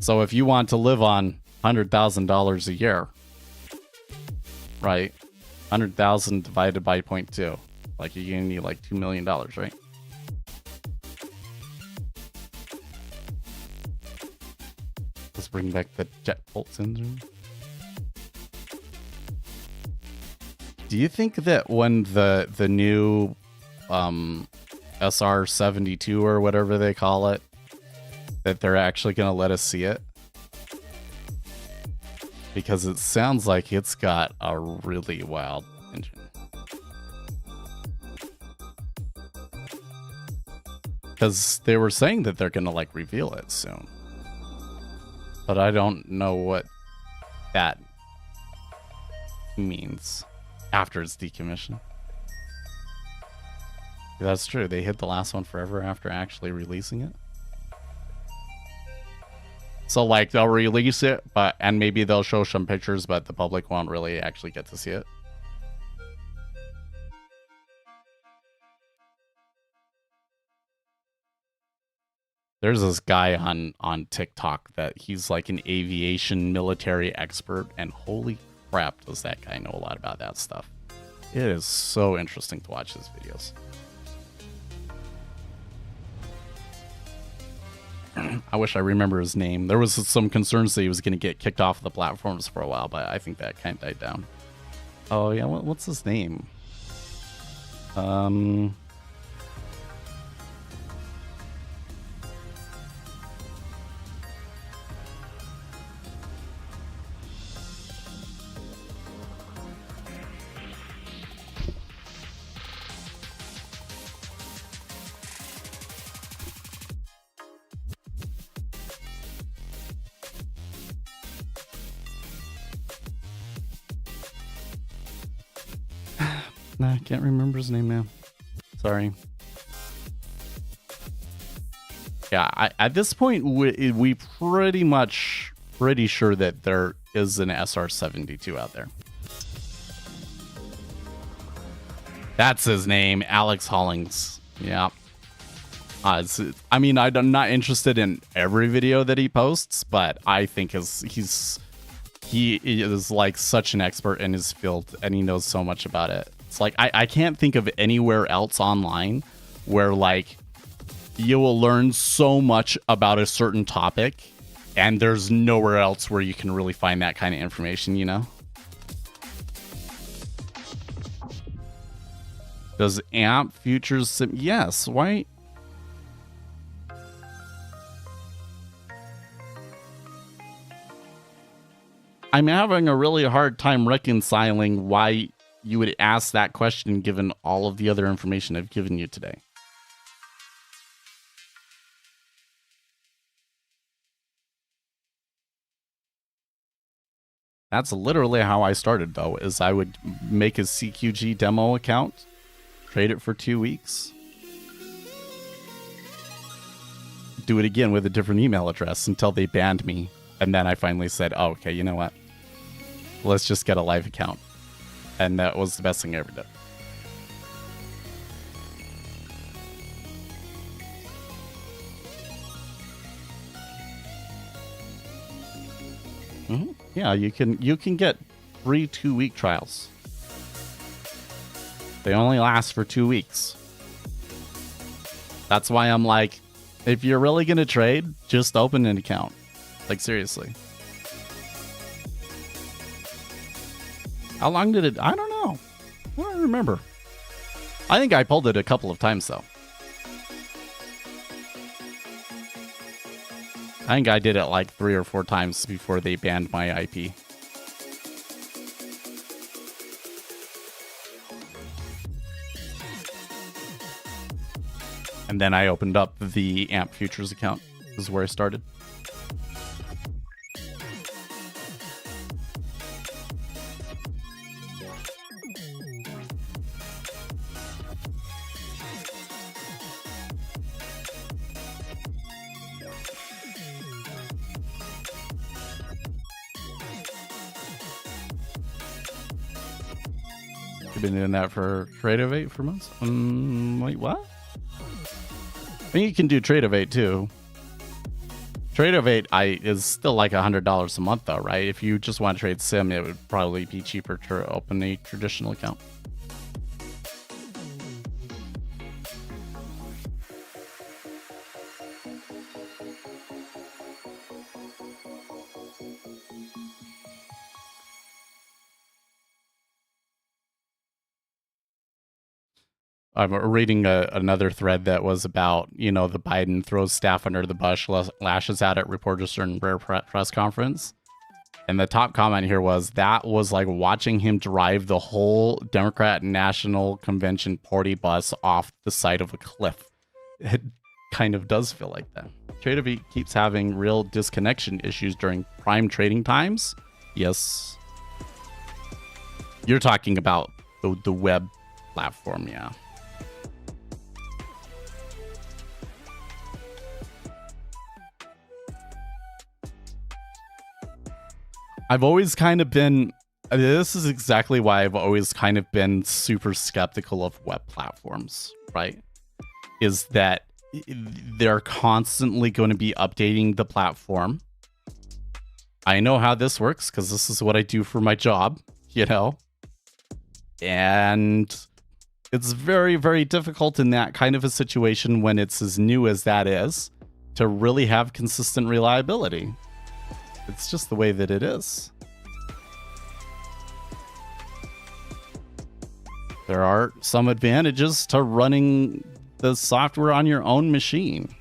So if you want to live on $100,000 a year, right? 100,000 divided by 0.2, like you're gonna need like $2 million, right? Let's bring back the jet bolt syndrome. Do you think that when the new SR72 or whatever they call it, that they're actually going to let us see it? Because it sounds like it's got a really wild engine. Because they were saying that they're going to like reveal it soon. But I don't know what that means after it's decommissioned. That's true. They hid the last one forever after actually releasing it. So like they'll release it, and maybe they'll show some pictures, but the public won't really actually get to see it. There's this guy on TikTok that he's like an aviation military expert, and holy crap, does that guy know a lot about that stuff. It is so interesting to watch his videos. I wish I remember his name. There was some concerns that he was going to get kicked off the platforms for a while, but I think that kind of died down. Oh yeah, what's his name? Nah, I can't remember his name now. Sorry. Yeah, at this point, we pretty sure that there is an SR72 out there. That's his name, Alex Hollings. Yeah. I mean, I'm not interested in every video that he posts, but I think he is like such an expert in his field, and he knows so much about it. It's like I can't think of anywhere else online where like you will learn so much about a certain topic, and there's nowhere else where you can really find that kind of information, you know? Does AMP futures yes, why? I'm having a really hard time reconciling why you would ask that question given all of the other information I've given you today. That's literally how I started, though, is I would make a CQG demo account, trade it for 2 weeks, do it again with a different email address until they banned me. And then I finally said, oh, okay, you know what? Let's just get a live account. And that was the best thing I ever did. Yeah, you can get free 2-week trials. They only last for 2 weeks. That's why I'm like, if you're really gonna trade, just open an account. Like, seriously. How long did it? I don't know. I don't remember. I think I pulled it a couple of times though. I think I did it like 3 or 4 times before they banned my IP. And then I opened up the AMP Futures account. This is where I started. You've been doing that for Trade-O-Vate for months? Wait, what? I mean, you can do Trade-O-Vate too. Trade-O-Vate is still like $100 a month though, right? If you just want to trade sim, it would probably be cheaper to open a traditional account. I'm reading another thread that was about, the Biden throws staff under the bus, lashes out at reporters during rare press conference. And the top comment here was, that was like watching him drive the whole Democrat National Convention party bus off the side of a cliff. It kind of does feel like that. Trade-O-Vate keeps having real disconnection issues during prime trading times. Yes. You're talking about the web platform, yeah. I've always kind of been, this is exactly why I've always kind of been super skeptical of web platforms, right? Is that they're constantly going to be updating the platform. I know how this works because this is what I do for my job, and it's very, very difficult in that kind of a situation when it's as new as that is to really have consistent reliability. It's just the way that it is. There are some advantages to running the software on your own machine.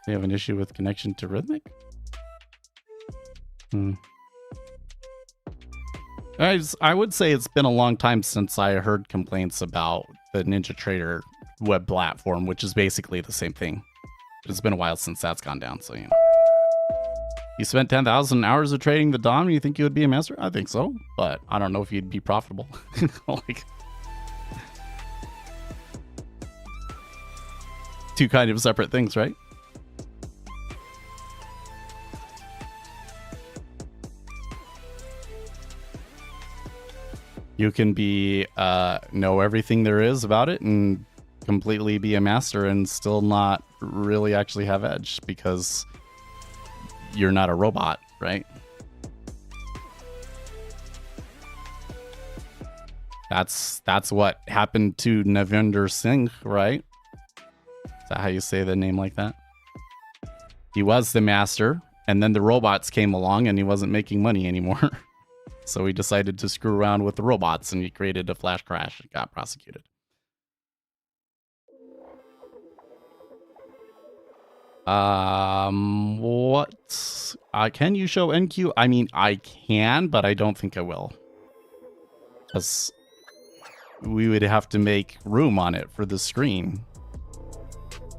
You have an issue with connection to Rhythmic? I would say it's been a long time since I heard complaints about the NinjaTrader web platform, which is basically the same thing. But it's been a while since that's gone down, so You spent 10,000 hours of trading the DOM, you think you would be a master? I think so, but I don't know if you'd be profitable. Two kind of separate things, right? You can be know everything there is about it and completely be a master and still not really actually have edge because you're not a robot, right? That's what happened to Navinder Singh, right? Is that how you say the name like that? He was the master, and then the robots came along and he wasn't making money anymore. So he decided to screw around with the robots and he created a flash crash and got prosecuted. What? Can you show NQ? I mean, I can, but I don't think I will. Because we would have to make room on it for the screen.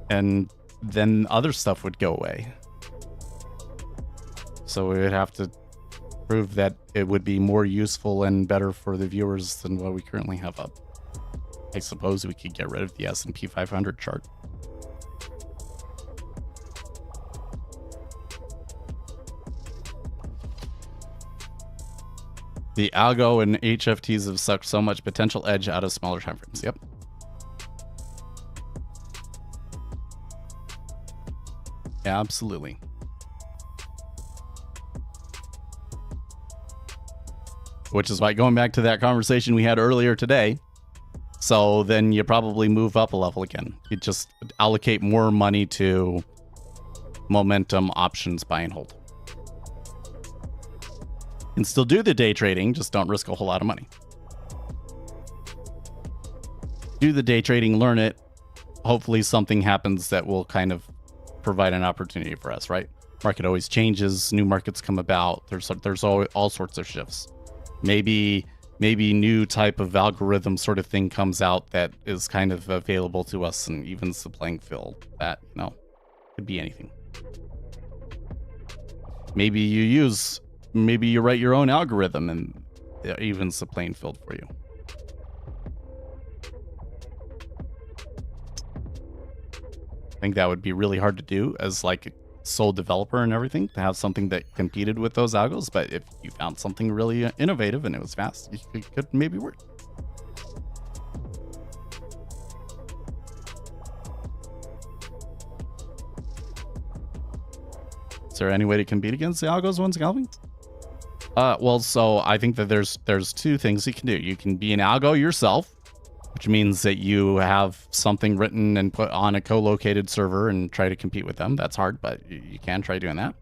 And then other stuff would go away. So we would have to prove that it would be more useful and better for the viewers than what we currently have up. I suppose we could get rid of the S&P 500 chart. The algo and HFTs have sucked so much potential edge out of smaller timeframes. Yep. Yeah, absolutely. Which is why, going back to that conversation we had earlier today, so then you probably move up a level again. You just allocate more money to momentum options buy and hold. And still do the day trading, just don't risk a whole lot of money. Do the day trading, learn it. Hopefully something happens that will kind of provide an opportunity for us, right? Market always changes, new markets come about. There's all sorts of shifts. Maybe new type of algorithm sort of thing comes out that is kind of available to us and evens the playing field. That, you know, could be anything. Maybe you write your own algorithm and it evens the playing field for you. I think that would be really hard to do as like a sole developer and everything, to have something that competed with those algos. But if you found something really innovative and it was fast, it could maybe work. Is there any way to compete against the algos once, Calvin? Well, so I think that there's two things you can do. You can be an algo yourself, which means that you have something written and put on a co-located server and try to compete with them. That's hard, but you can try doing that.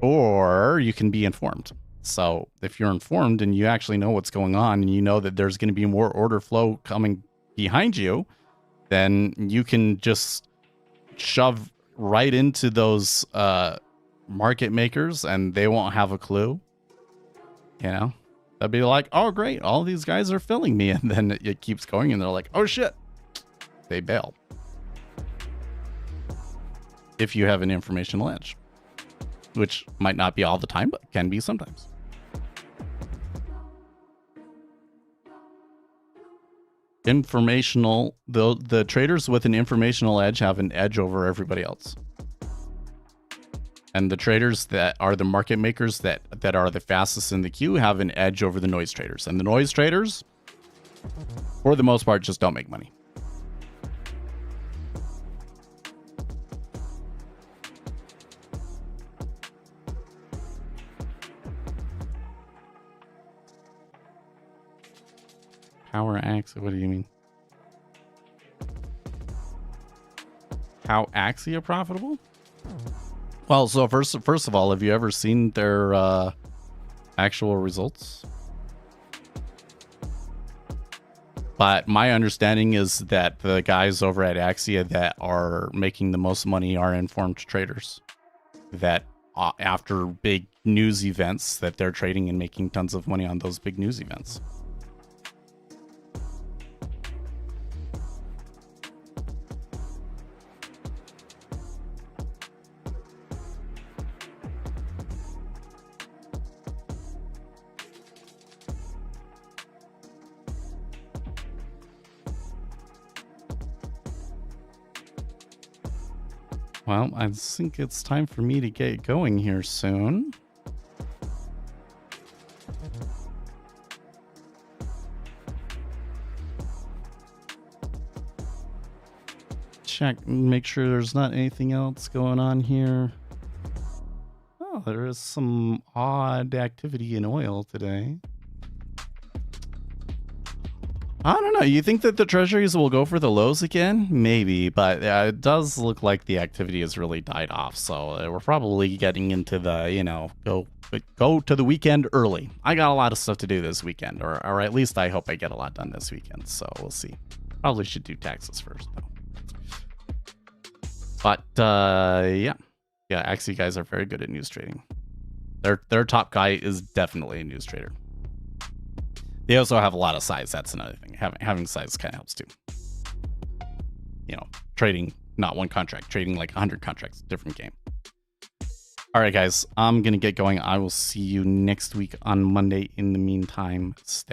Or you can be informed. So if you're informed and you actually know what's going on and you know that there's going to be more order flow coming behind you, then you can just shove right into those market makers and they won't have a clue. You know? They'll be like, oh, great, all these guys are filling me. And then it keeps going and they're like, oh, shit. They bail. If you have an informational edge, which might not be all the time, but can be sometimes. Informational, the traders with an informational edge have an edge over everybody else. And the traders that are the market makers that are the fastest in the queue have an edge over the noise traders. And the noise traders, for the most part, just don't make money. Power Axia, what do you mean? How Axia profitable? Well, so first of all, have you ever seen their actual results? But my understanding is that the guys over at Axia that are making the most money are informed traders. That after big news events, that they're trading and making tons of money on those big news events. Well, I think it's time for me to get going here soon. Check, make sure there's not anything else going on here. Oh, there is some odd activity in oil today. I don't know. You think that the treasuries will go for the lows again? Maybe, but it does look like the activity has really died off. So we're probably getting into the, you know, go to the weekend early. I got a lot of stuff to do this weekend, or at least I hope I get a lot done this weekend. So we'll see. Probably should do taxes first, though. But yeah, Axie guys are very good at news trading. Their top guy is definitely a news trader. They also have a lot of size. That's another thing. Having size kind of helps too. You know, trading not one contract, trading like 100 contracts, different game. All right, guys, I'm going to get going. I will see you next week on Monday. In the meantime, stay